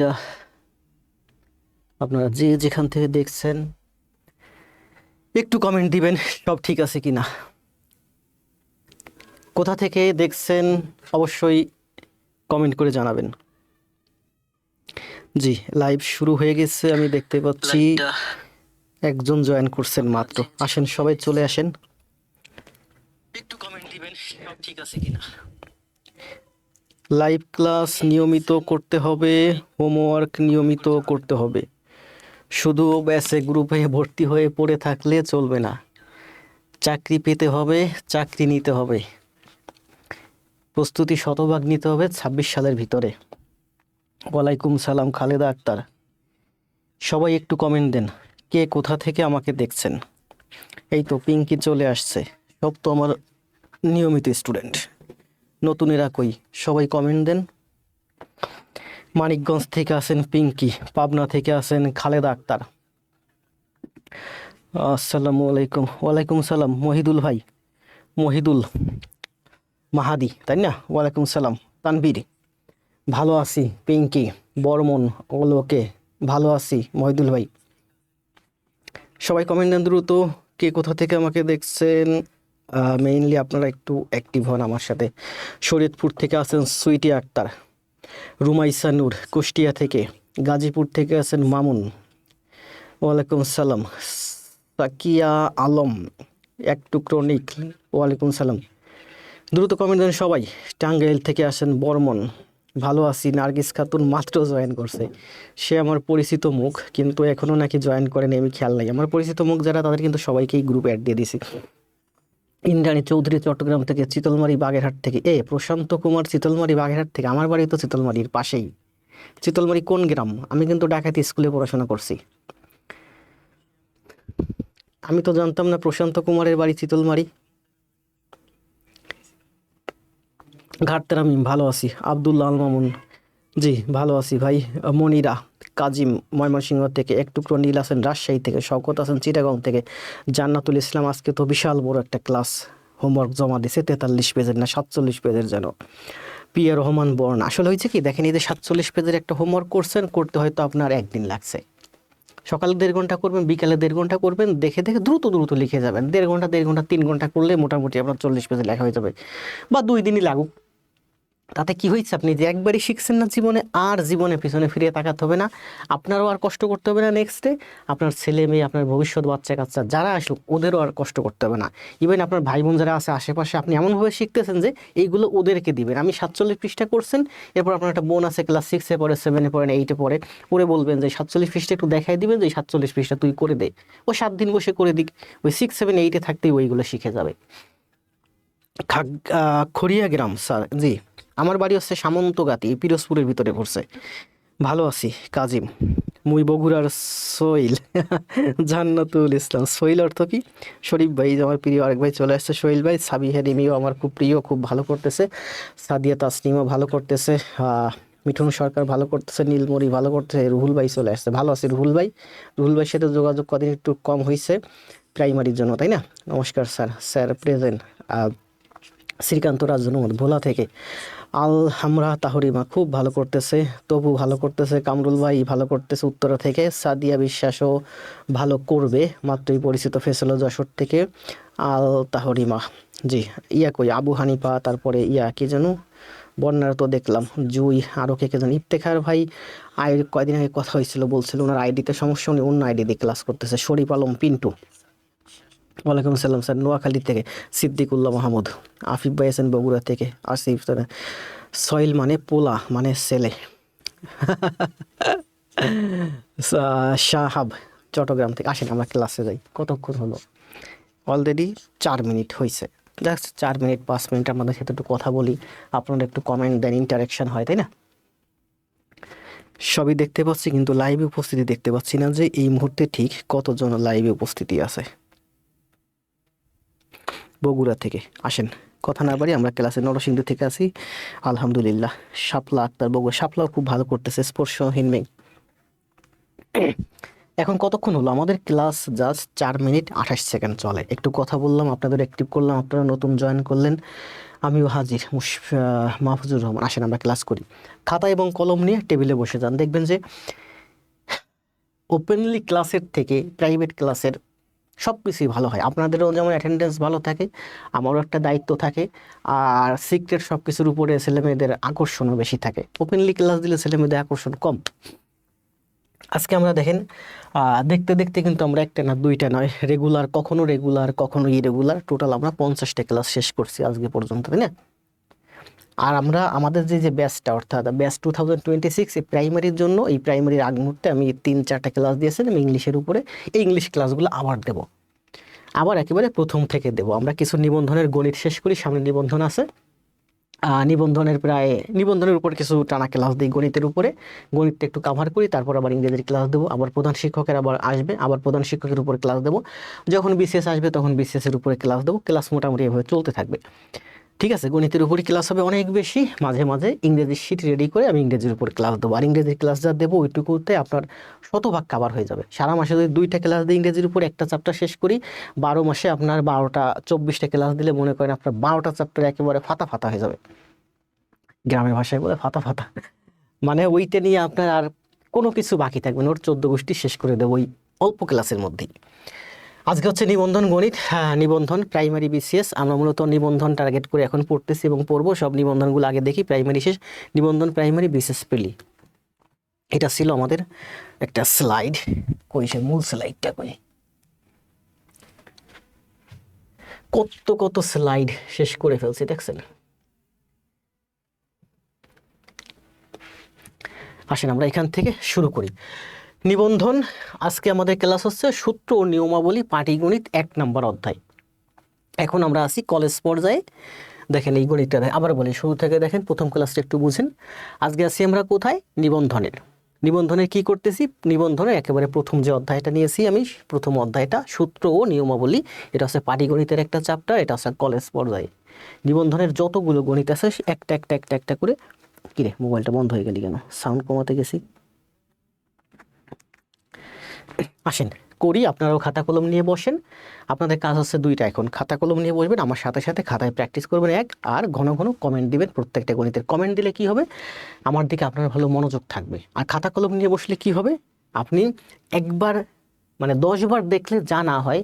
লাইভটা আপনারা যে যেখান থেকে দেখছেন একটু কমেন্ট দিবেন সব ঠিক আছে কিনা। কোথা থেকে দেখছেন অবশ্যই কমেন্ট করে জানাবেন। জি, লাইভ শুরু হয়ে গেছে, আমি দেখতে পাচ্ছি একজন জয়েন করছেন মাত্র। আসেন সবাই চলে আসেন, একটু কমেন্ট দিবেন সব ঠিক আছে কিনা। লাইভ ক্লাস নিয়মিত করতে হবে, হোমওয়ার্ক নিয়মিত করতে হবে। শুধু ব্যাসে গ্রুপে ভর্তি হয়ে পড়ে থাকলে চলবে না। চাকরি পেতে হবে, চাকরি নিতে হবে, প্রস্তুতি শতভাগ নিতে হবে ২৬ সালের ভিতরে। ওয়ালাইকুম সালাম খালেদা আক্তার। সবাই একটু কমেন্ট দেন কে কোথা থেকে আমাকে দেখছেন। এই তো পিঙ্কি চলে আসছে, সব তো আমার নিয়মিত স্টুডেন্ট। নতুনেরা কই, সবাই কমেন্ট দেন। মানিকগঞ্জ থেকে আছেন পিঙ্কি, পাবনা থেকে আছেন খালেদা আক্তার। আসসালামু আলাইকুম। ওয়ালাইকুম সালাম মহিদুল ভাই, মহিদুল মাহাদি তাই না? ওয়ালাইকুম সালাম তানবীর। ভালো আছি পিঙ্কি বর্মন। ওকে, ভালো আছি মহিদুল ভাই। সবাই কমেন্ট দেন দ্রুত কে কোথা থেকে আমাকে দেখছেন। মেইনলি আপনারা একটু অ্যাক্টিভ হন আমার সাথে। শরীয়তপুর থেকে আছেন সুইটি আক্তার, রুমাইসা নূর কুষ্টিয়া থেকে, গাজীপুর থেকে আছেন মামুন। ওয়ালাইকুম সালাম সাকিয়া আলম, এক টুকরো নিক। ওয়ালাইকুম সালাম। দ্রুত কমেন্ট দেন সবাই। টাঙ্গাইল থেকে আসেন বর্মন, ভালো আছি। নার্গিস খাতুন মাত্র জয়েন করছে, সে আমার পরিচিত মুখ কিন্তু এখনও নাকি জয়েন করেনি, আমি খেয়াল নাই। আমার পরিচিত মুখ যারা তাদের কিন্তু সবাইকেই গ্রুপে অ্যাড দিয়ে দিছি। ইন্দ্রাণী চৌধুরী চট্টগ্রাম থেকে, চিতলমারি বাগেরহাট থেকে। প্রশান্ত কুমার চিতলমারি বাগেরহাট থেকে, আমার বাড়ি তো চিতলমারির পাশেই। চিতলমারি কোন গ্রাম? আমি কিন্তু ডাকাতি স্কুলে পড়াশোনা করছি। আমি তো জানতাম না প্রশান্ত কুমারের বাড়ি চিতলমারি। ঘাটতারামিম ভালো আছি। আবদুল্লাহ আল মামুন, জি ভালো আছি ভাই। মনিরা কাজিম ময়মনসিংহ থেকে, এক টুকরো নীল আছেন রাজশাহী থেকে, শওকত আছেন চিটাগং থেকে, জান্নাতুল ইসলাম আজকে তো বিশাল বড় একটা ক্লাস হোমওয়ার্ক জমা দিছে ৪৩ পেজের না ৪৭ পেজের যেন। পিয়া রহমান বর্ণ, আসলে হয়েছে কি দেখেন, এই যে ৪৭ পেজের একটা হোমওয়ার্ক করছেন, করতে হয়তো আপনার একদিন লাগছে। সকালে ১.৫ ঘন্টা করবেন, বিকালে ১.৫ ঘন্টা করবেন, দেখে দেখে দ্রুত দ্রুত লিখে যাবেন। ১.৫ ঘন্টা ১.৫ ঘন্টা ৩ ঘন্টা করলে মোটামুটি আপনার ৪০ পেজে লেখা হয়ে যাবে, বা ২ দিনই লাগুক। তাতে কি হয়েছে, আপনি যে একবারই শিখছেন না জীবনে, আর জীবনে পিছনে ফিরে তাকাতে হবে না, আপনারও আর কষ্ট করতে হবে না। নেক্সটে আপনার ছেলে মেয়ে, আপনার ভবিষ্যৎ বাচ্চা কাচ্চা যারা আসুক ওদেরও আর কষ্ট করতে হবে না। ইভেন আপনার ভাই বোন যারা আছে আশেপাশে, আপনি এমনভাবে শিখতেছেন যে এইগুলো ওদেরকে দিবেন। আমি ৪৭ পৃষ্ঠা করছেন, এরপর আপনার একটা বোন আছে ক্লাস 6-এ পড়ে, 7-এ পড়ে, 8-এ পড়ে, ওরে বলবেন যে ৪৭ পৃষ্ঠা একটু দেখাই দিবেন, যে ৪৭ পৃষ্ঠা তুই করে দে। ও 7 দিন বসে করে দিক, ওই 6, 7, 8-এ থাকতেই ওইগুলো শিখে যাবে। খড়িয়া গ্রাম স্যার, জি আমার বাড়ি হচ্ছে সামন্তগাতি, পিরোজপুরের ভিতরে পড়ছে। ভালো আছি কাজিম। মুই বগুড়ার সোইল। জান্নাতুল ইসলাম, সোইল অর্থ কি? শরীফ ভাই, আমার প্রিয় আরেক ভাই চলে আসছে সোহেল ভাই। সাবিহা রিমিও আমার খুব প্রিয়, খুব ভালো করতেছে। সাদিয়া তাসনিমও ভালো করতেছে। মিঠুন সরকার ভালো করতেছে। নীলমণি ভালো করতেছে। রুহুল ভাই চলে আসছে, ভালো আছে রুহুল ভাই। রুহুল ভাইয়ের সাথে যোগাযোগ কদিন একটু কম হয়েছে প্রাইমারির জন্য, তাই না? নমস্কার স্যার, স্যার প্রেজেন্ট। শ্রীকান্ত রাজনমত ভোলা থেকে। আমরা তাহরিমা খুব ভালো করতেছে, তবু ভালো করতেছে। কামরুল ভাই ভালো করতেছে উত্তরা থেকে। সাদিয়া বিশ্বাসও ভালো করবে, মাত্রই পরিচিত ফেসল যশোর থেকে। আল তাহরিমা, জি। কই আবু হানিফা, তারপরে কি যেন বন্যার তো দেখলাম, জুই, আরও কে যেন ইফতেখার ভাই। কয়দিন আগে কথা হয়েছিল, বলছিল ওনার আইডিতে সমস্যা, উনি অন্য আইডি দিয়ে ক্লাস করতেছে। শরীফ আলম পিন্টু, ওয়ালাইকুম আসসালাম স্যার। নোয়াখালী থেকে সিদ্দিকুল্লাহ মাহমুদ। আফিফ ভাই আছেন বগুড়া থেকে। আসিফ স্যার, সয়েল মানে পোলা মানে ছেলে। শাহাব চট্টগ্রাম থেকে। আসেন আমরা ক্লাসে যাই। কতক্ষণ হলো? অলরেডি 4 মিনিট হয়েছে। জাস্ট 4 মিনিট 5 মিনিট আমাদের সাথে একটু কথা বলি, আপনারা একটু কমেন্ট দেন, ইন্টারাকশন হয়, তাই না? সবই দেখতে পাচ্ছি কিন্তু লাইভে উপস্থিতি দেখতে পাচ্ছি না, যে এই মুহূর্তে ঠিক কতজন লাইভে উপস্থিতি আছে। বগুড়া থেকে আসেন, কথা না বাড়ি আমরা ক্লাসে। নরসিংদী থেকে আছি আলহামদুলিল্লাহ। শাপলা আক্তার বগুড়া, শাপলাও খুব ভালো করতেছে। স্পর্শহীন মেঘ। এখন কতক্ষণ হলো আমাদের ক্লাস? জাস্ট 4 মিনিট 28 সেকেন্ড চলে। একটু কথা বললাম, আপনাদের অ্যাক্টিভ করলাম, আপনারা নতুন জয়েন করলেন। আমিও হাজির মাহফুজুর রহমান। আসেন আমরা ক্লাস করি। খাতা এবং কলম নিয়ে টেবিলে বসে যান, দেখবেন যে ওপেনলি ক্লাসের থেকে প্রাইভেট ক্লাসের সব কিছুই ভালো হয়। আপনাদেরও যেমন অ্যাটেন্ডেন্স ভালো থাকে, আমারও একটা দায়িত্ব থাকে, আর সিক্রেট সব কিছুর উপরে ছেলেমেয়েদের আকর্ষণও বেশি থাকে। ওপেনলি ক্লাস দিলে ছেলেমেয়েদের আকর্ষণ কম। আজকে আমরা দেখেন দেখতে দেখতে কিন্তু আমরা একটা না দুইটা নয়, রেগুলার কখনো ইরেগুলার, টোটাল আমরা 50টা ক্লাস শেষ করছি আজকে পর্যন্ত, তাই না? আর আমরা আমাদের যে ব্যাচটা, অর্থাৎ ব্যাচ 2026, এই প্রাইমারির জন্য, এই প্রাইমারির আগ মুহূর্তে আমি 3-4টা ক্লাস দিয়েছিলাম ইংলিশের উপরে। এই ইংলিশ ক্লাসগুলো আবার দেব, আবার একেবারে প্রথম থেকে দেব। আমরা কিছু নিবন্ধনের গণিত শেষ করি, সামনে নিবন্ধন আছে। নিবন্ধনের উপর কিছু টানা ক্লাস দিই গণিতের উপরে, গণিতটা একটু কাভার করি, তারপর আবার ইংরেজির ক্লাস দেবো। আবার প্রধান শিক্ষকের আবার আসবে, আবার প্রধান শিক্ষকের উপরে ক্লাস দেবো। যখন বিসিএস আসবে তখন বিসিএসের উপরে ক্লাস দেবো। ক্লাস মোটামুটি এভাবে চলতে থাকবে, ঠিক আছে? গণিতের উপরে ক্লাস হবে অনেক বেশি, মাঝে মাঝে ইংরেজির শিট রেডি করে আমি ইংরেজির উপর ক্লাস দেবো। আর ইংরেজির ক্লাস যা দেবো ওইটুকুতে আপনার শতভাগ কাভার হয়ে যাবে। সারা মাসে যদি 2টা ক্লাস দিই ইংরেজির উপর, একটা চ্যাপ্টার শেষ করি, 12 মাসে আপনার 24টা ক্লাস দিলে মনে করেন আপনার 12টা চ্যাপ্টার একেবারে ফাতা ফাতা হয়ে যাবে। গ্রামের ভাষায় বলে ফাতা ফাতা, মানে ওইটা নিয়ে আপনার আর কোনো কিছু বাকি থাকবে না, ওর 14 গোষ্ঠী শেষ করে দেবো ওই অল্প ক্লাসের মধ্যেই। আজকে হচ্ছে নিবন্ধন গণিত, নিবন্ধন প্রাইমারি বিসিএস। আমরা মূলত নিবন্ধন টার্গেট করে এখন পড়তেছি এবং পড়বো। সব নিবন্ধনগুলো আগে দেখি, প্রাইমারি শেষ, নিবন্ধন প্রাইমারি বিসিএস পেলি। এটা ছিল আমাদের একটা স্লাইড, কই সে মূল স্লাইডটা কই? কত কত স্লাইড শেষ করে ফেলছি, দেখছেন? আসেন আমরা এখান থেকে শুরু করি। নিবন্ধন, আজকে আমাদের ক্লাস হচ্ছে সূত্র ও নিয়মাবলী পাটিগণিত 1 নম্বর অধ্যায়। এখন আমরা আসি কলেজ পর্যায়ে। দেখেন এই গণিতটা আবার বলি শুরু থেকে দেখেন, প্রথম ক্লাসটা একটু বুঝেন। আজকে আসি আমরা কোথায়? নিবন্ধনের কি করতেছি? নিবন্ধনের একেবারে প্রথম যে অধ্যায়টা নিয়েছি আমি, প্রথম অধ্যায়টা সূত্র ও নিয়মাবলী। এটা হচ্ছে পাটিগণিতের একটা চ্যাপ্টার, এটা হচ্ছে কলেজ পর্যায়ে। নিবন্ধনের যতগুলো গণিত আছে একটা একটা একটা একটা করে, কিরে মোবাইলটা বন্ধ হয়ে গেলি কেন? সাউন্ড কমাতে গেছি। আসেন করি, আপনারাও খাতা কলম নিয়ে বসেন। আপনাদের কাজ হচ্ছে 2টা, এখন খাতা কলম নিয়ে বসবেন, আমার সাথে সাথে খাতায় প্র্যাকটিস করবেন আর ঘন ঘন কমেন্ট দিবেন। প্রত্যেকটা গণিতের কমেন্ট দিলে কি হবে? আমার দিকে আপনার ভালো মনোযোগ থাকবে। আর খাতা কলম নিয়ে বসলে কি হবে? আপনি একবার, মানে 10 বার দেখলে যা না হয়,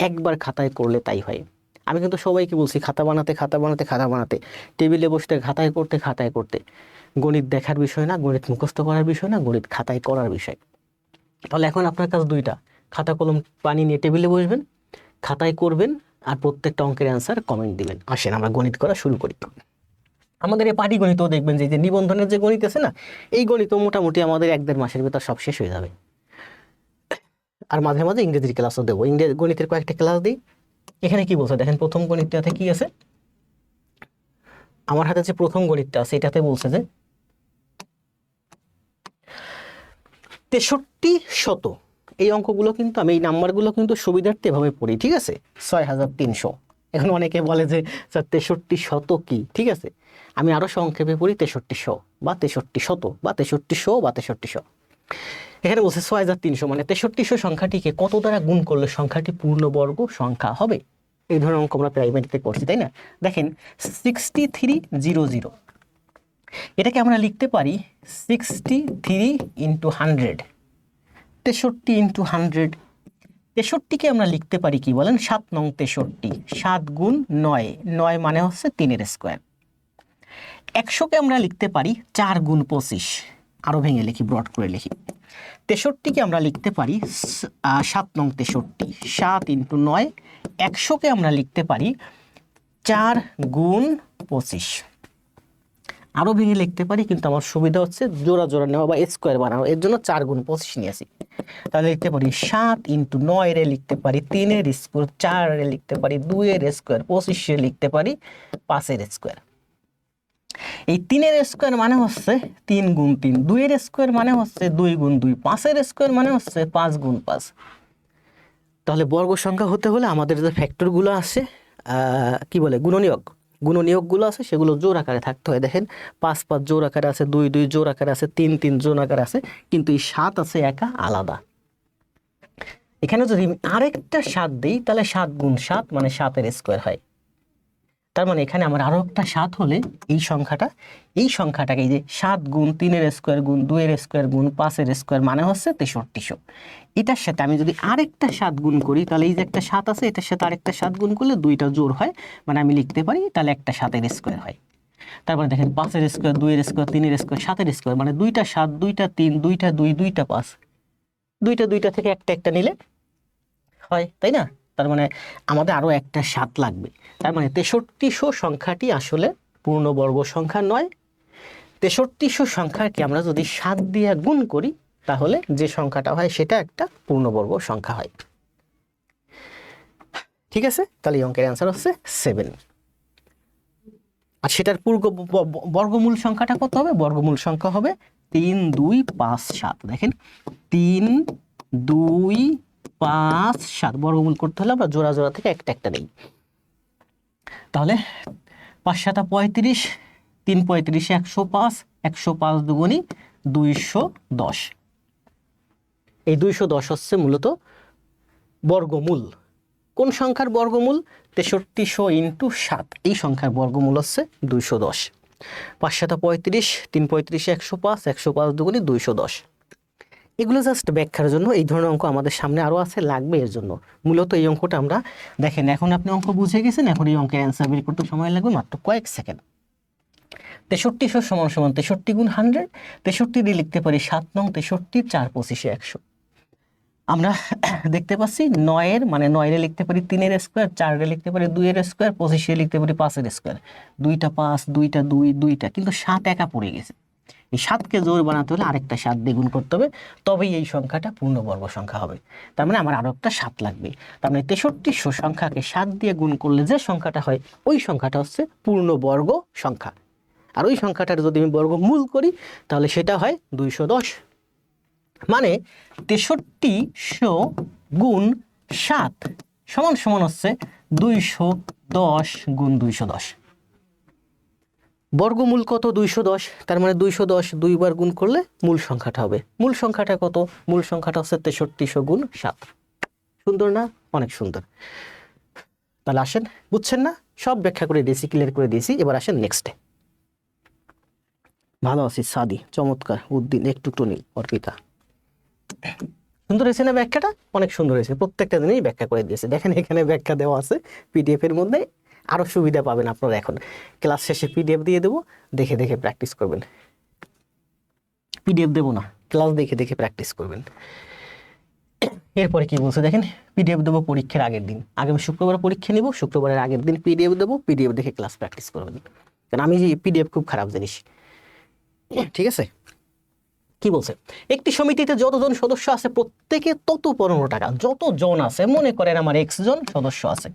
একবার খাতায় করলে তাই হয়। আমি কিন্তু সবাইকে বলছি খাতা বানাতে, টেবিলে বসতে খাতায় করতে। গণিত দেখার বিষয় না, গণিত মুখস্থ করার বিষয় না, গণিত খাতায় করার বিষয়। তাহলে এখন আপনার কাজ 2টা, খাতা কলম পানি নিয়ে টেবিলে বসবেন, খাতায় করবেন, আর প্রত্যেকটা অঙ্কের অ্যান্সার কমেন্ট দিবেন। আসেন আমরা গণিত করা শুরু করি। আমাদের এই পাটিগণিতও দেখবেন যে নিবন্ধনের যে গণিত আছে না, এই গণিত মোটামুটি আমাদের 1-1.5 মাসের ভিতর সব শেষ হয়ে যাবে। আর মাঝে মাঝে ইংরেজির ক্লাসও দেবো, গণিতের কয়েকটা ক্লাস দিই। এখানে কি বলছে দেখেন, প্রথম গণিতটাতে কি আছে? আমার হাতে যে প্রথম গণিতটা আছে এটাতে বলছে যে 63 এই অঙ্কগুলো কিন্তু আমি, এই নাম্বারগুলো কিন্তু সুবিধার্থে এভাবে পড়ি, ঠিক আছে? 6300। এখন অনেকে বলে যে স্যার 6300 কি, ঠিক আছে? আমি আরও সংক্ষেপে পড়ি 6300 বা 6300 বা 6300 বা 6300। এখানে বলছে 6300, মানে 6300 সংখ্যাটিকে কত দ্বারা গুণ করলে সংখ্যাটি পূর্ণবর্গ সংখ্যা হবে? এই ধরনের অঙ্ক আমরা প্রাইমারিতে করছি, তাই না? দেখেন 6300, এটাকে আমরা লিখতে পারি 63 ইন্টু 100, 63 ইন্টু 100। 63কে আমরা লিখতে পারি কি বলেন? 7 নং 63, 7 গুণ 9, 9 মানে হচ্ছে 3 স্কোয়ার। 100কে আমরা লিখতে পারি 4 গুণ 25, আরও ভেঙে লিখি, ব্রড করে লিখি। 63কে আমরা লিখতে পারি 7 নং 63, 7 ইন্টু 9। 100কে আমরা লিখতে পারি 4 গুণ 25, আরও ভেঙে লিখতে পারি, কিন্তু আমার সুবিধা হচ্ছে জোড়া জোড়া নেওয়া বা স্কোয়ার বানানো, এর জন্য 4 গুণ 25 নিয়েছি। তাহলে লিখতে পারি 7 ইন্টু 9 রে লিখতে পারি 3 স্কোয়ার, 4 রে লিখতে পারি 2 স্কোয়ার, 25 রে লিখতে পারি 5 স্কোয়ার। এই 3 স্কোয়ার মানে হচ্ছে 3 গুণ 3, 2 স্কোয়ার মানে হচ্ছে 2 গুণ 2, 5 স্কোয়ার মানে হচ্ছে 5 গুণ 5। তাহলে বর্গ সংখ্যা হতে হলে আমাদের যে ফ্যাক্টরগুলো আছে, কি বলে, গুণনীয়কগুলো আছে, সেগুলো জোর আকারে থাকতে হয়। দেখেন 5 5 জোর আকারে আছে, 2 2 জোর আকারে আছে, 3 3 জোর আকারে আছে, কিন্তু এই 7 আছে একা আলাদা। এখানে যদি আরেকটা 7 দিই তাহলে 7 গুণ 7 মানে 7 স্কোয়ার হয়। তার মানে এখানে আমার আরো একটা 7 হলে এই সংখ্যাটাকে এই যে 7 গুণ 3 এর স্কোয়ার গুণ 2 এর স্কোয়ার গুণ 5 এর স্কোয়ার মানে হচ্ছে 6300। এটার সাথে আমি যদি আরেকটা 7 গুণ করি তাহলে এই যে একটা 7 আছে এটার সাথে আরেকটা 7 গুণ করলে দুইটা জোড় হয়, মানে আমি লিখতে পারি তাহলে একটা 7 এর স্কোয়ার হয়। তারপরে দেখেন 5 এর স্কোয়ার 2 এর স্কোয়ার 3 এর স্কোয়ার 7 এর স্কোয়ার মানে দুইটা 7 দুইটা 3 দুইটা 2 দুইটা 5, দুইটা থেকে একটা নিলে হয়, তাই না? তার মানে আমাদের আরো একটা 7 লাগবে। তার মানে 6300 সংখ্যাটি আসলে পূর্ণবর্গ সংখ্যা নয়। 6300 সংখ্যাকে আমরা যদি 7 দিয়ে গুণ করি তাহলে যে সংখ্যাটা হয় সেটা একটা পূর্ণবর্গ সংখ্যা হয়। ঠিক আছে, তাহলে এই অঙ্কের অ্যান্সার হচ্ছে 7। আর সেটার বর্গমূল সংখ্যাটা কত হবে? বর্গমূল সংখ্যা হবে 3 2 5 7। দেখেন 3 2 5 7 বর্গমূল করতে হলে আমরা জোড়া জোড়া থেকে একটা নেই। তাহলে 5 7 35, 3 35 105, 105 দুগুণী 210। এই 210 হচ্ছে মূলত বর্গমূল। কোন সংখ্যার বর্গমূল? 6300 ইন্টু 7, এই সংখ্যার বর্গমূল হচ্ছে 210। 5 7 35, 3 35 105, 105 দুগুণী 210। এগুলো জাস্ট ব্যাখ্যার জন্য। এই ধরনের অঙ্ক আমাদের সামনে আরও আছে, লাগবে এর জন্য। মূলত এই অঙ্কটা আমরা দেখেন, এখন আপনি অঙ্ক বুঝে গেছেন, এখন এই অঙ্কের অ্যান্সার বের করতে সময় লাগবে মাত্র কয়েক সেকেন্ড। 6300 সমান সমান 63 গুণ 100। 63 দিয়ে লিখতে পারি 7 নং 63, 4 25 100। আমরা দেখতে পাচ্ছি 9 এর মানে 9 এর লিখতে পারি 3 এর স্কোয়ার, 4 এর লিখতে পারি 2 এর স্কোয়ার, 25 এর লিখতে পারি 5 এর স্কোয়ার। দুইটা 5 দুইটা 2 দুইটা, কিন্তু 7 একা পড়ে গেছে। এই 7কে জোড় বানাতে হলে আরেকটা 7 দিয়ে গুণ করতে হবে, তবেই এই সংখ্যাটা পূর্ণবর্গ সংখ্যা হবে। তার মানে আমার আরো একটা 7 লাগবে। তার মানে 6300 সংখ্যাকে 7 দিয়ে গুণ করলে যে সংখ্যাটা হয় ওই সংখ্যাটা হচ্ছে পূর্ণবর্গ সংখ্যা। আর ওই সংখ্যাটার যদি আমি বর্গমূল করি তাহলে সেটা হয় 210। মানে 6300 গুণ 7 সমান সমান হচ্ছে 210 গুণ 210। বর্গমূল কত? 210। তার মানে 210 দুইবার গুণ করলে মূল সংখ্যাটা হবে। মূল সংখ্যাটা কত? মূল সংখ্যাটা হচ্ছে 6300 গুণ 7। সুন্দর না? অনেক সুন্দর। তাহলে আসেন, বুঝছেন না? সব ব্যাখ্যা করে দিয়েছি, ক্লিয়ার করে দিয়েছি। এবার আসেন নেক্সটে। ভালো আছি সাদি, চমৎকার। উদ্দিন, একটু টুনি, অর্পিতা। সুন্দর হয়েছে না ব্যাখ্যাটা? অনেক সুন্দর হয়েছে। প্রত্যেকটা দিনেই ব্যাখ্যা করে দিয়েছে। দেখেন এখানে ব্যাখ্যা দেওয়া আছে পিডিএফ এর মধ্যে। আরো সুবিধা পাবেন আপনারা। এখন ক্লাস শেষে পিডিএফ দিয়ে দেবো, দেখে দেখে প্র্যাকটিস করবেন। পিডিএফ দেবো না, ক্লাস দেখে দেখে প্র্যাকটিস করবেন। এরপরে কি বলছে দেখেন, পিডিএফ দেবো পরীক্ষার আগের দিন। আগামী শুক্রবার পরীক্ষা নিব, শুক্রবারের আগের দিন পিডিএফ দেবো, পিডিএফ দেখে ক্লাস প্র্যাকটিস করবেন। কারণ আমি যে পিডিএফ খুব খারাপ জিনিস, ঠিক আছে? কি বলছে? একটি সমিতিতে যতজন সদস্য আছে প্রত্যেকে তত 15 টাকা। যতজন আছে, মনে করেন আমার x জন সদস্য আছে,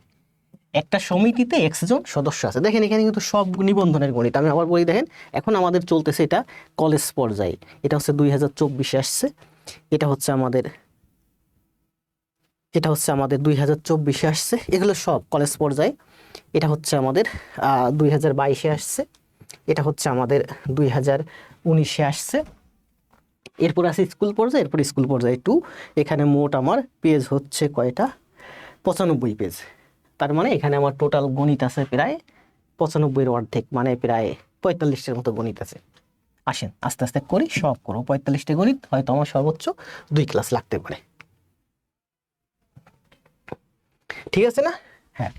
একটা সমিতিতে x জন সদস্য আছে। দেখেন এখানে কিন্তু সব নিবন্ধনের গণিত। আমি আবার বলি, দেখেন এখন আমাদের চলতেছে এটা কলেজ পর্যায়ে। এটা হচ্ছে 2024 আসছে। এটা হচ্ছে আমাদের 2024 আসছে। এগুলো সব কলেজ পর্যায়ে। এটা হচ্ছে আমাদের 2022 আসছে। এটা হচ্ছে আমাদের 2019 আসছে। এরপর আছে স্কুল পর্যায়ে, এরপর স্কুল পর্যায়ে 2। এখানে মোট আমার পেজ হচ্ছে কয়টা? 95 পেজ। তার মানে এখানে আমার টোটাল গণিত আছে প্রায় 95 এর অর্ধেক, মানে প্রায় 45টার মতো গণিত আছে। আসেন আস্তে আস্তে করি, সব করো। 45টা গণিত হয়তো আমার সর্বোচ্চ 2 ক্লাস লাগতে পারে। ঠিক আছে না? হ্যাঁ,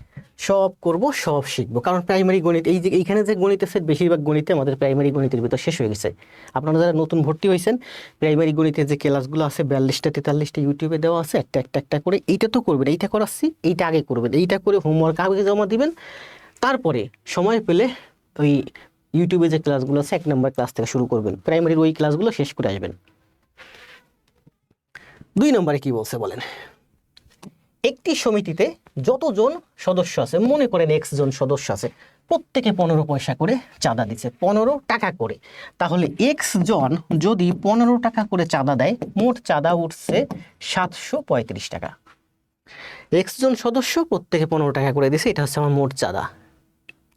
সব করব, সব শিখবো। কারণ প্রাইমারি গণিত, এই যে এইখানে যে গণিত আছে বেশিরভাগ গণিতে আমাদের প্রাইমারি গণিতের ভিতর শেষ হয়ে গেছে। আপনারা যারা নতুন ভর্তি হয়েছেন, প্রাইমারি গণিতের যে ক্লাসগুলো আছে 42টা 43টা ইউটিউবে দেওয়া আছে, একটা করে। এইটা তো করবেন, এইটা করাচ্ছি, এইটা আগে করবেন। এইটা করে হোমওয়ার্ক আগে জমা দিবেন। তারপরে সময় পেলে ওই ইউটিউবে যে ক্লাসগুলো আছে 1 নম্বর ক্লাস থেকে শুরু করবেন। প্রাইমারির ওই ক্লাসগুলো শেষ করে আসবেন। 2 নম্বরে কি বলছে বলেন? একটি সমিতিতে যতজন সদস্য আছে, মনে করেন x জন সদস্য আছে, প্রত্যেকে 15 পয়সা করে চাঁদা দিচ্ছে, 15 টাকা করে। তাহলে x জন যদি 15 টাকা করে চাঁদা দেয়, মোট চাঁদা উঠছে 735 টাকা। x জন সদস্য প্রত্যেকে 15 টাকা করে দিছে, এটা হচ্ছে আমার মোট চাঁদা।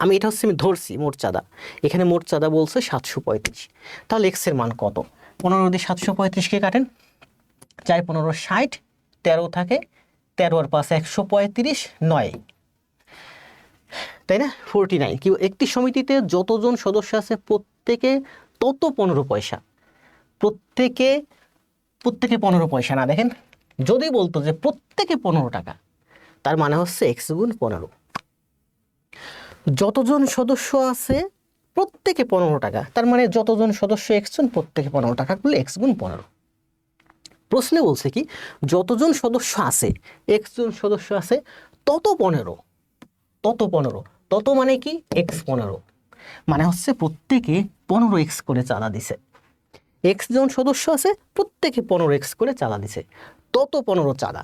আমি ধরছি মোট চাঁদা। এখানে মোট চাঁদা বলছে 735। তাহলে x এর মান কত? 15 দিয়ে 735কে কাটেন, 4 15 60, 13 থাকে, 13 আর 5 135, 9। তাই না? 49 কি একটি সমিতিতে যতজন সদস্য আছে প্রত্যেকে তত 15 পয়সা, প্রত্যেকে 15 পয়সা না, দেখেন যদি বলতো যে প্রত্যেকে 15 টাকা, তার মানে হচ্ছে এক্স গুণ 15। যতজন সদস্য আছে প্রত্যেকে 15 টাকা, তার মানে যতজন সদস্য এক্স জন প্রত্যেকে 15 টাকা করলে এক্স গুণ 15। প্রশ্নে বলছে কি যতজন সদস্য আছে, এক্স জন সদস্য আছে তত 15, তত 15, তত মানে কি এক্স 15, মানে হচ্ছে প্রত্যেকে 15 এক্স করে চাঁদা দিছে। এক্স জন সদস্য আছে প্রত্যেকে 15 এক্স করে চাঁদা দিছে, তত 15 চাঁদা।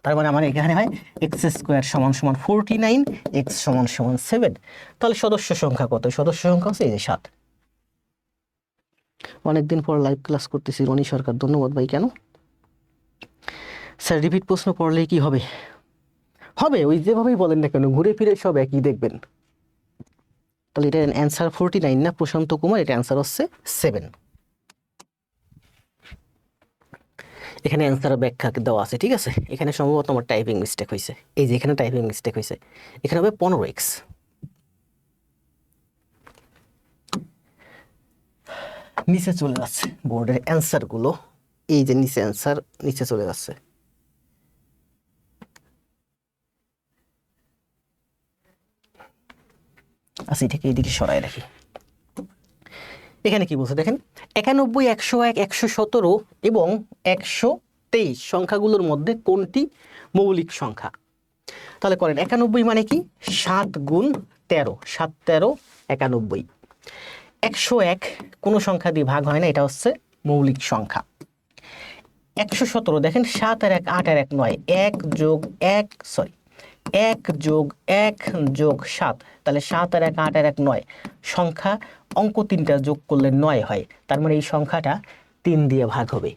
তার মানে আমার এখানে হয় এক্স স্কোয়ার সমান সমান 49, এক্স সমান সমান 7। তাহলে সদস্য সংখ্যা কত? সদস্য সংখ্যা হচ্ছে এই যে 7। অনেকদিন পর লাইভ ক্লাস করতেছি, রনি সরকার, ধন্যবাদ ভাই। কেন স্যার রিপিট প্রশ্ন পড়লেই কি হবে? হবে, ওই যেভাবেই বলেন না কেন ঘুরে ফিরে সব একই দেখবেন। তাহলে এটা অ্যান্সার 49 না প্রশান্ত কুমার, এটা অ্যান্সার হচ্ছে 7। এখানে অ্যান্সার ব্যাখ্যা দেওয়া আছে, ঠিক আছে? এখানে সম্ভবত আমার টাইপিং মিস্টেক হয়েছে, এই যে এখানে টাইপিং মিস্টেক হয়েছে, এখানে হবে 15x। নিচে চলে যাচ্ছে বোর্ডের অ্যান্সারগুলো, এই যে নিচে অ্যান্সার নিচে চলে যাচ্ছে। আচ্ছা এটাকে এইদিকে সরাই রাখি। এখানে কি বলছে দেখেন, 91, 101, 117 এবং 123 সংখ্যাগুলোর মধ্যে কোনটি মৌলিক সংখ্যা? তাহলে করেন 91 মানে কি 7 গুণ 13, 7 13 91। 101 কোনো সংখ্যা দিয়ে ভাগ হয় না, এটা হচ্ছে মৌলিক সংখ্যা। 117 দেখেন 7 আর 1 8 আর 1 9, 1 যোগ 1 সরি 1 যোগ 1 যোগ 7, তাহলে 7 আর 1 8 আর 1 9 সংখ্যা, অঙ্ক তিনটা যোগ করলে 9 হয়, তার মানে এই সংখ্যাটা 3 দিয়ে ভাগ হবে।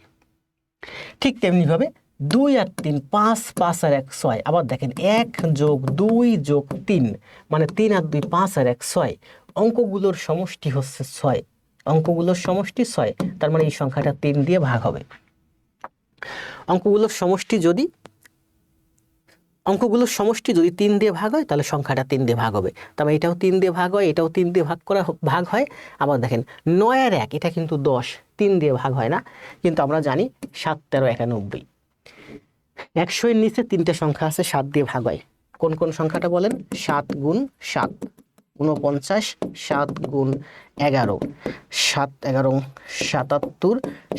ঠিক তেমনিভাবে 2 আর 3 5, 5 আর 1 6, আবার দেখেন 1 যোগ 2 যোগ 3 মানে 3 আর 2 5 আর 1 6, অঙ্কগুলোর সমষ্টি হচ্ছে 6, অঙ্কগুলোর সমষ্টি 6, তার মানে এই সংখ্যাটা 3 দিয়ে ভাগ হবে। অঙ্কগুলোর সমষ্টি যদি 3 দিয়ে ভাগ হয় তাহলে সংখ্যাটা 3 দিয়ে ভাগ হবে, তবে এটাও 3 দিয়ে ভাগ হয়, এটাও 3 দিয়ে ভাগ হয়। আবার দেখেন 9 আর 1 এটা কিন্তু 10, 3 দিয়ে ভাগ হয় না, কিন্তু আমরা জানি 7 13 91। 100 এর নিচে 3টে সংখ্যা আছে 7 দিয়ে ভাগ হয়, কোন কোন সংখ্যাটা বলেন? 7 গুণ 7 49, 7 গুণ 11 7 11 77,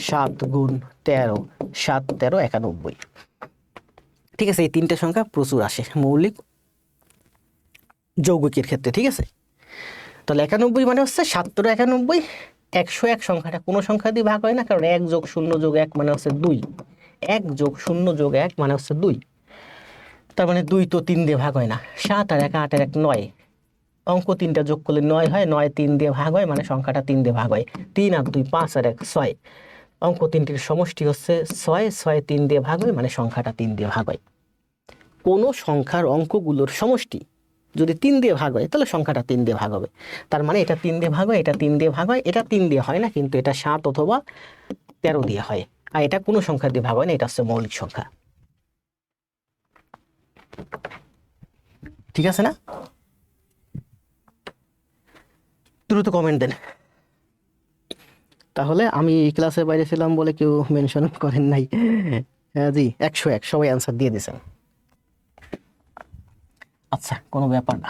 7 গুণ 13 7 13 91। ঠিক আছে, এই 3টে সংখ্যা প্রচুর আসে মৌলিক যৌগিকের ক্ষেত্রে, ঠিক আছে? তাহলে 91 মানে হচ্ছে 7 13 91। 101 সংখ্যাটা কোনো সংখ্যা দিয়ে ভাগ হয় না, কারণ 1 যোগ 0 যোগ 1 মানে হচ্ছে 2, 1 যোগ 0 যোগ 1 মানে হচ্ছে 2, তার মানে 2 তো 3 দিয়ে ভাগ হয় না। 7 আর 1 8 আর 1 9, অঙ্ক তিনটা যোগ করলে 9 হয়, 9 3 দিয়ে ভাগ হয় মানে সংখ্যাটা 3 দিয়ে ভাগ হয়। 3 আর 2 5 আর 1 6, অঙ্ক তিনটির সমষ্টি হচ্ছে 6, 6 3 দিয়ে ভাগ হয় মানে সংখ্যাটা 3 দিয়ে ভাগ হয়। কোনো সংখ্যার অঙ্কগুলোর সমষ্টি যদি 3 দিয়ে ভাগ হয় তাহলে সংখ্যাটা 3 দিয়ে ভাগ হবে, তার মানে এটা 3 দিয়ে ভাগ হয়, এটা 3 দিয়ে ভাগ হয়, এটা 3 দিয়ে হয় না, কিন্তু এটা 7 অথবা 13 দিয়ে হয়, আর এটা কোনো সংখ্যা দিয়ে ভাগ হয় না, এটা হচ্ছে মৌলিক সংখ্যা। ঠিক আছে না? দ্রুত কমেন্ট দেন। তাহলে আমি ক্লাসের বাইরে ছিলাম বলে কেউ মেনশন করেন নাই। হ্যাঁ জি 101 সবাই অ্যান্সার দিয়ে দিয়েছেন। আচ্ছা কোনো ব্যাপার না,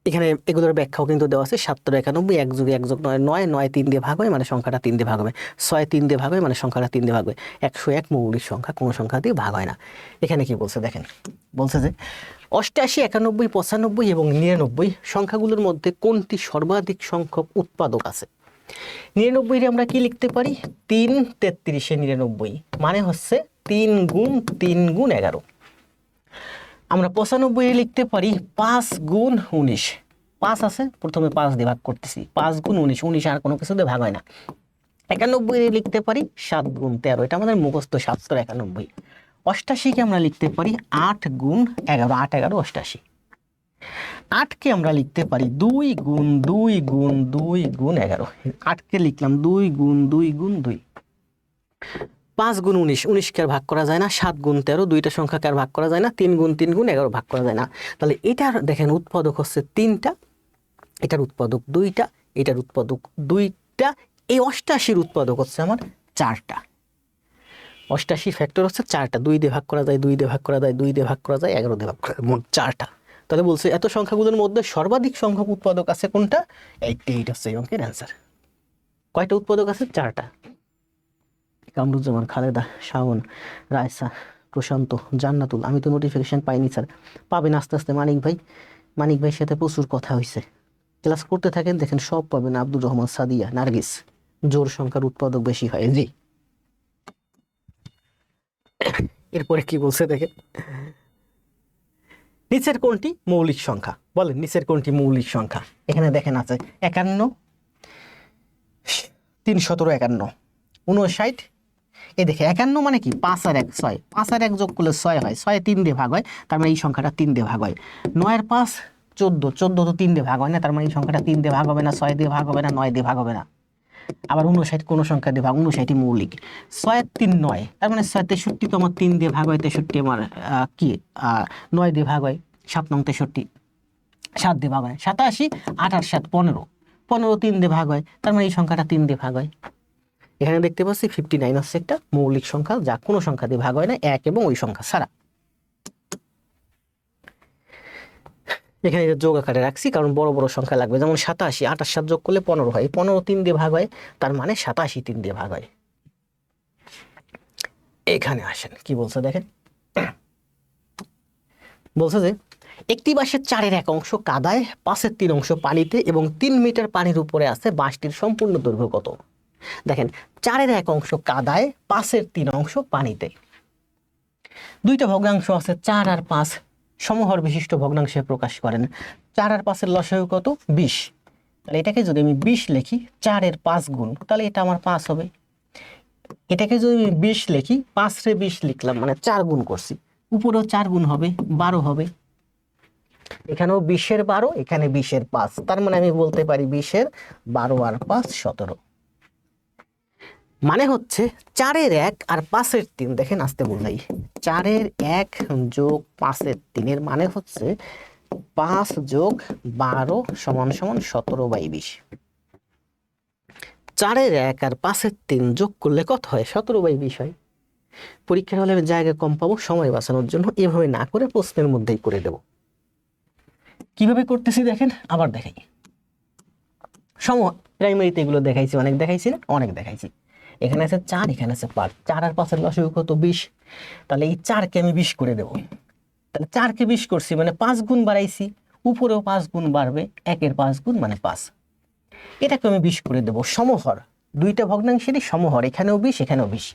এখানে এগুলোর ব্যাখ্যাও কিন্তু দেওয়া আছে। 7 13 91, 1 যোগ 1 যোগ 9 9, 9 3 দিয়ে ভাগ হয় মানে সংখ্যাটা 3 দিয়ে ভাগ হবে, 6 3 দিয়ে ভাগ হয় মানে সংখ্যাটা 3 দিয়ে ভাগ হবে। 101 মৌলিক সংখ্যা, কোনো সংখ্যা দিয়ে ভাগ হয় না। এখানে কি বলছে দেখেন, বলছে যে 88 91 95 এবং 99 সংখ্যাগুলোর মধ্যে কোনটি সর্বাধিক সংখ্যক উৎপাদক আছে? 99 আমরা কি লিখতে পারি? 3 33 99 মানে হচ্ছে 3 গুণ 3 গুণ 11। আমরা 95 লিখতে পারি 5 গুণ 19, 5 আছে প্রথমে 5 দিয়ে ভাগ করতেছি, 5 গুণ 19, 19 আর কোনো কিছু দিয়ে ভাগ হয় না। 91 লিখতে পারি 7 গুণ 13, এটা আমাদের মুখস্থ 791। 88 আমরা লিখতে পারি 8 গুণ 11, 8 11 88। 8 আমরা লিখতে পারি 2 গুণ 2 গুণ 2 গুণ 11, 8 লিখলাম 2 গুণ 2 গুণ 2। 5 গুণ 19, 19কে আর ভাগ করা যায় না। 7 গুণ 13, দুইটা সংখ্যাকে আর ভাগ করা যায় না। 3 গুণ 3 গুণ 11 ভাগ করা যায় না। তাহলে এটার দেখেন উৎপাদক হচ্ছে 3টা, এটার উৎপাদক 2টা, এটার উৎপাদক 2টা, এই 88-র উৎপাদক হচ্ছে আমার 4টা। 88 ফ্যাক্টর হচ্ছে 4টা। 2 দিয়ে ভাগ করা যায়, 2 দিয়ে ভাগ করা যায়, 2 দিয়ে ভাগ করা যায়, 11 দিয়ে ভাগ করা যায়, মোট 4টা। তাহলে বলছে এত সংখ্যাগুলোর মধ্যে সর্বাধিক সংখ্যক উৎপাদক আছে কোনটা? 88 হচ্ছে এই অঙ্কের অ্যান্সার। কয়টা উৎপাদক আছে? 4টা। কামরুজ্জামান, খালেদা, শাওন, রায়সা, প্রশান্ত, জান্নাতুল। আমি তো নোটিফিকেশন পাইনি স্যার। পাবেন আস্তে আস্তে। মানিক ভাইয়ের সাথে প্রচুর কথা হয়েছে। ক্লাস করতে থাকেন, দেখেন সব পাবেন। আব্দুর রহমান, সাদিয়া, নার্গিস। জোর সংখ্যার উৎপাদক বেশি হয়। জি। এরপরে কি বলছে দেখেন, নিচের কোনটি মৌলিক সংখ্যা? বলেন নিচের কোনটি মৌলিক সংখ্যা? এখানে দেখেন আছে 51, 3 17 51, 59। এই দেখে 51 মানে কি? 5 আর 1 6, 5 আর 1 যোগ করলে 6 হয়, 6 3 দিয়ে ভাগ হয়, তার মানে এই সংখ্যাটা 3 দিয়ে ভাগ হয়। 9 আর 5 14, 14 তো 3 দিয়ে ভাগ হয় না, তার মানে এই সংখ্যাটা 3 দিয়ে ভাগ হবে না, 6 দিয়ে ভাগ হবে না, 9 দিয়ে ভাগ হবে না। আবার 59 কোন সংখ্যা দিয়ে ভাগ? 59ই মৌলিক। 6 আর 3 9, তার মানে 6 63 তো আমার 3 দিয়ে ভাগ হয়, 63 আমার কি 9 দিয়ে ভাগ হয়, 7 9 63, 7 দিয়ে ভাগ হয়। 87, 8 আর 7 15, 15 3 দিয়ে ভাগ হয়, তার মানে এই সংখ্যাটা 3 দিয়ে ভাগ হয়। এখানে দেখতে পাচ্ছি 59 হচ্ছে একটা মৌলিক সংখ্যা, যা কোনো সংখ্যা দিয়ে ভাগ হয় না, 1 এবং ওই সংখ্যা ছাড়া। এখানে যোগ আকারে রাখছি কারণ বড় বড় সংখ্যা লাগবে। যেমন 87, 8 আর 7 যোগ করলে 15 হয়, 15 3 দিয়ে ভাগ হয়, তার মানে 87 3 দিয়ে ভাগ হয়। এখানে আসেন কি বলছে দেখেন, বলছে যে একটি বাঁশের 4-এর 1 অংশ কাদায়, 5-এর 3 অংশ পানিতে এবং 3 মিটার পানির উপরে আছে, বাঁশটির সম্পূর্ণ দৈর্ঘ্য কত? দেখেন 4-এর 1 অংশ কাদায়, 5-এর 3 অংশ পানিতে। দুইটা ভগ্নাংশ আছে 4 আর 5, সমহর বিশিষ্ট ভগ্নাংশে প্রকাশ করেন। 4 আর 5-এর লসাগু কত? 20। তাহলে এটাকে যদি আমি 20 লিখি, 4-এর 5 গুণ, তাহলে এটা আমার 5 হবে। এটাকে যদি আমি 20 লিখি, 5 রে 20 লিখলাম, মানে 4 গুণ করছি, উপরেও 4 গুণ হবে, 12 হবে। এখানেও 20-এর 12, এখানে 20-এর 5, তার মানে আমি বলতে পারি 20-এর 12 আর 5 17। মানে হচ্ছে 4-এর 1 আর 5-এর 3, দেখেন আসতে বললাই, 4-এর 1 যোগ 5-এর 3 এর মানে হচ্ছে 5 যোগ 12 সমান সমান 17/20। 4-এর 1 আর 5-এর 3 যোগ করলে কত হয়? 17/20 হয়। পরীক্ষার হলে আমি জায়গা কম পাবো, সময় বাঁচানোর জন্য এভাবে না করে প্রশ্নের মধ্যেই করে দেব। কিভাবে করতেছি দেখেন, আবার দেখাই। প্রাইমারিতে এগুলো দেখাইছি, অনেক দেখাইছি না? অনেক দেখাইছি। এখানে আছে 4, এখানে আছে 5, 4 আর 5-এর লসাগু কত? 20। তাহলে এই 4কে আমি 20 করে দেব। তাহলে 4কে 20 করছি মানে 5 গুণ বাড়াইছি, উপরেও 5 গুণ বাড়বে, 1-এর 5 গুণ মানে 5। এটাকে আমি 20 করে দেব। সমহর, দুইটা ভগ্নাংশেরই সমহর, এখানেও 20 এখানেও 20।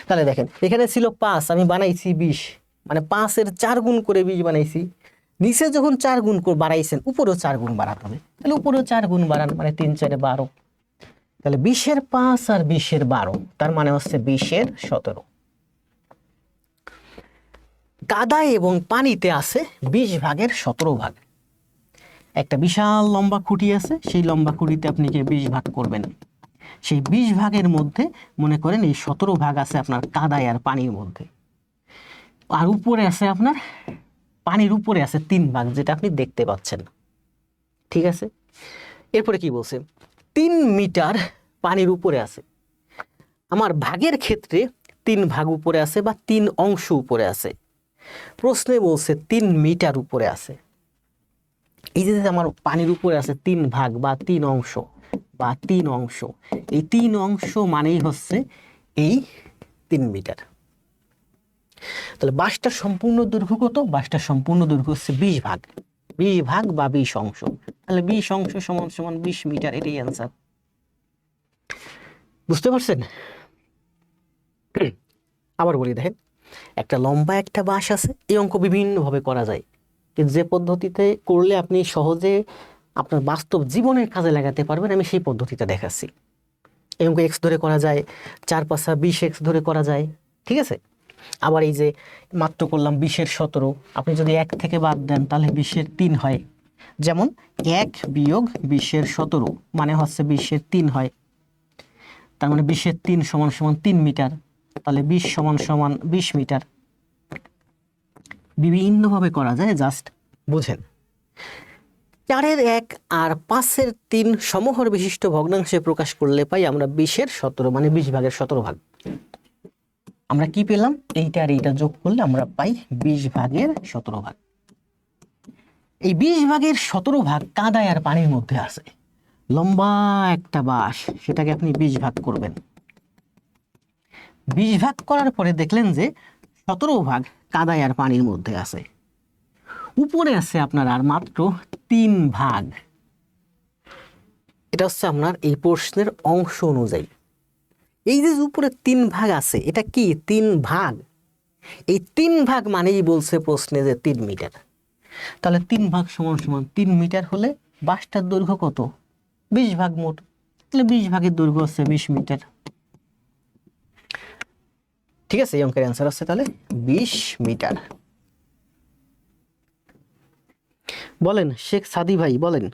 তাহলে দেখেন এখানে ছিল 5, আমি বানাইছি 20, মানে 5-এর 4 গুণ করে 20 বানাইছি। নিচে যখন 4 গুণ করে বাড়াইছেন, উপরেও 4 গুণ বাড়াতে হবে, তাহলে উপরেও 4 গুণ বাড়ান, মানে 3 4 12। তাহলে 20-এর 5 আর 20-এর 12, তার মানে হচ্ছে 20-এর 17। কাদায় এবং পানিতে আছে 20 ভাগের 17 ভাগ। একটা বিশাল লম্বা খুঁটি আছে, সেই লম্বা খুঁটিতে আপনি কি 20 ভাগ করবেন, সেই 20 ভাগের মধ্যে মনে করেন এই 17 ভাগ আছে আপনার কাদায় আর পানির মধ্যে, আর উপরে আছে আপনার পানির উপরে আছে 3 ভাগ, যেটা আপনি দেখতে পাচ্ছেন। ঠিক আছে, এরপরে কি বলছে? 3 মিটার পানির উপরে আছে। আমার ভাগের ক্ষেত্রে 3 ভাগ উপরে আছে বা 3 অংশ উপরে আছে। প্রশ্নে বলছে 3 মিটার উপরে আছে। এই যে আমার পানির উপরে আছে 3 ভাগ বা 3 অংশ বা 3 অংশ, এই 3 অংশ মানেই হচ্ছে এই 3 মিটার। তাহলে বাঁশটার সম্পূর্ণ দৈর্ঘ্য কত? বাঁশটার সম্পূর্ণ দৈর্ঘ্য হচ্ছে 20 ভাগ, 20 ভাগ বা 20 অংশ। তাহলে 20 অংশ সমান সমান 20 মিটার, এটাই অ্যান্সার। বুঝতে পারছেন? আবার বলি দেখেন, একটা লম্বা একটা বাঁশ আছে, এই অঙ্ক বিভিন্নভাবে করা যায়, কিন্তু যে পদ্ধতিতে করলে আপনি সহজে আপনার বাস্তব জীবনের কাজে লাগাতে পারবেন, আমি সেই পদ্ধতিটা দেখাচ্ছি। এই অঙ্ক এক্স ধরে করা যায়, 4 5 20 এক্স ধরে করা যায়। ঠিক আছে, আবার এই যে মাত্র করলাম 20-এর 17, আপনি যদি 1 থেকে বাদ দেন তাহলে 20-এর 3 হয়। যেমন 1 বিয়োগ 20-এর 17 মানে হচ্ছে 20-এর 3 হয়, তার মানে 20-এর 3 সমান সমান 3 মিটার। তাহলে 20 সমান সমান 20 মিটার। বিভিন্নভাবে করা যায়, জাস্ট বুঝেন। 4-এর 1 আর 5-এর 3 সমহর বিশিষ্ট ভগ্নাংশে প্রকাশ করলে পাই আমরা 20-এর 17, মানে 20 ভাগের 17 ভাগ। আমরা কি পেলাম? এইটা আর এইটা যোগ করলে আমরা পাই 20 ভাগের 17 ভাগ। এই 20 ভাগের 17 ভাগ কাদায় আর পানির মধ্যে আছে। লম্বা একটা বাঁশ, সেটাকে আপনি 20 ভাগ করবেন। 20 ভাগ করার পরে দেখলেন যে 17 ভাগ কাদায় আর পানির মধ্যে আছে। উপরে আছে আপনার আর মাত্র 3 ভাগ। এটা হচ্ছে আপনার এই প্রশ্নের অংশ অনুযায়ী। এই যে উপরে 3 ভাগ আছে, এটা কি 3 ভাগ? এই 3 ভাগ মানেই বলছে প্রশ্নে যে 3 মিটার। তাহলে 3 ভাগ সমান সমান 3 মিটার হলে বাঁশটার দৈর্ঘ্য কত? 20 ভাগ মোট। তাহলে 20 ভাগের দৈর্ঘ্য হচ্ছে 20 মিটার। ঠিক আছে, এই অঙ্কের অ্যান্সার হচ্ছে তাহলে 20 মিটার। বলেন শেখ সাদি ভাই, বলেন।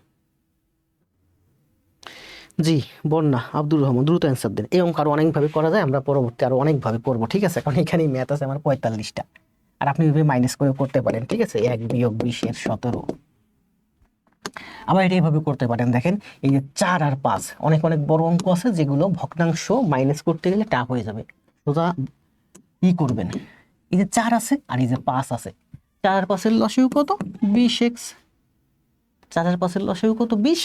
জি, বন্যা আব্দুর রহমান, দ্রুত অ্যান্সার দেন। এই অঙ্ক আরো অনেকভাবে করা যায়, আমরা পরবর্তী আরো অনেকভাবে করবো। ঠিক আছে, কারণ এখানে ম্যাথ আছে আমার 45টা, আর আপনি এভাবে মাইনাস করে করতে পারেন। ঠিক আছে, 1 বিয়োগ 20-এর 17। আবার এটা এইভাবে করতে পারেন। দেখেন এই যে 4 আর 5, অনেক অনেক বড় অঙ্ক আছে যেগুলো ভগ্নাংশ মাইনাস করতে গেলে টাফ হয়ে যাবে। সোজা কি করবেন, এই যে 4 আছে আর এই যে 5 আছে, 4 আর 5-এর লসাগু কত? 20x। 4 আর 5-এর লসাগু কত? 20।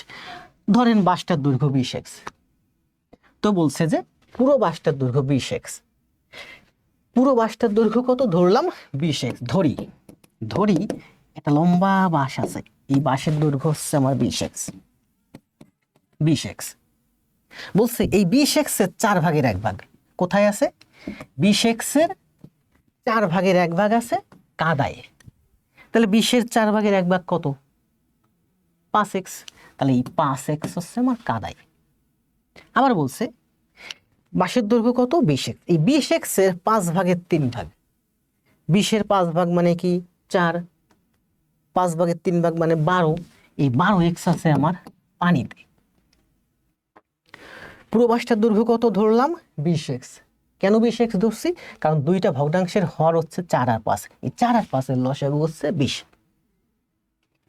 ধরেন বাঁশটার দৈর্ঘ্য 20x, তো বলছে যে পুরো বাঁশটার দৈর্ঘ্য 20x। পুরো বাঁশটার দৈর্ঘ্য কত ধরলাম? 20x। ধরি একটা লম্বা বাঁশ আছে, এই বাঁশের দৈর্ঘ্য হচ্ছে আমার 20x। বলছে এই 20x এর 4 ভাগের 1 ভাগ কোথায় আছে? 20x এর 4 ভাগের 1 ভাগ আছে কাদায়। তাহলে 20-এর 4 ভাগের 1 ভাগ কত? 5x। তাহলে এই 5x হচ্ছে আমার কাদায়। আবার বলছে বাঁশের দৈর্ঘ্য কত? 20x। এই 20x এর 5 ভাগের 3 ভাগ, 20-এর 5 ভাগ মানে কি 4, 5 ভাগের 3 ভাগ মানে 12। এই 12x আছে আমার পানিতে। পুরো বাঁশটার দৈর্ঘ্য কত ধরলাম? 20x। কেন 20x ধরছি? কারণ দুইটা ভগ্নাংশের হর হচ্ছে 4 আর 5। এই 4 আর 5-এর লসাগু হচ্ছে 20।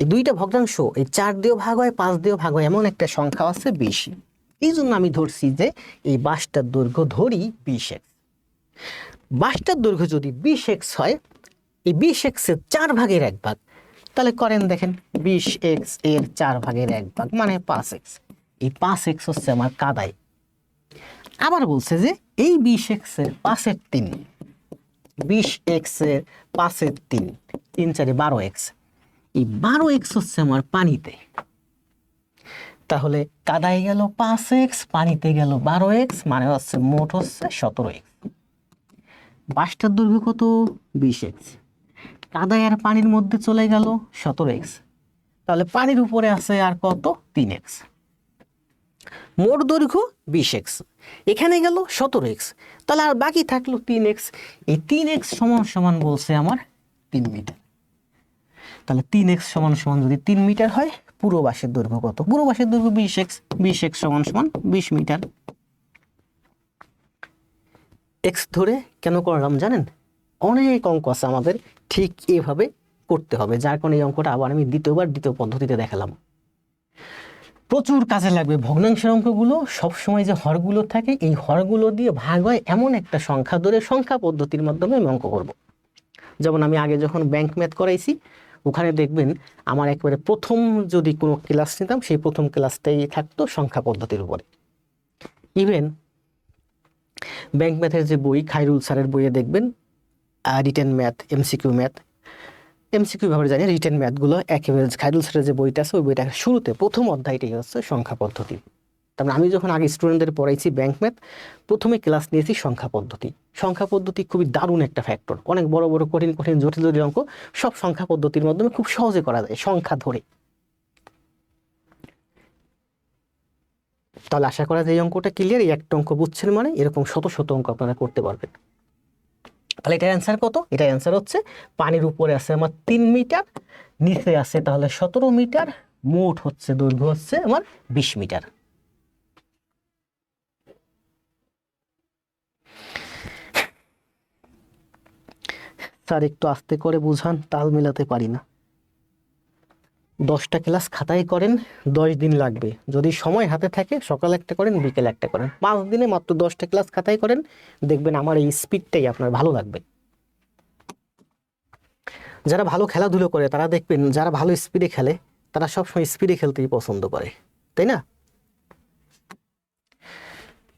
এই দুইটা ভগ্নাংশ এই 4 দিয়েও ভাগ হয়, 5 দিয়েও ভাগ হয়, এমন একটা সংখ্যা আছে 20। এই জন্য আমি ধরছি যে এই বাঁশটার দৈর্ঘ্য ধরি 20x। বাঁশটার দৈর্ঘ্য যদি 20x হয়, এই 20x এর 4 ভাগের 1 ভাগ, তাহলে করেন দেখেন 20x এর 4 ভাগের 1 ভাগ মানে 5x। এই 5x হচ্ছে আমার কাদায়। আবার বলছে যে এই 20x এর 5-এর 3, 20x এর 5-এর 3, 3 4 12x। এই 12x হচ্ছে আমার পানিতে। তাহলে কাদায় গেল 5x, পানিতে গেল 12x, মানে হচ্ছে মোট হচ্ছে 17x। বাঁশটার দৈর্ঘ্য কত? 20x। কাদায় আর পানির মধ্যে চলে গেল 17x। তাহলে পানির উপরে আছে আর কত? 3x। মোট দৈর্ঘ্য 20x, এখানে গেল 17x, তাহলে আর বাকি থাকলো 3x। এই 3x সমান সমান বলছে আমার 3 মিটার। তাহলে 3x সমান সমান যদি 3 মিটার হয়, পুরো বাঁশের দৈর্ঘ্য কত? পুরো বাঁশের দৈর্ঘ্য 20x। 20x সমান সমান 20 মিটার। x ধরে কেন করলাম জানেন? অনেক অঙ্ক আছে আমাদের ঠিক এভাবে করতে হবে, যার কারণে এই অঙ্কটা আবার আমি দ্বিতীয় পদ্ধতিতে দেখালাম। প্রচুর কাজে লাগবে। ভগ্নাংশের অঙ্কগুলো সবসময় যে হরগুলো থাকে, এই হরগুলো দিয়ে ভাগ হয় এমন একটা সংখ্যা ধরে সংখ্যা পদ্ধতির মাধ্যমে আমি অঙ্ক করব। যেমন আমি আগে যখন ব্যাংক ম্যাথ করাইছি, ওখানে দেখবেন আমার একবারে প্রথম যদি কোনো ক্লাস নিতাম, সেই প্রথম ক্লাসটাই থাকতো সংখ্যা পদ্ধতির উপরে। ইভেন ব্যাংক ম্যাথের যে বই, খায়রুল স্যারের বইয়ে দেখবেন রিটেন ম্যাথ, এমসিকিউ ভাবে জানি রিটেন ম্যাথগুলো একেবারে খায়রুল স্যারের যে বইটা আছে, ওই বইটা শুরুতে প্রথম অধ্যায়টাই হচ্ছে সংখ্যা পদ্ধতি। তারপরে আমি যখন আগে স্টুডেন্টদের পড়াইছি ব্যাংক ম্যাথ, প্রথমে ক্লাস নিয়েছি সংখ্যা পদ্ধতি। সংখ্যা পদ্ধতি খুবই দারুণ একটা ফ্যাক্টর। অনেক বড় বড় কঠিন কঠিন জটিল জটিল অঙ্ক সব সংখ্যা পদ্ধতির মাধ্যমে খুব সহজে করা যায় সংখ্যা ধরে। তাহলে আশা করা যায় এই অঙ্কটা ক্লিয়ার। এই একটা অঙ্ক বুঝছেন মানে এরকম শত শত অঙ্ক আপনারা করতে পারবেন। তাহলে এটার অ্যান্সার কত? এটার অ্যান্সার হচ্ছে পানির উপরে আছে আমার 3 মিটার, নিচে আছে তাহলে 17 মিটার, মোট হচ্ছে দৈর্ঘ্য হচ্ছে আমার 20 মিটার। স্যার একটু আস্তে করে বুঝান, তাল মেলাতে পারি না। 10টা ক্লাস খাতায় করেন, 10 দিন লাগবে। যদি সময় হাতে থাকে সকাল একটা করেন, বিকেল একটা করেন, 5 দিনে মাত্র 10টা ক্লাস খাতায় করেন, দেখবেন আমার এই স্পিডটাই আপনার ভালো লাগবে। যারা ভালো খেলাধুলো করে তারা দেখবেন, যারা ভালো স্পিডে খেলে তারা সবসময় স্পিডে খেলতেই পছন্দ করে, তাই না?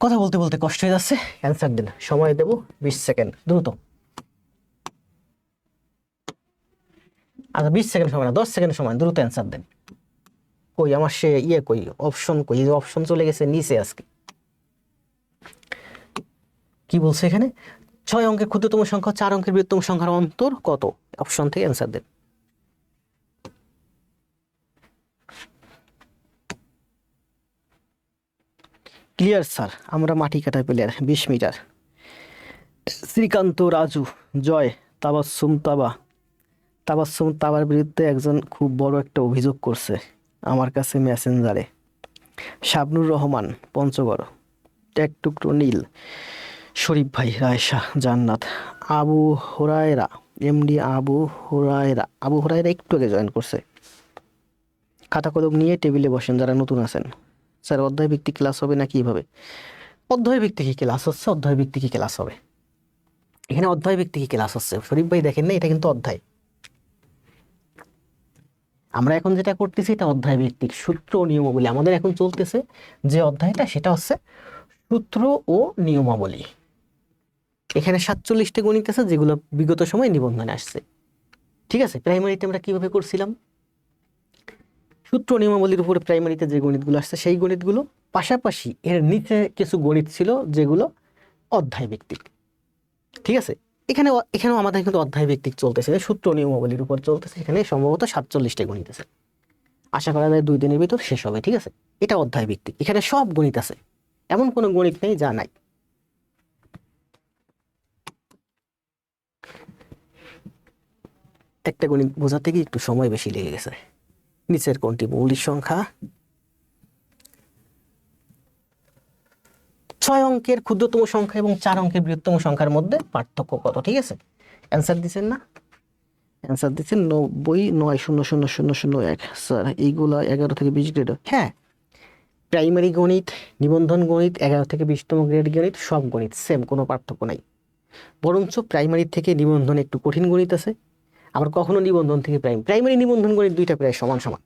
কথা বলতে বলতে কষ্ট হয়ে যাচ্ছে, অ্যান্সার দিন। সময় দেব 20 সেকেন্ড, দ্রুত। আচ্ছা 20 সেকেন্ড সময় না, 10 সেকেন্ড সময়, দ্রুত অ্যান্সার দেন। কই আমার সে কই অপশন, কই অপশন চলে গেছে নিচে আজকে। কি বলছে এখানে? 6 অঙ্কের ক্ষুদ্রতম সংখ্যা 4 অঙ্কের বৃহত্তম সংখ্যার অন্তর কত? অপশন থেকে অ্যান্সার দেন। ক্লিয়ার স্যার, আমরা মাটি কাটা প্লেয়ার। 20 মিটার। শ্রীকান্ত রাজু জয়। তাবাসসুম তাবার বিরুদ্ধে একজন খুব বড় একটা অভিযোগ করছে আমার কাছে মেসেঞ্জারে। শাবনুর রহমান পঞ্চগড়। এক টুকরো নীল। শরীফ ভাই রায়শা জান্নাত। আবু হুরায়রা এমডি আবু হুরায়রা একটু আগে জয়েন করছে। খাতা কলম নিয়ে টেবিলে বসেন যারা নতুন আছেন। স্যার অধ্যায় ভিত্তিক ক্লাস হবে না কিভাবে? অধ্যায় ভিত্তিক ক্লাস হচ্ছে, অধ্যায় ভিত্তিক ক্লাস হবে। এখানে অধ্যায় ভিত্তিক ক্লাস হচ্ছে। শরীফ ভাই দেখেন না, এটা কিন্তু অধ্যায়। আমরা এখন যেটা করতেছি এটা অধ্যায় ভিত্তিক, সূত্র ও নিয়মাবলী। আমাদের এখন চলতেছে যে অধ্যায়টা, সেটা হচ্ছে সূত্র ও নিয়মাবলী। এখানে 47টা গণিত আছে যেগুলো বিগত সময় নিবন্ধনে আসছে। ঠিক আছে, প্রাইমারিতে আমরা কিভাবে করছিলাম? সূত্র নিয়মাবলীর উপরে প্রাইমারিতে যে গণিতগুলো আসছে সেই গণিতগুলো, পাশাপাশি এর নিচে কিছু গণিত ছিল যেগুলো অধ্যায় ভিত্তিক। ঠিক আছে, এখানেও আমাদের কিন্তু অধ্যায় ভিত্তিক চলতেছে, সূত্র নিয়মাবলীর উপর চলতেছে। এখানে সম্ভবত 47টা গণিত আছে। আশা করা যায় 2 দিনের ভিতর শেষ হবে। ঠিক আছে, এটা অধ্যায় ভিত্তিক। এখানে সব গণিত আছে, এমন কোনো গণিত নেই যা নাই। একটা গণিত বোঝাতে গিয়ে একটু সময় বেশি লেগে গেছে। নিচের কোনটি মৌলিক সংখ্যা? 6 অঙ্কের ক্ষুদ্রতম সংখ্যা এবং 4 অঙ্কের বৃহত্তম সংখ্যার মধ্যে পার্থক্য কত? ঠিক আছে, অ্যান্সার দিচ্ছেন না? অ্যান্সার দিচ্ছেন 90,900,001। স্যার এইগুলো 11 থেকে 20 গ্রেড? হ্যাঁ, প্রাইমারি গণিত, নিবন্ধন গণিত, 11 থেকে 20তম গ্রেড গণিত, সব গণিত সেম, কোনো পার্থক্য নাই। বরঞ্চ প্রাইমারি থেকে নিবন্ধন একটু কঠিন গণিত আছে, আবার কখনো নিবন্ধন থেকে প্রাইমারি নিবন্ধন গণিত দুইটা প্রায় সমান সমান।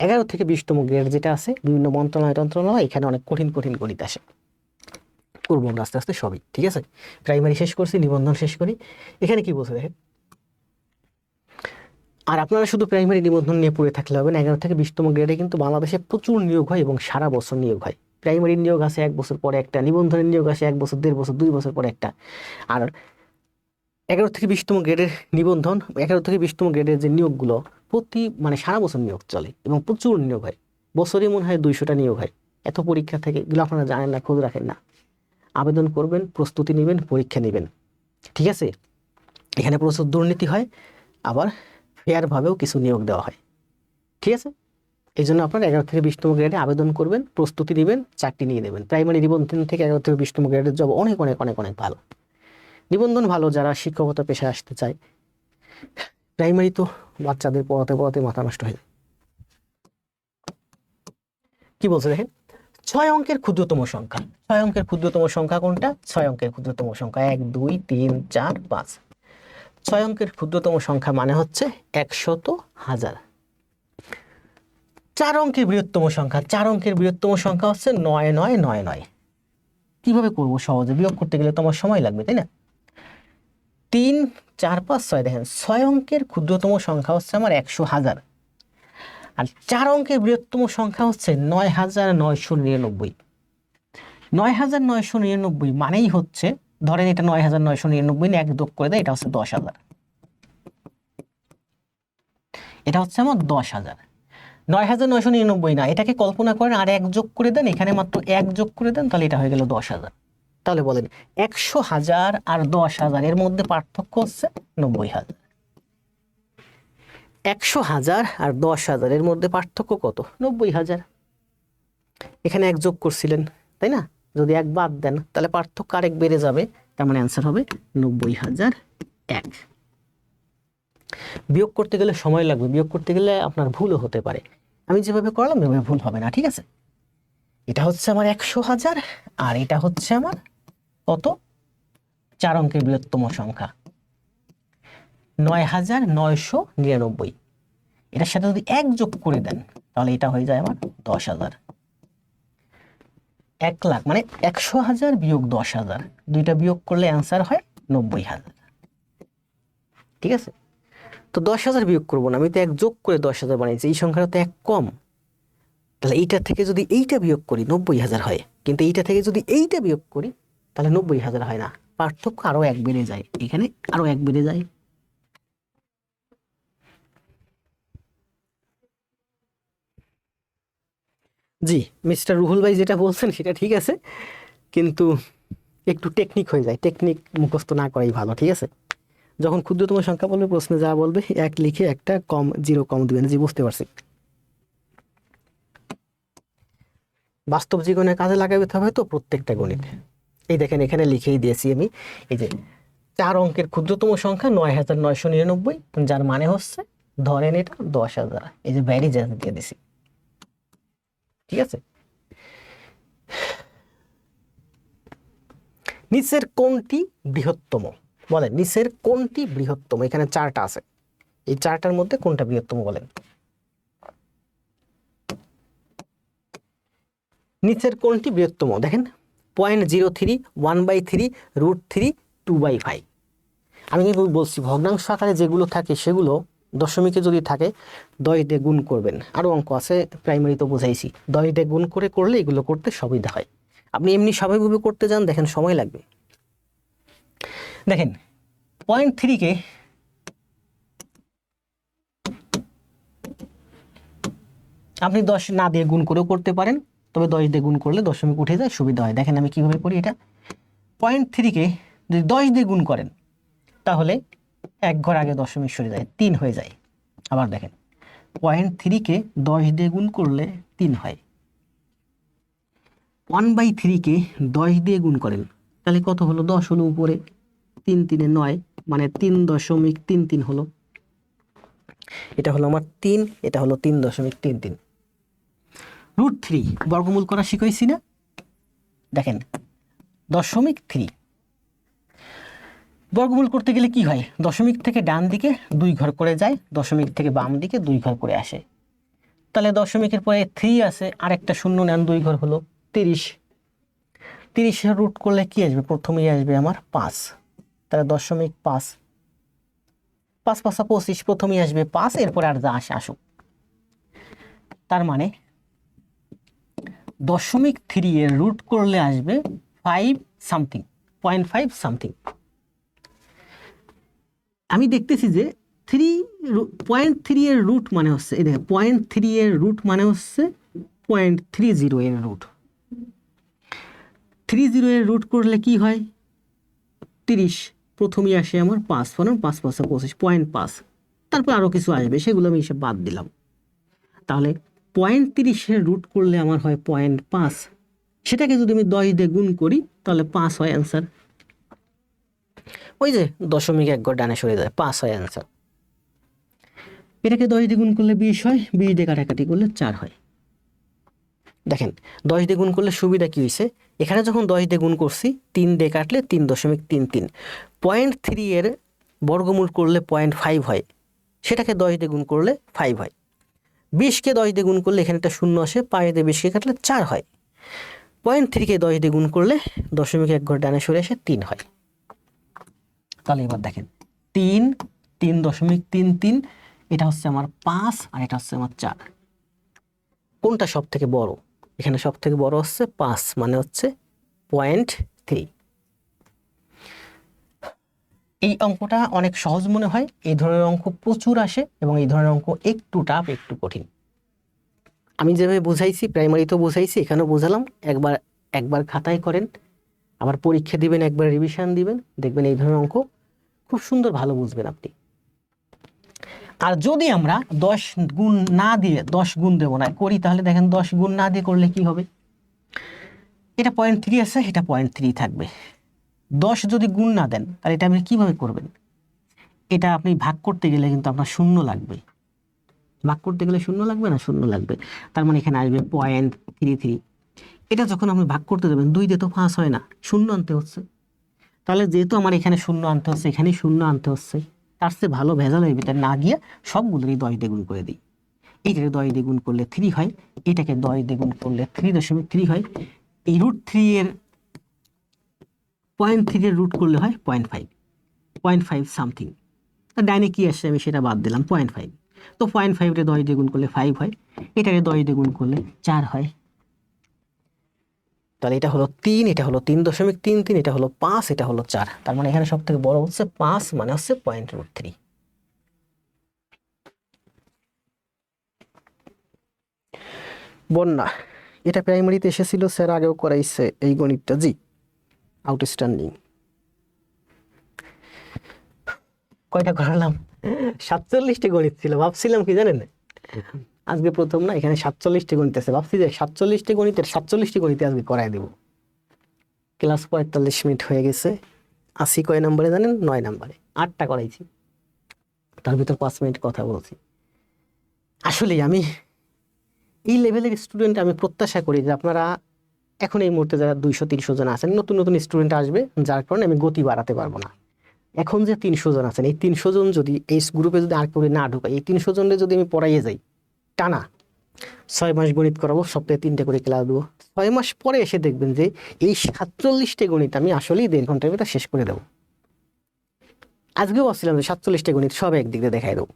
11 থেকে 20তম গ্রেড যেটা আছে, বিভিন্ন মন্ত্রণালয় এখানে অনেক কঠিন কঠিন গণিত আসে। করবো আমরা আস্তে আস্তে সবই। ঠিক আছে, প্রাইমারি শেষ করছি, নিবন্ধন শেষ করি। এখানে কি বলছে দেখেন, আর আপনারা শুধু প্রাইমারি নিবন্ধন নিয়ে পড়ে থাকলে হবে না। 11 থেকে 20তম গ্রেডে কিন্তু বাংলাদেশে প্রচুর নিয়োগ হয় এবং সারা বছর নিয়োগ হয়। প্রাইমারি নিয়োগ আসে 1 বছর পরে একটা, নিবন্ধনের নিয়োগ আসে 1 বছর, 1.5 বছর, 2 বছর পরে একটা। আর 11 থেকে 20তম গ্রেডের নিবন্ধন, 11 থেকে 20তম গ্রেডের যে নিয়োগগুলো মানে সারা বছর নিয়োগ চলে এবং প্রচুর নিয়োগ হয়। বছরে মনে হয় 200টা নিয়োগ হয়। এত পরীক্ষা থেকে, এগুলো আপনারা জানেন না, খোঁজ রাখেন না। আবেদন করবেন, প্রস্তুতি নেবেন, পরীক্ষা নেবেন। ঠিক আছে, এখানে প্রচুর দুর্নীতি হয়, আবার ফেয়ারভাবেও কিছু নিয়োগ দেওয়া হয়। ঠিক আছে, এই জন্য আপনারা 11 থেকে 20তম গ্রেডে আবেদন করবেন, প্রস্তুতি নেবেন, চাকরি নিয়ে নেবেন। প্রাইমারি নিবন্ধন থেকে 11 থেকে 20তম গ্রেডের জব অনেক অনেক অনেক অনেক ভালো। নিবন্ধন ভালো যারা শিক্ষকতা পেশায় আসতে চায়। প্রাইমারি তো বাচ্চাদের পড়াতে পড়াতে মাথা নষ্ট হয়ে যায়। কি বলছে দেখেন, 6 অঙ্কের ক্ষুদ্রতম সংখ্যা। 6 অঙ্কের ক্ষুদ্রতম সংখ্যা কোনটা? 6 অঙ্কের ক্ষুদ্রতম সংখ্যা 1 2 3 4 5। 6 অঙ্কের ক্ষুদ্রতম সংখ্যা মানে হচ্ছে 100,000। 4 অঙ্কের বৃহত্তম সংখ্যা, 4 অঙ্কের বৃহত্তম সংখ্যা হচ্ছে 9999। কিভাবে করবো? সহজে বিয়োগ করতে গেলে তো আমার সময় লাগবে, তাই না? 3 4 5 6। দেখেন 6 অঙ্কের ক্ষুদ্রতম সংখ্যা হচ্ছে আমার 100,000, আর 4 অঙ্কের বৃহত্তম সংখ্যা হচ্ছে 9999। 9999 মানেই হচ্ছে, ধরেন এটা 9999 এক যোগ করে দেয়, এটা হচ্ছে 10,000। এটা হচ্ছে আমার 10,000। 9999 না, এটাকে কল্পনা করেন আর 1 যোগ করে দেন, এখানে মাত্র 1 যোগ করে দেন, তাহলে এটা হয়ে গেল 10,000। তাহলে বলেন 100,000 আর 10,000 এর মধ্যে পার্থক্য হচ্ছে 90,000। 100,000 আর 10,000 এর মধ্যে পার্থক্য কত? 90,000। এখানে 1 যোগ করছিলেন, তাই না? যদি 1 বাদ দেন তাহলে পার্থক্য আরেক বেড়ে যাবে, তার মানে অ্যান্সার হবে 90,001। বিয়োগ করতে গেলে সময় লাগবে, বিয়োগ করতে গেলে আপনার ভুলও হতে পারে। আমি যেভাবে করলাম এভাবে ভুল হবে না, ঠিক আছে? এটা হচ্ছে আমার 100,000 আর এটা হচ্ছে আমার কত, 4 অঙ্কের বৃহত্তম সংখ্যা 9,999। এটার সাথে যদি 1 যোগ করে দেন তাহলে এটা হয়ে যায় আমার 10,000। 1 লাখ মানে 100,000 বিয়োগ 10,000, দুইটা বিয়োগ করলে অ্যান্সার হয় 90,000, ঠিক আছে? তো 10,000 বিয়োগ করবো না, আমি তো 1 যোগ করে 10,000 বানিয়েছি, এই সংখ্যাটা তো 1 কম, তাহলে এইটা থেকে যদি এইটা বিয়োগ করি 90,000 হয়, কিন্তু এইটা থেকে যদি এইটা বিয়োগ করি তাহলে 90,000 হয় না, পার্থক্য আরো 1 বেড়ে যায়, এখানে আরো 1 বেড়ে যায়। জি মিস্টার রুহুল ভাই যেটা বলছেন সেটা ঠিক আছে, কিন্তু একটু টেকনিক হয়ে যায়, টেকনিক মুখস্থ না করাই ভালো, ঠিক আছে? যখন ক্ষুদ্রতম সংখ্যা বলবে প্রশ্নে যা বলবে 1 লিখে একটা কম, 0 কম দিবেন। জি বুঝতে পারছি। বাস্তব জীবনে কাজে লাগাতে হবে তো প্রত্যেকটা গণিত। এই দেখেন এখানে লিখেই দিয়েছি আমি, এই যে 4 অঙ্কের ক্ষুদ্রতম সংখ্যা 9,999, যার মানে হচ্ছে ধরেন এটা 10,000, এই যে ভ্যারিজেন্স দিয়ে দিছি, ঠিক আছে? নিচের কোনটি বৃহত্তম, বলেন নিচের কোনটি বৃহত্তম? এখানে 4টা আছে, এই 4টার মধ্যে কোনটা বৃহত্তম বলেন? নিচের কোনটি বৃহত্তম? দেখেন 0.03, 1/3, √3, 2/5। আমি কিন্তু বলছি ভগ্নাংশ আকারে যেগুলো থাকে সেগুলো দশমিকে যদি থাকে 10 দিয়ে গুণ করবেন। আরও অঙ্ক আছে, প্রাইমারি তো বোঝাইছি, 10 দিয়ে গুণ করে করলে এগুলো করতে সুবিধা হয়। আপনি এমনি স্বাভাবিকভাবে করতে যান, দেখেন সময় লাগবে। দেখেন 0.3কে আপনি 10 না দিয়ে গুণ করেও করতে পারেন, তবে 10 দিয়ে গুণ করলে দশমিক উঠে যায়, সুবিধা হয়। দেখেন আমি কিভাবে করি এটা, 0.3কে যদি 10 দিয়ে গুণ করেন তাহলে 1 ঘর আগে দশমিক সরে যায়, 3 হয়ে যায়। আবার দেখেন 0.3কে 10 দিয়ে গুণ করলে 3 হয়। 1/3কে 10 দিয়ে গুণ করেন তাহলে কত হলো, 10 হলো উপরে, 3 3 9, মানে 3.33 হলো। এটা হলো আমার 3, এটা হলো 3.33। √3 বর্গমূল করা শিখাইছি না? দেখেন 0.3 বর্গমূল করতে গেলে কি হয়, দশমিক থেকে ডান দিকে 2 ঘর করে যায়, দশমিক থেকে বাম দিকে 2 ঘর করে আসে। তাহলে দশমিকের পরে 3 আছে, আরেকটা শূন্য নেন, 2 ঘর হলো 30। 30-এর রুট করলে কি আসবে, প্রথমেই আসবে আমার 5, তাহলে 0.5, 5 5 25, প্রথমেই আসবে 5, এরপরে আর যা আসে আসুক। তার মানে 0.3 এর রুট করলে আসবে 5 সামথিং, 0.5 সামথিং। আমি দেখতেছি যে 0.3 এর রুট মানে হচ্ছে, এই দেখেন 0.3 এর রুট মানে হচ্ছে 0.30 এর রুট। 30 এর রুট করলে কি হয়, 30, প্রথমেই আসে আমার 5, 5 5 25, 0.5, তারপর আরও কিছু আসবে, সেগুলো আমি এসে বাদ দিলাম। তাহলে 0.30 এর রুট করলে আমার হয় 0.5, সেটাকে যদি আমি 10 দিয়ে গুণ করি তাহলে 5 হয় অ্যান্সার। ওই যে দশমিক 1 ঘর ডানে সরে যায়, 5 হয় অ্যান্সার। এটাকে 10 দিয়ে গুণ করলে 20 হয়, 20 দিয়ে কাটাকাটি করলে 4 হয়। দেখেন 10 দিয়ে গুণ করলে সুবিধা কি হয়েছে, এখানে যখন 10 দিয়ে গুণ করছি 3 দিয়ে কাটলে 3.33, 0.3 এর বর্গমূল করলে 0.5 হয়, সেটাকে 10 দিয়ে গুণ করলে 5 হয়। 20কে 10 দিয়ে গুণ করলে এখানে একটা শূন্য আসে, 5 দিয়ে 20কে কাটলে 4 হয়। 0.3কে 10 দিয়ে গুণ করলে দশমিক 1 ঘর ডানে সরে এসে 3 হয়। তাহলে এবার দেখেন 3, 3.33, এটা হচ্ছে আমার 5 আর এটা হচ্ছে আমার 4। কোনটা সব থেকে বড়? এখানে সব থেকে বড় হচ্ছে 5, মানে হচ্ছে 0.3। এই অঙ্কটা অনেক সহজ মনে হয়, এই ধরনের অঙ্ক প্রচুর আসে এবং এই ধরনের অঙ্ক একটু টাফ, একটু কঠিন। আমি যেভাবে বুঝাইছি প্রাইমারিতেও বুঝাইছি, এখানেও বুঝালাম, একবার একবার খাতায় করেন, আবার পরীক্ষা দিবেন, একবার রিভিশন দিবেন, দেখবেন এই ধরনের অঙ্ক খুব সুন্দর ভালো বুঝবেন আপনি। আর যদি আমরা 10 গুণ না দিয়ে 10 গুণ দেবো না করি, তাহলে দেখেন 10 গুণ না দিয়ে করলে কি হবে, এটা 0.3 আছে, এটা 0.3 থাকবে। 10 যদি গুণ না দেন তাহলে এটা আপনি কিভাবে করবেন, এটা আপনি ভাগ করতে গেলে কিন্তু আপনার শূন্য লাগবে, ভাগ করতে গেলে শূন্য লাগবে না, শূন্য লাগবে। তার মানে এখানে আসবে 0.33। এটা যখন আপনি ভাগ করতে যাবেন 2 দিয়ে তো 5 হয় না, শূন্য আনতে হচ্ছে। তাহলে যেহেতু আমার এখানে শূন্য আনতে হচ্ছে, এখানে শূন্য আনতে হচ্ছে, তার চেয়ে ভালো ভেজালের ভিতরে না গিয়ে সবগুলোরই 10 দিয়ে গুণ করে দিই। এইটাকে 10 দিয়ে গুণ করলে 3 হয়, এটাকে 10 দিয়ে গুণ করলে 3.3 হয়। এই √3 এর 0.3 এর রুট করলে হয় 0.5, 0.5 সামথিং। ডাইনে কি আসছে আমি সেটা বাদ দিলাম, 0.5। তো 0.5 রে 10 দিয়ে গুণ করলে 5 হয়, এটাকে 10 দিয়ে গুণ করলে 4 হয়। তাহলে এটা হলো 3, এটা হলো 3.33, এটা হলো 5, এটা হলো 4। তার মানে এখানে সব থেকে বড় হচ্ছে 5, মানে হচ্ছে .√3। বন্যা, এটা প্রাইমারিতে এসেছিল, স্যার আগেও করাইছে এই গণিতটা। জি, আউটস্ট্যান্ডিং। কয়টা করালাম? 47টি গণিত ছিল। ভাবছিলাম কি জানেন, আজকে প্রথম না, এখানে 47টি গণিত আছে, ভাবছি যে 47টি গণিতের 47টি গণিতে আজকে করাই দেব। ক্লাস 45 মিনিট হয়ে গেছে। 80 কয় নম্বরে জানেন? 9 নম্বরে। 8টা করাইছি, তার ভিতর 5 মিনিট কথা বলছি। আসলে আমি এই লেভেলের স্টুডেন্ট আমি প্রত্যাশা করি যে আপনারা এখন এই মুহূর্তে যারা 200-300 জন আছেন, নতুন নতুন স্টুডেন্ট আসবে, যার কারণে আমি গতি বাড়াতে পারবো না। এখন যে 300 জন আছেন, এই 300 জন যদি এই গ্রুপে যদি আর করে না ঢুকাই, এই 300 জনের যদি আমি পড়াইয়ে যাই টানা 6 মাস গণিত করাবো, সপ্তাহে 3টে করে ক্লাস দেবো, 6 মাস পরে এসে দেখবেন যে এই 47টে গণিত আমি আসলেই 1.5 ঘন্টার ভিতরে শেষ করে দেবো। আজকেও ভাবছিলাম যে 47টে গণিত সব একদিক দিয়ে দেখাই দেবো,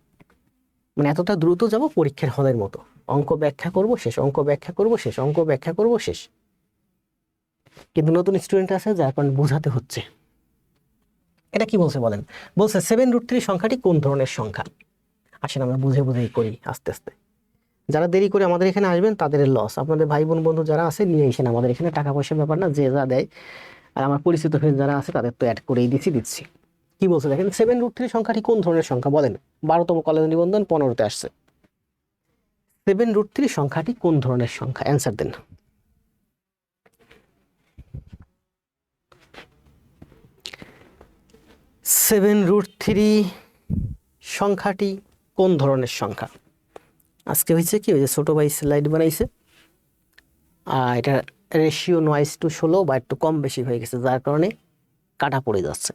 মানে এতটা দ্রুত যাব পরীক্ষার হলের মতো। অঙ্ক ব্যাখ্যা করব শেষ, অঙ্ক ব্যাখ্যা করব শেষ, অঙ্ক ব্যাখ্যা করব শেষ। কিন্তু নতুন স্টুডেন্ট আছে, যার কারণে বোঝাতে হচ্ছে। এটা কি বলছে বলেন? বলছে 7√3 সংখ্যাটি কোন ধরনের সংখ্যা। আসেন আমরা বুঝে বুঝেই করি আস্তে আস্তে। যারা দেরি করে আমাদের এখানে আসবেন তাদের লস। আপনাদের ভাই বোন বন্ধু যারা আছে নিয়ে এসেন আমাদের এখানে, টাকা পয়সার ব্যাপার না, যে যা দেয়। আর আমার পরিচিত ফ্রেন্ড যারা আছে তাদের তো অ্যাড করেই দিচ্ছি। কি বলছে দেখেন, 7√3 সংখ্যাটি কোন ধরনের সংখ্যা বলেন। 12তম কলেজ নিবন্ধন 15তে আসছে। 7√3 সংখ্যাটি কোন ধরনের সংখ্যা, অ্যান্সার দেন। (7√3) সংখ্যাটি কোন ধরনের সংখ্যা? আজকে হয়েছে কি, ওই যে ছোট ভাই স্লাইড বানাইছে, এটা রেশিও 9:16 বা একটু কম বেশি হয়ে গেছে, যার কারণে কাটা পড়ে যাচ্ছে।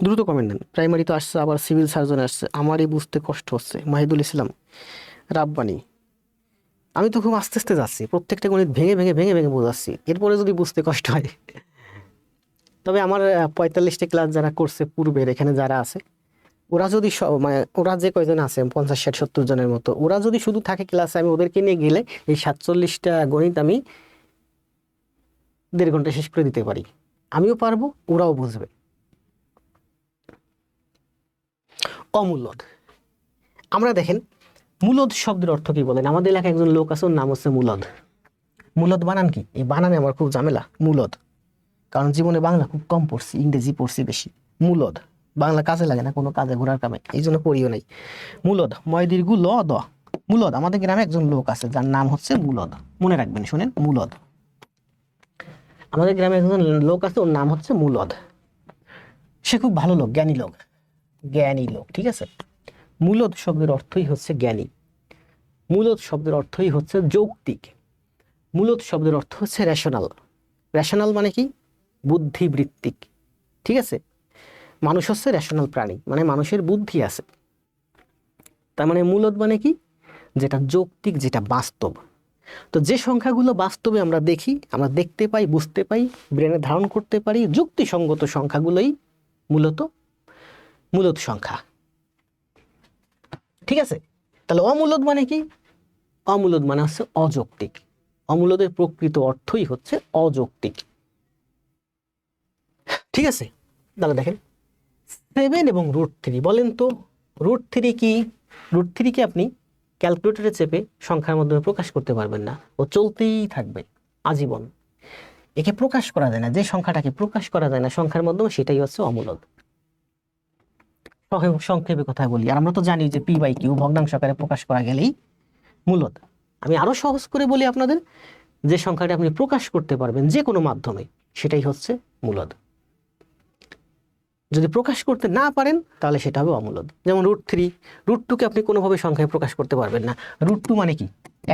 দ্রুত কমেন্ট দেন। প্রাইমারি তো আসছে, আবার সিভিল সার্জন আসছে, আমারই বুঝতে কষ্ট হচ্ছে। মাহিদুল ইসলাম, রাব্বানি, আমি তো খুব আস্তে আস্তে যাচ্ছি, প্রত্যেকটা গণিত ভেঙে ভেঙে ভেঙে ভেঙে বোঝাচ্ছি, এরপরে যদি বুঝতে কষ্ট হয়। তবে আমার 45টা ক্লাস যারা করছে পূর্বের, এখানে যারা আছে, ওরা যদি মানে ওরা যে কয়জন আছে 50, 60, 70 জনের মতো, ওরা যদি শুধু থাকে ক্লাসে, আমি ওদেরকে নিয়ে গেলে এই 47টা গণিত আমি 1.5 ঘন্টা শেষ করে দিতে পারি। আমিও পারবো, ওরাও বুঝবে। অমূলদ, আমরা দেখেন মূলদ শব্দের অর্থ কি বলেন? আমাদের এলাকায় একজন লোক আছে, ওর নাম হচ্ছে মূলদ। মূলদ বানান কি? এই বানানে আমার খুব ঝামেলা। মূলদ, কারণ জীবনে বাংলা খুব কম পড়ছি, ইংরেজি পড়ছি বেশি। মূলদ, বাংলা কাজে লাগে না, কোনো কাজে ঘোরার কামে, এই জন্য পড়িও নাই। মূলদ, ময় দীর্ঘ ল দ। মূলদ, আমাদের গ্রামে একজন লোক আছে যার নাম হচ্ছে মূলদ। মনে রাখবেন, শুনেন, মূলদ। আমাদের গ্রামে একজন লোক আছে, ওর নাম হচ্ছে মূলদ। সে খুব ভালো লোক, জ্ঞানী লোক, জ্ঞানী লোক, ঠিক আছে। মূলদ শব্দের অর্থই হচ্ছে জ্ঞানী। মূলদ শব্দের অর্থই হচ্ছে যৌক্তিক। মূলদ শব্দের অর্থ হচ্ছে রেশনাল। রেশনাল মানে কি? বুদ্ধিবৃত্তিক, ঠিক আছে। মানুষ হচ্ছে রেশনাল প্রাণী, মানে মানুষের বুদ্ধি আছে। তার মানে মূলদ মানে কি? যেটা যৌক্তিক, যেটা বাস্তব। তো যে সংখ্যাগুলো বাস্তবে আমরা দেখি, আমরা দেখতে পাই, বুঝতে পাই, ব্রেনে ধারণ করতে পারি, যুক্তিসঙ্গত সংখ্যাগুলোই মূলত মূলদ সংখ্যা, ঠিক আছে। তাহলে অমূলদ মানে কি? অমূলদ মানে হচ্ছে অযৌক্তিক। অমূলদের প্রকৃত অর্থই হচ্ছে অযৌক্তিক, ঠিক আছে। তাহলে দেখেন 7 এবং √3, বলেন তো √3 কি? √3 আপনি ক্যালকুলেটরে চেপে সংখ্যার মাধ্যমে প্রকাশ করতে পারবেন না, ও চলতেই থাকবে আজীবন। একে প্রকাশ করা যায় না, যে সংখ্যাটাকে প্রকাশ করা যায় না সংখ্যার মাধ্যমে, সেটাই হচ্ছে অমূলদ। সংক্ষেপে কথা বলি, আর আমরা তো জানি যে p/q ভগ্নাংশ আকারে প্রকাশ করা গেলেই মূলদ। আমি আরো সহজ করে বলি আপনাদের, যে সংখ্যাটা আপনি প্রকাশ করতে পারবেন যে কোনো মাধ্যমে, সেটাই হচ্ছে মূলদ। যদি প্রকাশ করতে না পারেন তাহলে সেটা হবে অমূলদ। যেমন √3, √2কে আপনি কোনোভাবে সংখ্যায় প্রকাশ করতে পারবেন না। √2 মানে কি,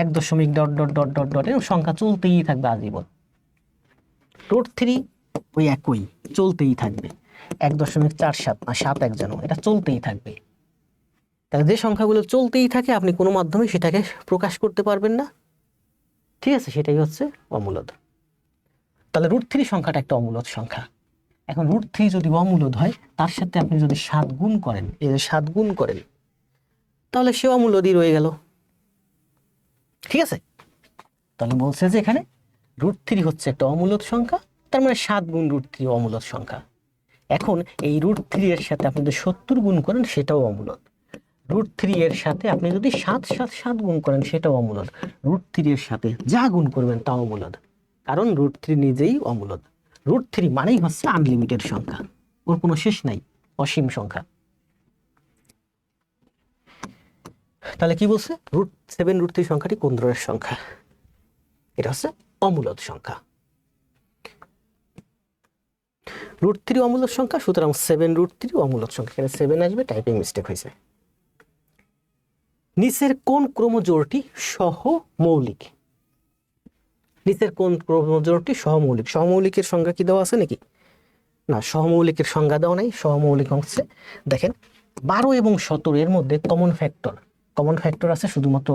1 dot dot dot dot dot এরকম সংখ্যা চলতেই থাকবে আজীবন। √3 ওই একই চলতেই থাকবে, 1.47 না 7 যেন, এটা চলতেই থাকবে। তাহলে যে সংখ্যাগুলো চলতেই থাকে আপনি কোনো মাধ্যমে সেটাকে প্রকাশ করতে পারবেন না, ঠিক আছে, সেটাই হচ্ছে অমূলদ। তাহলে √3 সংখ্যাটা একটা অমূলদ সংখ্যা। এখন √3 যদি অমূলদ হয়, তার সাথে আপনি যদি 7 গুণ করেন, এই যে 7 গুণ করেন, তাহলে সে অমূলদই রয়ে গেল, ঠিক আছে। তাহলে বলছে যে এখানে √3 হচ্ছে একটা অমূলদ সংখ্যা, তার মানে 7 গুণ √3 অমূলদ সংখ্যা। এখন এই √3 এর সাথে আপনি যদি 70 গুণ করেন সেটাও অমূলদ। √3 এর সাথে আপনি যদি 7 গুণ করেন সেটাও অমূলদ। √3 এর সাথে যা গুণ করবেন তা অমূলদ, কারণ √3 নিজেই অমূলদ। √3 মানেই হচ্ছে আনলিমিটেড সংখ্যা, ওর কোনো শেষ নাই, অসীম সংখ্যা। তাহলে কি বলছে, √7 √3 সংখ্যাটি কোন ধরনের সংখ্যা, এটা হচ্ছে অমূলদ সংখ্যা। √3 অমূলদ সংখ্যা, সুতরাং 7 √3 অমূলদ সংখ্যা। এখানে 7 আসবে, টাইপিং মিস্টেক হয়েছে। নিচের কোন ক্রোমোজোড়টি সহমৌলিক, নিচের কোন ক্রোমোজোড়টি সহমৌলিক? সহমৌলিকের সংজ্ঞা কি দেওয়া আছে নাকি? না, সহমৌলিকের সংজ্ঞা দেওয়া নাই। সহমৌলিক হচ্ছে, দেখেন 12 এবং 17 এর মধ্যে কমন ফ্যাক্টর আছে শুধুমাত্র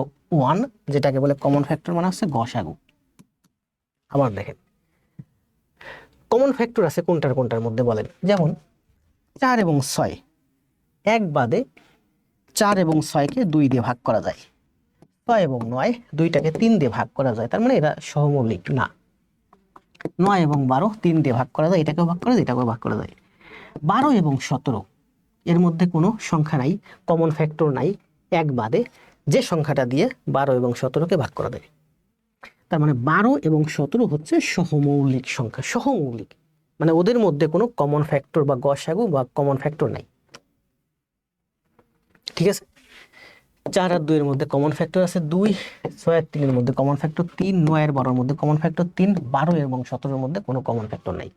1, যেটাকে বলে কমন ফ্যাক্টর, মানে হচ্ছে গসাগু। আবার দেখেন কমন ফ্যাক্টর আছে কোনটার মধ্যে বলেন, যেমন 4 এবং 6, এক বাদে 4 এবং 6কে 2 দিয়ে ভাগ করা যায়, 6 এবং 9 দুইটাকে 3 দিয়ে ভাগ করা যায়, তার মানে এরা সহমৌলিক না। 9 এবং 12 3 দিয়ে ভাগ করা যায়, এটাকেও ভাগ করা যায়, এটাকেও ভাগ করা যায়। 12 এবং 17 এর মধ্যে কোনো সংখ্যা নাই, কমন ফ্যাক্টর নাই, এক বাদে যে সংখ্যাটা দিয়ে 12 এবং 17কে ভাগ করা যায়। তার মানে 12 এবং 17 হচ্ছে সহমৌলিক সংখ্যা। সহমৌলিক মানে ওদের মধ্যে কোনো কমন ফ্যাক্টর বা গসাগু বা কমন ফ্যাক্টর নাই, ঠিক আছে। 4 আর 2 এর মধ্যে কমন ফ্যাক্টর আছে 2, 6 আর 3 এর মধ্যে কমন ফ্যাক্টর 3, 9 আর 12 এর মধ্যে কমন ফ্যাক্টর 3, 12 এবং 17 এর মধ্যে কোনো কমন ফ্যাক্টর নাই।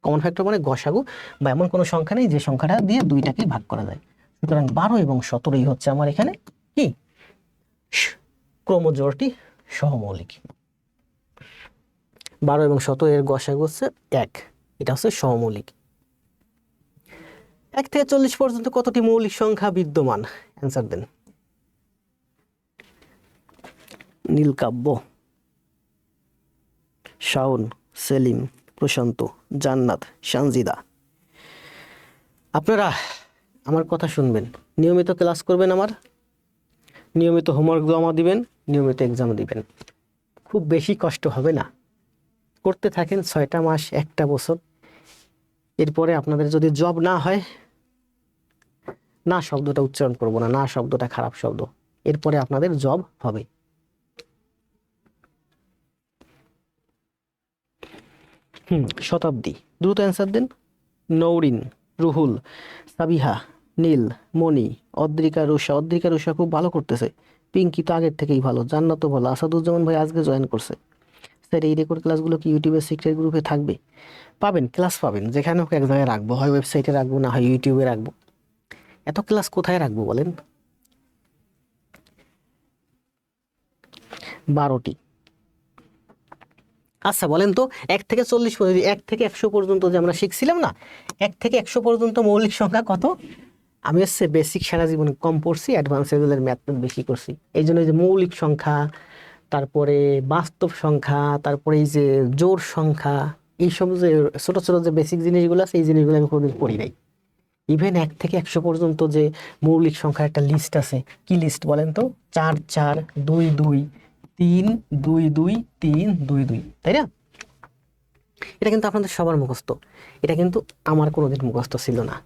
কমন ফ্যাক্টর মানে গসাগু বা এমন কোনো সংখ্যা নেই যে সংখ্যাটা দিয়ে দুইটাকে ভাগ করা যায়। সুতরাং 12 এবং 17ই হচ্ছে আমার এখানে কি ক্রোমোজোড়টি সহমৌলিক। 12 এবং 17 এর গসাগু হচ্ছে 1, এটা হচ্ছে সহমৌলিক। 1 থেকে 40 পর্যন্ত কতটি মৌলিক সংখ্যা বিদ্যমান? অ্যান্সার দেন। নীলকাব্য, শাওন, সেলিম, প্রশান্ত, জান্নাত, সানজিদা। আপনারা আমার কথা শুনবেন, নিয়মিত ক্লাস করবেন, আমার নিয়মিত হোমওয়ার্ক জমা দিবেন, নিয়মিত এক্সাম দিবেন, খুব বেশি কষ্ট হবে না। করতে থাকেন 6টা মাস, 1টা বছর, এরপরে আপনাদের যদি জব না হয়, না শব্দটা উচ্চারণ করব না, না শব্দটা খারাপ শব্দ, এরপরে আপনাদের জব হবে। শতাব্দী, দ্রুত অ্যান্সার দেন। নৌরিন, রুহুল, সাবিহা, নীল, মণি, অদ্রিকা, রুষা খুব ভালো করতেছে। পিঙ্কি তো আগের থেকেই ভালো, জান্নাতও ভালো, আসাদুজ্জামান ভাই আজকে জয়েন করছে। স্যার এই রেকর্ড ক্লাসগুলো কি ইউটিউবের সিক্রেট গ্রুপে থাকবে? পাবেন, ক্লাস পাবেন, যেখানে হোক এক জায়গায় রাখবো, হয় ওয়েবসাইটে রাখবো, না হয় ইউটিউবে রাখবো। এত ক্লাস কোথায় রাখবো বলেন? 12টি। আচ্ছা বলেন তো, 1 থেকে 40 পর্যন্ত, 1 থেকে 100 পর্যন্ত যে আমরা শিখছিলাম না, 1 থেকে 100 পর্যন্ত মৌলিক সংখ্যা কত? আমি হচ্ছে বেসিক সারা জীবন কম পড়ছি, অ্যাডভান্স লেভেলের ম্যাথ বেশি করছি, এই জন্য যে মৌলিক সংখ্যা, তারপরে বাস্তব সংখ্যা, তারপরে এই যে জোড় সংখ্যা, এইসব যে ছোট ছোট যে বেসিক জিনিসগুলো আছে, এই জিনিসগুলো আমি কোনোদিন পড়ি নাই। ইভেন 1 থেকে 100 পর্যন্ত যে মৌলিক সংখ্যার একটা লিস্ট আছে, কি লিস্ট বলেন তো? 4 4 2 2 3 2 2 3 2 2, তাই না? এটা কিন্তু আপনাদের সবার মুখস্থ, এটা কিন্তু আমার কোনোদিন মুখস্থ ছিল না।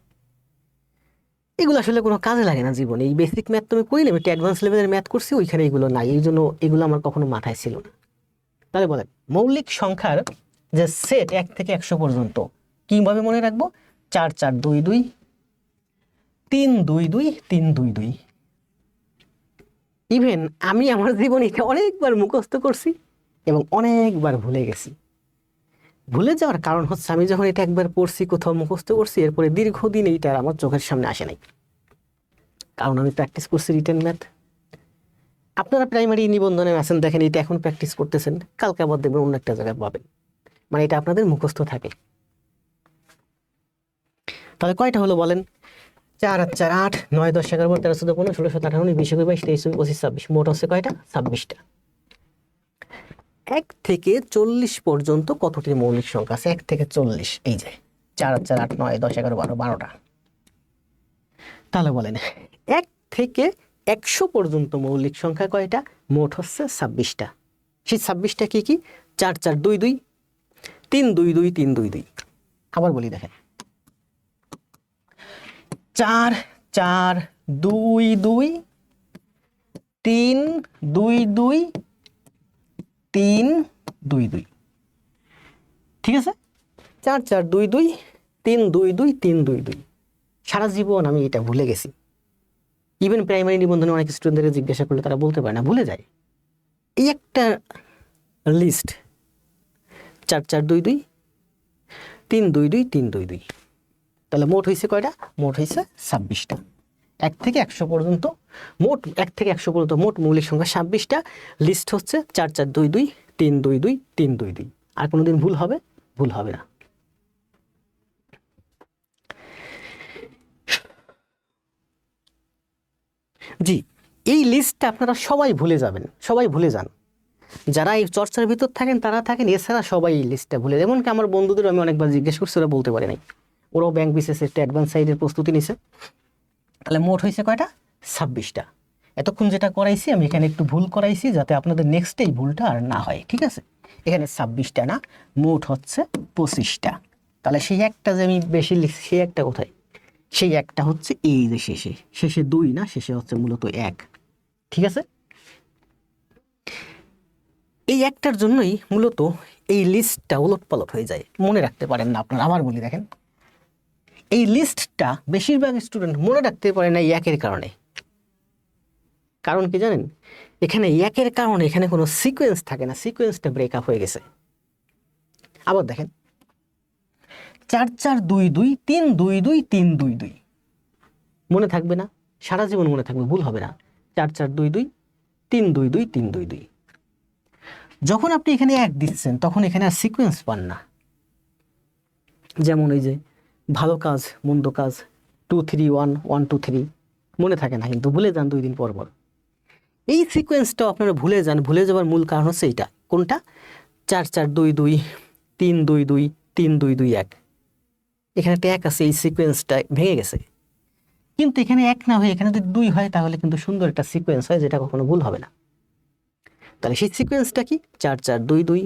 এগুলো আসলে কোনো কাজে লাগে না জীবনে। এই বেসিক ম্যাথ তুমি কইলে, আমি অ্যাডভান্স লেভেলের ম্যাথ করছি, ওইখানে এগুলো নাই, এই জন্য এগুলো আমার কখনো মাথায় ছিল না। তাহলে বলেন মৌলিক সংখ্যার যে সেট 1 থেকে 100 পর্যন্ত কিভাবে মনে রাখবো? 4 4 2 2 3 2 2 3 2 2। ইভেন আমি আমার জীবনে এটা অনেকবার মুখস্থ করছি এবং অনেকবার ভুলে গেছি। ভুলে যাওয়ার কারণ হচ্ছে আমি যখন এটা একবার পড়ছি, কোথাও মুখস্থ করছি, এরপরে দীর্ঘদিন এইটা আর আমার চোখের সামনে আসে নাই, কারণ আমি প্র্যাকটিস করছি রিটেন ম্যাথ। আপনারা প্রাইমারি নিবন্ধনে আছেন, দেখেন এটা এখন প্র্যাকটিস করতেছেন, কালকে আবার দেখবেন অন্য একটা জায়গায় পাবেন, মানে এটা আপনাদের মুখস্থ থাকে। তাহলে কয়টা হলো বলেন? 4 আর 4 8, 9 10 11 12 13 14 15 16 17 18 19 20 21 22 23 24 25, মোট হচ্ছে কয়টা? 26টা। 1 থেকে 40 পর্যন্ত কতটি মৌলিক সংখ্যা আছে? 1 থেকে 40, এই যে 4 আর 4 8 9 10 11 12 12টা। তাহলে বলেন 1 থেকে 100 পর্যন্ত মৌলিক সংখ্যা কয়টা? মোট হচ্ছে 26টা। সেই 26টা কি কি? 4 4 2 2, 3 2 2 3 2 2। আবার বলি দেখেন, 4 4 2 2, 3 2 2, 3 2 2। ঠিক আছে? 4 4 2 2, 3 2 2, 3 2 2। সারা জীবন আমি এটা ভুলে গেছি। ইভেন প্রাইমারি নিবন্ধনে অনেক স্টুডেন্টদের জিজ্ঞাসা করলে তারা বলতে পারে না, ভুলে যায়। এই একটা লিস্ট, 4 4 2 2, 3 2 2, 3 2 2। তাহলে মোট হয়েছে কয়টা? মোট হয়েছে 26টা। 1 থেকে 100 পর্যন্ত মোট, 1 থেকে 100 পর্যন্ত মোট মৌলিক সংখ্যা 26টা। লিস্ট হচ্ছে 4 4 2 2, 3 2 2, 3 2 2। আর কোনোদিন ভুল হবে? ভুল হবে না। জি, এই লিস্টটা আপনারা সবাই ভুলে যাবেন, সবাই ভুলে যান। যারা এই চর্চার ভিতর থাকেন তারা থাকেন, এছাড়া সবাই এই লিস্টটা ভুলে যায়। এমনকি আমার বন্ধুদের আমি অনেকবার জিজ্ঞেস করছি, ওরা বলতে পারে নাই। ওরাও ব্যাংক বিসিএস একটা অ্যাডভান্স সাইডের প্রস্তুতি নিছে। তাহলে মোট হয়েছে কয়টা? 26টা। এতক্ষণ যেটা করাইছি আমি এখানে একটু ভুল করাইছি, যাতে আপনাদের নেক্সট এই ভুলটা আর না হয়। ঠিক আছে? এখানে 26টা না, মোট হচ্ছে 25টা। তাহলে সেই একটা যে আমি বেশি লিখছি, সেই একটা কোথায়? সেই একটা হচ্ছে এই যে শেষে, শেষে 2 না, শেষে হচ্ছে মূলত 1। ঠিক আছে? এই একটার জন্যই মূলত এই লিস্টটা উলটপালট হয়ে যায়, মনে রাখতে পারেন না আপনারা। আবার বলি দেখেন, এই লিস্টটা বেশিরভাগ স্টুডেন্ট মনে রাখতে পারে না এই একের কারণে। কারণ কি জানেন? এখানে একের কারণে এখানে কোনো সিকোয়েন্স থাকে না, সিকোয়েন্সটা ব্রেকআপ হয়ে গেছে। আবার দেখেন, 4 4 2 2, 3 2 2, 3 2 2। মনে থাকবে না? সারা জীবন মনে থাকবে, ভুল হবে না। 4 4 2 2, 3 2 2, 3 2 2। যখন আপনি এখানে 1 দিচ্ছেন তখন এখানে আর সিকোয়েন্স পান না। যেমন এই যে ভালো কাজ মন্দ কাজ, 2 3 1 1 2 3, মনে থাকে না, কিন্তু ভুলে যান 2 দিন পর পর। এই সিকোয়েন্সটাও আপনারা ভুলে যান। ভুলে যাওয়ার মূল কারণ হচ্ছে এইটা। কোনটা? 4 4 2 2, 3 2 2, 3 2 2 1। এখানে একটা 1 আছে, এই সিকোয়েন্সটা ভেঙে গেছে। কিন্তু এখানে 1 না হয়ে এখানে যদি 2 হয়, তাহলে কিন্তু সুন্দর একটা সিকোয়েন্স হয়, যেটা কখনো ভুল হবে না। তাহলে সেই সিকোয়েন্সটা কি? 4 4 2 2,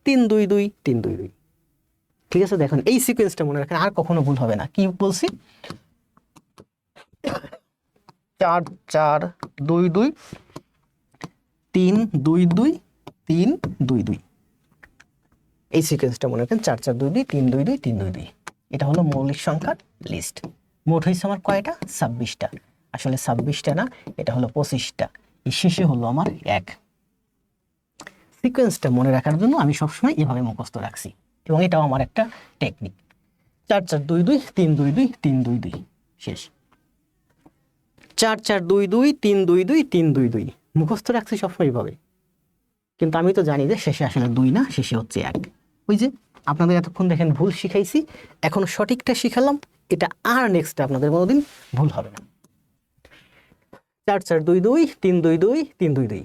3 2 2, 3 2 2। ঠিক আছে? দেখুন এই সিকোয়েন্সটা মনে রাখেন, আর কখনো ভুল হবে না। কি বলছি? 4 4 2 2, 3 2 2, 3 2 2। এই সিকোয়েন্সটা মনে রাখেন, 4 4 2 2, 3 2 2, 3 2 2। এটা হলো মৌলিক সংখ্যার লিস্ট। মোট হয়েছে আমার কয়টা? 26টা। আসলে 26টা না, এটা হলো 25টা। এই শেষে হলো আমার 1। সিকোয়েন্সটা মনে রাখার জন্য আমি সবসময় এভাবে মুখস্থ রাখছি, এবং এটাও আমার একটা টেকনিক। 4 4 2 2, 3 2 2, 3 2 2, শেষ। 4 4 2 2, 3 2 2, 3 2 2 মুখস্থ রাখছি সবসময় এইভাবে। কিন্তু আমি তো জানি যে শেষে আসলে 2 না, শেষে হচ্ছে 1। ওই যে আপনাদের এতক্ষণ দেখেন ভুল শিখাইছি, এখন সঠিকটা শিখালাম। এটা আর নেক্সট আপনাদের কোনোদিন ভুল হবে না। 4 4 2 2, 3 2 2, 3 2 2।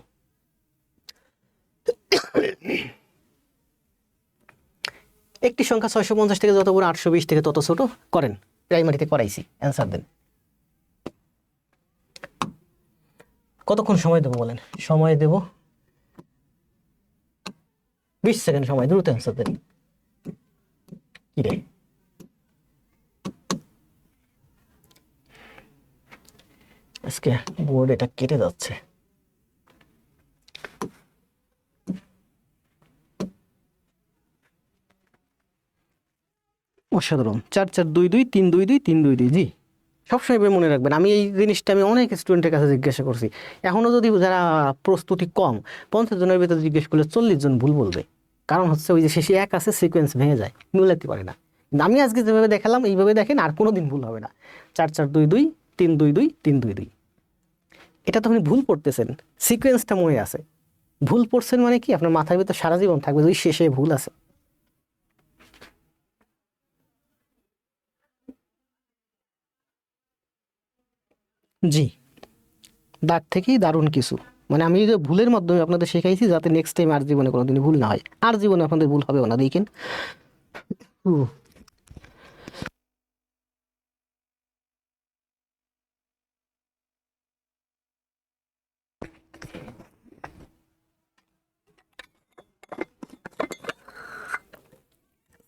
একটি সংখ্যা 650 থেকে যত বড়, 820 থেকে তত ছোট করেন। প্রাইমারিতে করাইছি, অ্যান্সার দেন। কতক্ষণ সময় দেবো বলেন? সময় দেব 20 সেকেন্ড সময়, দ্রুত অ্যান্সার দেন। কি রে, আজকে বোর্ড এটা কেটে যাচ্ছে। অসাধারণ। 4 4 2 2, 3 2 2, 3 2 2। জি, সবসময় মনে রাখবেন। আমি এই জিনিসটা আমি অনেক স্টুডেন্টের কাছে জিজ্ঞাসা করছি। এখনও যদি যারা প্রস্তুতি কম, 50 জনের ভিতরে জিজ্ঞেস করলে 40 জন ভুল বলবে। কারণ হচ্ছে ওই যে শেষে এক আছে, সিকোয়েন্স ভেঙে যায়, মিলাতে পারে না। কিন্তু আমি আজকে যেভাবে দেখালাম এইভাবে দেখেন, আর কোনো দিন ভুল হবে না। 4-4-2-2, 3-2-2, 3-2-2। এটা তো আপনি ভুল পড়তেছেন, সিকোয়েন্সটা মনে আছে। ভুল পড়ছেন মানে কি, আপনার মাথার ভিতর সারা জীবন থাকবে ওই শেষে ভুল আছে। জি, দাগ থেকেই দারুণ কিছু। মানে আমি যে ভুলের মাধ্যমে আপনাদের শেখাইছি যাতে নেক্সট টাইম আর জীবনে কোনোদিনই ভুল না হয়, আর জীবনে আপনাদের ভুল হবেও না, দেখেন।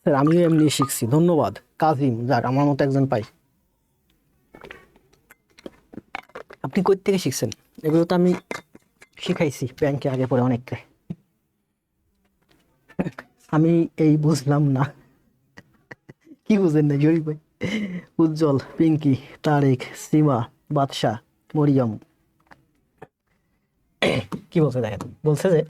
স্যার আমিও এমনি শিখছি, ধন্যবাদ কাজিম, যাক আমার মতো একজন পাই। আপনি কই থেকে শিখছেন? এগুলো তো আমি শিখাইছি ব্যাংকে আগে পরে অনেককে। আমি এই বুঝলাম না, কি বুঝেন না জরি ভাই? উজ্জ্বল, পিঙ্কি, তারেক, সীমা, বাদশা, মরিয়ম কি বলছে দেখেন, বলছে যে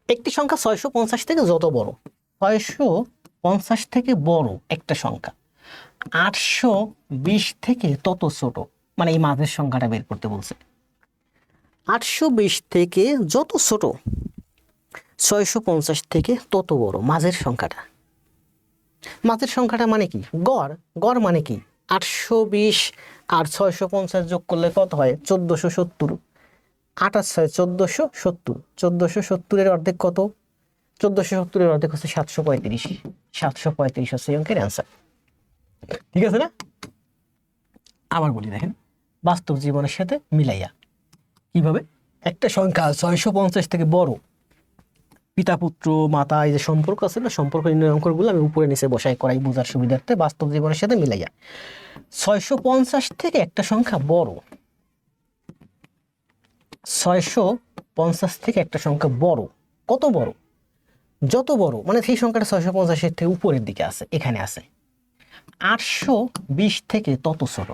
একটি সংখ্যা 650 থেকে যত বড়, 650 থেকে বড় একটা সংখ্যা 820 থেকে তত ছোট, মানে এই মাঝের সংখ্যাটা বের করতে বলছে। 820 থেকে যত ছোট, 650 থেকে তত বড় মাঝের সংখ্যাটা। মাঝের সংখ্যাটা মানে কি? গড়। গড় মানে কি? 820 আর 650 যোগ করলে কত হয়? 1470। 8 আর 6 1470। 1470-এর অর্ধেক কত? 1470-এর অর্ধেক হচ্ছে 735। 735 হচ্ছে এই অঙ্কের অ্যান্সার। ঠিক আছে না? আবার বলি দেখেন, বাস্তব জীবনের সাথে মিলাইয়া কিভাবে একটা সংখ্যা 650 থেকে বড়, পিতা পুত্র মাতা, এই যে সম্পর্ক আছে না, সম্পর্ক নির্ণয় অঙ্কগুলো আমি উপরে নিচে বসাই করাই বোঝার সুবিধার্থে, বাস্তব জীবনের সাথে মিলাইয়া। 650 থেকে একটা সংখ্যা বড়, 650 থেকে একটা সংখ্যা বড়, কত বড়? যত বড়, মানে সেই সংখ্যাটা 650-এর থেকে উপরের দিকে আছে, এখানে আছে। 820 থেকে তত ছোট।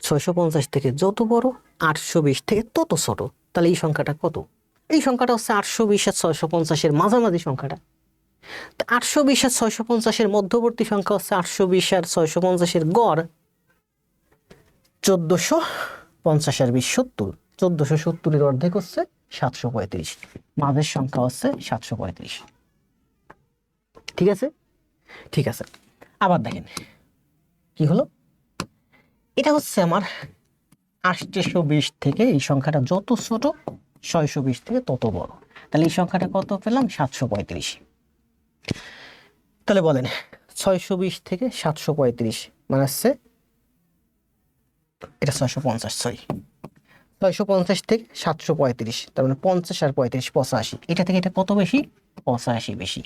650 থেকে যত বড়, 820 থেকে তত ছোট। তাহলে এই সংখ্যাটা কত? এই সংখ্যাটা হচ্ছে 820 আর 650-এর মাঝামাঝি সংখ্যাটা। 820 আর 650-এর মধ্যবর্তী সংখ্যা হচ্ছে 820 আর 650-এর গড় 1450 আর 20 70। 1470-এর অর্ধেক হচ্ছে 735, মাঝের সংখ্যা হচ্ছে 735। ঠিক আছে? ঠিক আছে, আবার দেখেন কি হলো। এটা হচ্ছে আমার 820 থেকে এই সংখ্যাটা যত ছোট, 620 থেকে তত বড়। তাহলে এই সংখ্যাটা কত পেলাম? 735। তাহলে বলেন 620 থেকে 735 মানে হচ্ছে এটা 650, সরি 650 থেকে 735, তার মানে 50 আর 35 85। এটা থেকে এটা কত বেশি? 85 বেশি।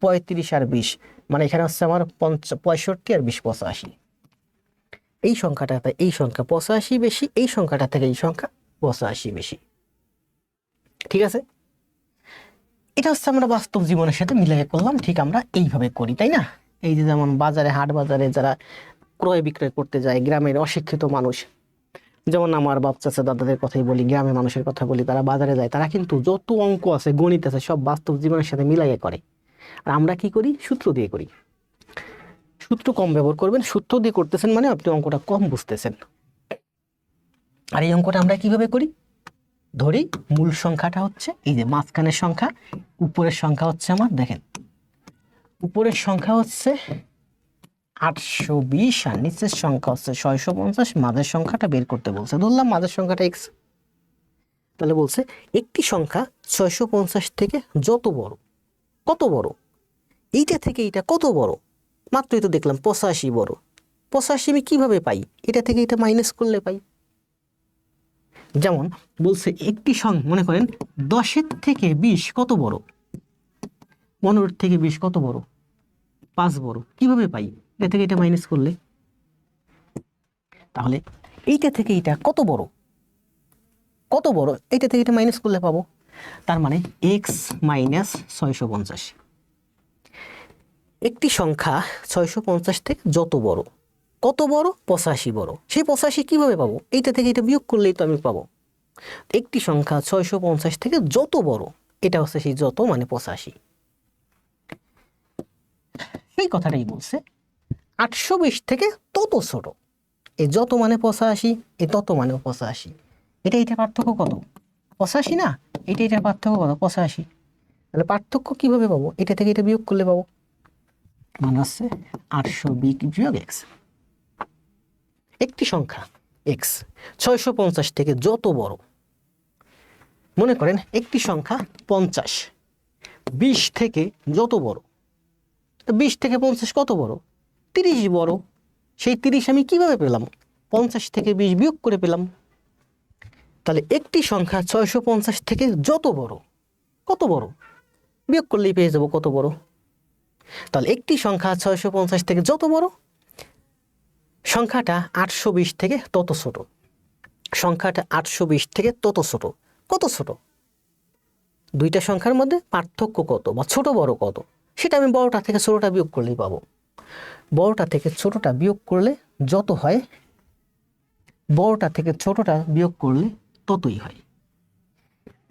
35 আর 20 মানে এখানে হচ্ছে আমার 65 আর 20 85। এই সংখ্যাটাতে এই সংখ্যা 85 বেশি, এই সংখ্যাটা থেকে এই সংখ্যা 85 বেশি। ঠিক আছে? এটা হচ্ছে আমরা বাস্তব জীবনের সাথে মিলাই করলাম, ঠিক আমরা এইভাবে করি, তাই না? এই যে যেমন বাজারে, হাট বাজারে যারা ক্রয় বিক্রয় করতে যায়, গ্রামের অশিক্ষিত মানুষ, যেমন আমার বাপ চাচা দাদাদের কথাই বলি, গ্রামের মানুষের কথা বলি, তারা বাজারে যায়, তারা কিন্তু যত অঙ্ক আছে, গণিত আছে, সব বাস্তব জীবনের সাথে মিলাইয়ে করে। আর আমরা কি করি? সূত্র দিয়ে করি। সূত্র কম ব্যবহার করবেন, সূত্র দিয়ে করতেছেন মানে আপনি অঙ্কটা কম বুঝতেছেন। আর এই অঙ্কটা আমরা কিভাবে করি? ধরি মূল সংখ্যাটা হচ্ছে এই যে মাঝখানের সংখ্যা, উপরের সংখ্যা হচ্ছে আমার, দেখেন উপরের সংখ্যা হচ্ছে 820 আর নিচের সংখ্যা হচ্ছে 650, মাঝের সংখ্যাটা বের করতে বলছে। ধরলাম মাঝের সংখ্যাটা x। তাহলে বলছে একটি সংখ্যা 650 থেকে যত বড়, কত বড়? এইটা থেকে এইটা কত বড়? মাত্রই তো দেখলাম 85 বড়। 85 আমি কিভাবে পাই? এটা থেকে এটা মাইনাস করলে পাই। যেমন বলছে একটি সংখ্যা, মনে করেন 10-এর থেকে 20 কত বড়? 15 থেকে 20 কত বড়? 5 বড়। কিভাবে পাই? এটা থেকে এটা মাইনাস করলে। তাহলে এইটা থেকে এইটা কত বড়? কত বড়? এইটা থেকে এটা মাইনাস করলে পাবো। তার মানে x মাইনাস 650। একটি সংখ্যা 650 থেকে যত বড়, কত বড়? 85 বড়। সেই 85 কিভাবে পাবো? এইটা থেকে এটা বিয়োগ করলেই তো আমি পাবো। একটি সংখ্যা 650 থেকে যত বড়, এটা হচ্ছে সেই যত মানে 85। এই কথাটাই বলছে 820 থেকে তত ছোট, এই যত মানে 85, এই তত মানে 85। এটা পার্থক্য কত? 85 না, এটার পার্থক্য কত? 85। তাহলে পার্থক্য কিভাবে পাবো? এটা থেকে এটা বিয়োগ করলে পাবো, মানে হচ্ছে 820 - x। একটি সংখ্যা x 650 থেকে যত বড়, মনে করেন একটি সংখ্যা 50, 20 থেকে যত বড়, 20 থেকে 50 কত বড়? 30 বড়। সেই 30 আমি কিভাবে পেলাম? 50 থেকে 20 বিয়োগ করে পেলাম। তাহলে একটি সংখ্যা 650 থেকে যত বড়, কত বড়? বিয়োগ করলেই পেয়ে যাবো কত বড়। তাহলে একটি সংখ্যা 650 থেকে যত বড়, সংখ্যাটা 820 থেকে তত ছোট। সংখ্যাটা 820 থেকে তত ছোট। কত ছোট? দুইটা সংখ্যার মধ্যে পার্থক্য কত বা ছোট বড় কত, সেটা আমি বড়টা থেকে ছোটটা বিয়োগ করলেই পাবো। বড়টা থেকে ছোটটা বিয়োগ করলে যত হয়, বড়টা থেকে ছোটটা বিয়োগ করলে ততই হয়।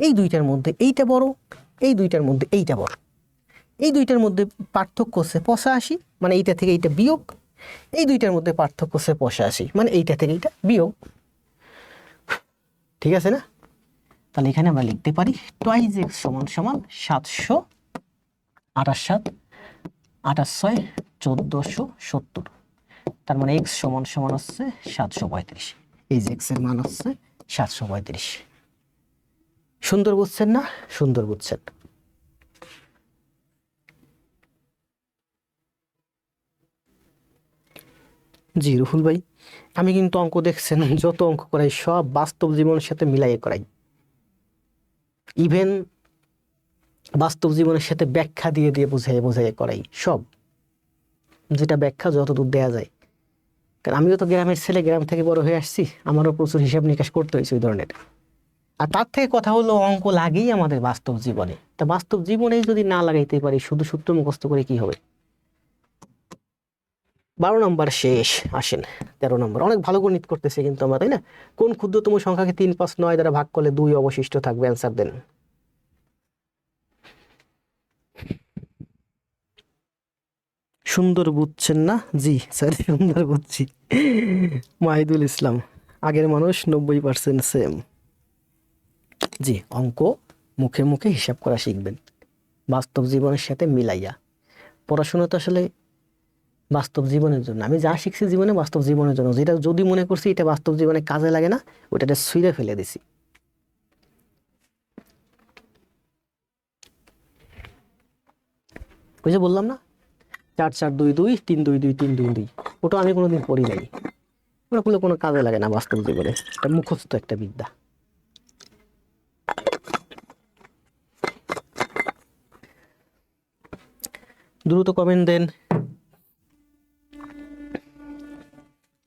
এই দুইটার মধ্যে এইটা বড়, এই দুইটার মধ্যে এইটা বড়। এই দুইটার মধ্যে পার্থক্য হচ্ছে 85, মানে এইটা থেকে এইটা বিয়োগ। এই দুইটার মধ্যে পার্থক্য হচ্ছে 85, মানে এইটা থেকে এইটা বিয়োগ। ঠিক আছে না? তাহলে এখানে আমরা লিখতে পারি 2x সমান সমান 700, 7 8 6 1470। তার মানে x সমান সমান হচ্ছে 735। এই যে x এর মান হচ্ছে 735। সুন্দর বুঝছেন না? সুন্দর বুঝছেন। জি রুহুল ভাই, আমি কিন্তু অঙ্ক দেখছেন যত অঙ্ক করাই সব বাস্তব জীবনের সাথে মিলাইয়ে করাই। ইভেন বাস্তব জীবনের সাথে ব্যাখ্যা দিয়ে দিয়ে বোঝাইয়ে করাই সব, যেটা ব্যাখ্যা যতদূর দেয়া যায়। কারণ আমিও তো গ্রামের ছেলে, গ্রাম থেকে বড় হয়ে আসছি, আমারও প্রচুর হিসাব নিকাশ করতে হয়েছে ওই ধরনের। আর তার থেকে কথা হলো অঙ্ক লাগেই আমাদের বাস্তব জীবনে। তা বাস্তব জীবনেই যদি না লাগাইতে পারি, শুধু সূত্র মুখস্থ করে কি হবে? 12 নম্বর শেষ। আসেন 13 নম্বর। অনেক ভালো গণিত করতেছে কিন্তু আমরা, তাই না? কোন ক্ষুদ্রতম সংখ্যাকে 3, 5, 9 দ্বারা ভাগ করলে 2 অবশিষ্ট থাকবে? অ্যান্সার দেন। সুন্দর বুঝছেন না? জি স্যার, সুন্দর বুঝছি। মাহিদুল ইসলাম, আগের মানুষ 90% সেম। জি, অঙ্ক মুখে মুখে হিসাব করা শিখবেন বাস্তব জীবনের সাথে মিলাইয়া। পড়াশোনা তো আসলে বাস্তব জীবনের জন্য। আমি যা শিখছি জীবনে বাস্তব জীবনের জন্য, যেটা যদি মনে করছি এটা বাস্তব জীবনে কাজে লাগে না, ওটাতে ছুঁড়ে ফেলে দিছি। ওই যে বললাম না, 4 4 2 2 3 2 2 3 2 2, ওটা আমি কোনোদিন পড়ি নাই। ওটা কোনো কাজে লাগে না বাস্তব জীবনে, এটা মুখস্থ একটা বিদ্যা। দ্রুত কমেন্ট দেন।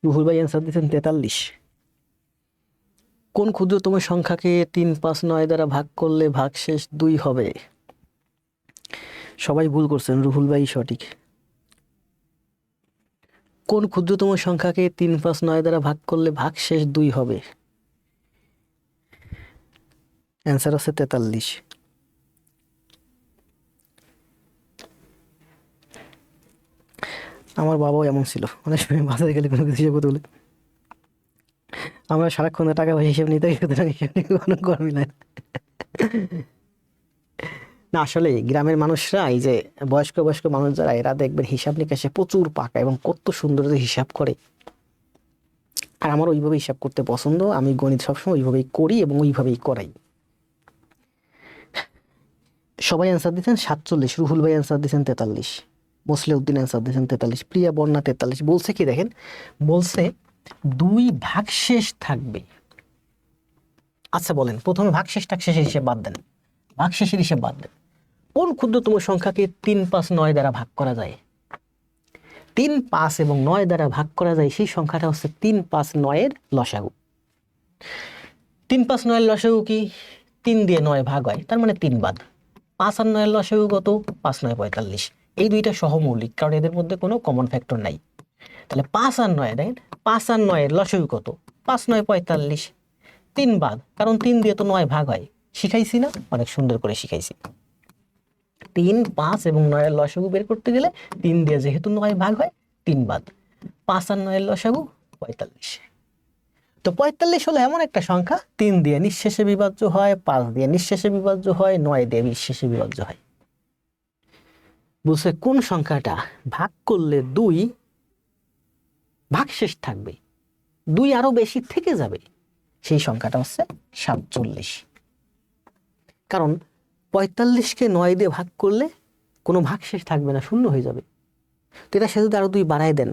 রুহুল ভাই অ্যান্সার দিচ্ছেন 43। কোন ক্ষুদ্রতম সংখ্যাকে 3, 5, 9 দ্বারা ভাগ করলে ভাগশেষ 2 হবে? সবাই ভুল করছেন, রুহুল ভাই সঠিক। কোন ক্ষুদ্রতম সংখ্যাকে 3, 5, 9 দ্বারা ভাগ করলে ভাগশেষ 2 হবে? অ্যান্সার হচ্ছে 43। আমার বাবাও এমন ছিল, অনেক সময় বাজারে গেলে কোনো কিছু হিসেবে বলে আমরা সারাক্ষণ টাকা পয়সা হিসেব নিতে কোনো কর্মী নাই। না আসলে গ্রামের মানুষরা, এই যে বয়স্ক বয়স্ক মানুষ যারা, এরা দেখবেন হিসাব নিকাশে প্রচুর পাকা এবং কত সুন্দর যে হিসাব করে। আর আমার ওইভাবে হিসাব করতে পছন্দ, আমি গণিত সবসময় ওইভাবেই করি এবং ওইভাবেই করাই। সবাই অ্যান্সার দিচ্ছেন 47, রুহুল ভাই অ্যান্সার দিচ্ছেন 43, মোসলেউদ্দিন অ্যান্সার দিচ্ছেন 43, প্রিয়া বর্ণা 43। বলছে কি দেখেন, বলছে 2 ভাগশেষ থাকবে। আচ্ছা বলেন, প্রথমে ভাগশেষ টাকশেষের হিসেব বাদ দেন, ভাগশেষের হিসেব বাদ দেন। কোন ক্ষুদ্রতম সংখ্যাকে 3, 5, 9 দ্বারা ভাগ করা যায়? 3, 5 এবং 9 দ্বারা ভাগ করা যায়, সেই সংখ্যাটা হচ্ছে 3, 5, 9 এর লসাগু। 3, 5, 9 এর লসাগু কি? 3 দিয়ে 9 ভাগ হয়, তার মানে 3 বাদ। 5 আর 9 এর লসাগু কত? 5, 9, 45। এই দুইটা সহমৌলিক, কারণ এদের মধ্যে কোনো কমন ফ্যাক্টর নাই। তাহলে 5 আর 9, দেখেন 5 আর 9 এর লসাগু কত? 5, 9, 45। 3 বাদ, কারণ 3 দিয়ে তো 9 ভাগ হয়, শিখাইছি না, অনেক সুন্দর করে শিখাইছি। 3, 5 এবং 9 এর লসাগু বের করতে গেলে 3 দিয়ে যেহেতু 9 ভাগ হয় 3 বাদ, 5 আর 9 এর লসাগু 45। তো 45 হলো এমন একটা সংখ্যা 3 দিয়ে নিঃশেষে বিভাজ্য হয়, 5 দিয়ে নিঃশেষে বিভাজ্য হয়, 9 দিয়ে নিঃশেষে বিভাজ্য হয়। বুঝছে কোন সংখ্যাটা ভাগ করলে 2 ভাগশেষ থাকবে, 2 আরো বেশি থেকে যাবে, সেই সংখ্যাটা হচ্ছে 47। কারণ 45কে 9 দিয়ে ভাগ করলে কোনো ভাগশেষ থাকবে না, শূন্য হয়ে যাবে। তো এটার সাথে যদি আরো 2 বাড়ায় দেন,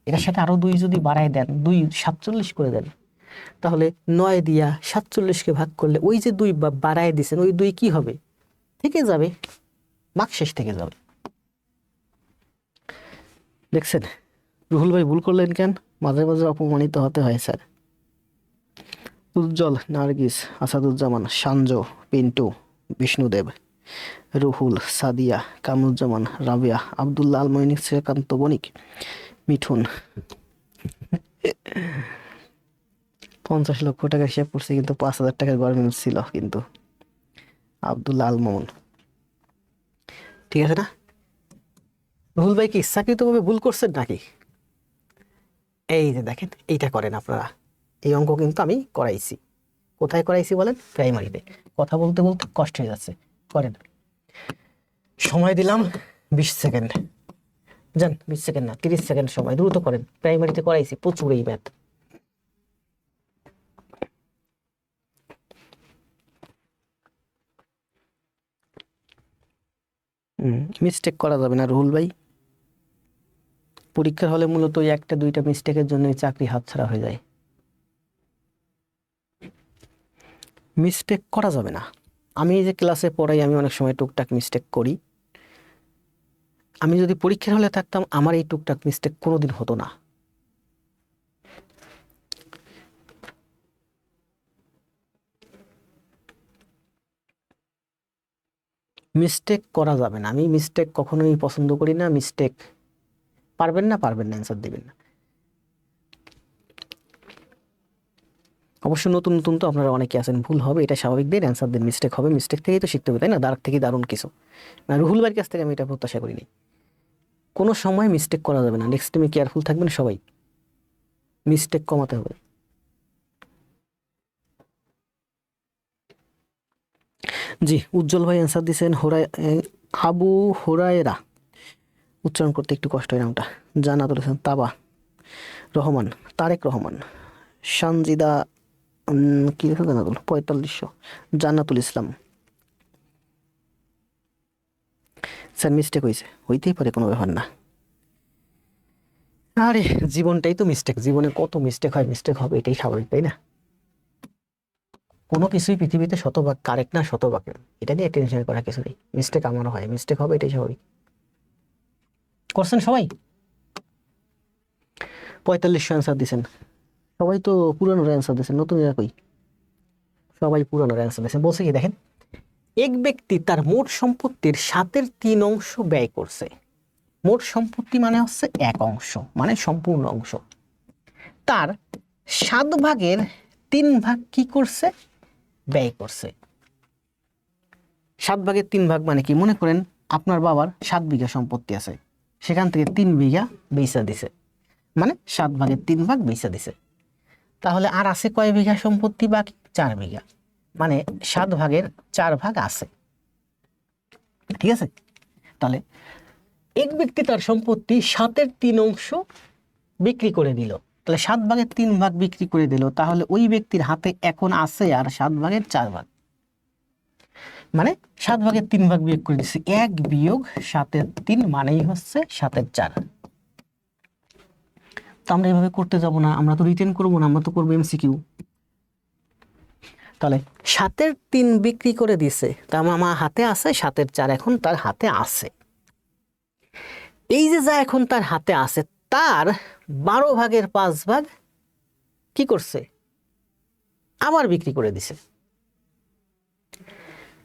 এটার সাথে আরো 2 যদি বাড়ায় দেন, 2 47 করে দেন, তাহলে 9 দিয়া 47কে ভাগ করলে ওই যে 2 বাড়ায় দিছেন ওই 2 কি হবে, থেকে যাবে, ভাগশেষ থেকে যাবে। দেখছেন রুহুল ভাই ভুল করলেন কেন? মাঝে মাঝে অপমানিত হতে হয় স্যার। উজ্জ্বল, নার্গিস, আসাদুজ্জামান, সানজো, পিন্টু, বিষ্ণুদেব, রুহুল, সাদিয়া, কামরুজ্জামান, রাবিয়া, আব্দুল্লাহ আল মঈন, শ্রীকান্ত বণিক, মিঠুন। 50 লক্ষ টাকা হিসাব করছে কিন্তু 5,000 টাকার গভর্নমেন্ট ছিল কিন্তু আব্দুল্লাহ আল মঈন। ঠিক আছে না? রুহুল ভাই কি ইচ্ছাকৃতভাবে ভুল করছেন নাকি? এই যে দেখেন এইটা করেন আপনারা, এই অঙ্ক কিন্তু আমি করাইছি। কোথায় করাইছি বলেন? প্রাইমারিতে। কথা বলতে বলতে কষ্ট হয়ে যাচ্ছে, করেন। সময় দিলাম 20 সেকেন্ড, যান 20 সেকেন্ড না 30 সেকেন্ড সময়, দ্রুত করেন। প্রাইমারিতে করাইছি প্রচুর এই ম্যাথ। মিস্টেক করা যাবে না রুহুল ভাই। পরীক্ষার হলে মূলত ওই 1-2টা মিস্টেকের জন্য চাকরি হাতছাড়া হয়ে যায়। মিস্টেক করা যাবে না। আমি এই যে ক্লাসে পড়াই, আমি অনেক সময় টুকটাক মিস্টেক করি। আমি যদি পরীক্ষার হলে থাকতাম আমার এই টুকটাক মিস্টেক কোনোদিন হতো না। মিস্টেক করা যাবে না, আমি মিস্টেক কখনোই পছন্দ করি না। মিস্টেক পারবেন না অ্যান্সার দিবেন না। অবশ্য নতুন নতুন তো আপনারা অনেকে আছেন, ভুল হবে এটা স্বাভাবিক, দিন অ্যান্সার দিন, মিস্টেক হবে, মিস্টেক থেকেই তো শিখতে হবে, তাই না? দাঁড় থেকে দারুণ কিছু না, রুহুল ভাইয়ের কাছ থেকে আমি এটা প্রত্যাশা করিনি। কোনো সময় মিস্টেক করা যাবে না। নেক্সট টাইমে কেয়ারফুল থাকবেন সবাই, মিস্টেক কমাতে হবে। জি উজ্জ্বল ভাই অ্যান্সার দিয়েছেন। আবু হুরায়রা, উচ্চারণ করতে একটু কষ্ট হয় নামটা। জানাতুল ইসলাম, তাবা রহমান, তারেক রহমান, সানজিদা, কি লেখা জানাতুল, 4500, জান্নাতুল ইসলাম। স্যার মিস্টেক হয়েছে, হইতেই পারে, কোনো ব্যাপার না। আরে জীবনটাই তো মিস্টেক, জীবনে কত মিস্টেক হয়, মিস্টেক হবে, এটাই স্বাভাবিক, তাই না? কোনো কিছুই পৃথিবীতে শতভাগ কারেক্ট না, শতভাগ, এটা নিয়ে টেনশন করার কিছু নেই। মিস্টেক আমারও হয়, মিস্টেক হবে, এটাই স্বাভাবিক। করছেন সবাই? 4500 অ্যান্সার দিয়েছেন সবাই, তো পুরানোর অ্যান্সার দিয়েছেন, নতুন কই? সবাই পুরানোর অ্যান্সার দিয়েছেন। বলছে কি দেখেন, এক ব্যক্তি তার মোট সম্পত্তির 7/3 অংশ ব্যয় করছে। মোট সম্পত্তি মানে হচ্ছে 1 অংশ, মানে সম্পূর্ণ অংশ। তার 7/3 কি করছে? ব্যয় করছে। 7/3 মানে কি? মনে করেন আপনার বাবার 7 বিঘা সম্পত্তি আছে, সেখান থেকে 3 বিঘা বেচা দিছে, মানে 7/3 বেচা দিছে। তাহলে আর আছে কয় বিঘা সম্পত্তি বাকি? 4 বিঘা, মানে 7/4 আছে। ঠিক আছে? তাহলে এক ব্যক্তি তার সম্পত্তি 7/3 অংশ বিক্রি করে দিল। তাহলে 7/3 বিক্রি করে দিল, তাহলে ওই ব্যক্তির হাতে এখন আছে আর 7/4, মানে 7/3 বিয়োগ করে দিচ্ছে। 1 বিয়োগ 7/3 মানেই হচ্ছে 7/4। তো আমরা এভাবে করতে যাব না, আমরা তো রিটেন করবো না, আমরা তো করবো এমসিকিউ। তাহলে 7/3 বিক্রি করে দিছে, তার আমার হাতে আছে 7/4, এখন তার হাতে আছে। এই যে যা এখন তার হাতে আছে, তার 12/5 কি করছে? আবার বিক্রি করে দিছে।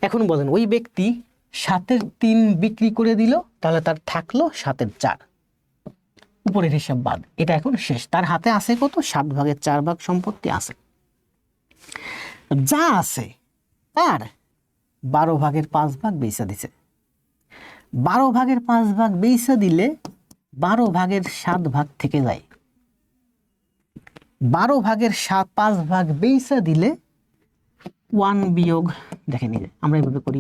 এখন বলেন ওই ব্যক্তি 7/3 বিক্রি করে দিল, তাহলে তার থাকলো 7/4, উপরের হিসাব বাদ। এটা এখন শেষ, তার হাতে আছে কত? 7/4 সম্পত্তি আছে। যা আছে তার 12/5 বেচা দিছে। 12/5 বেচা দিলে 12/7 থেকে যায়। 12/5 বেচা দিলে 1 বিয়োগ, দেখে নিয়ে আমরা এইভাবে করি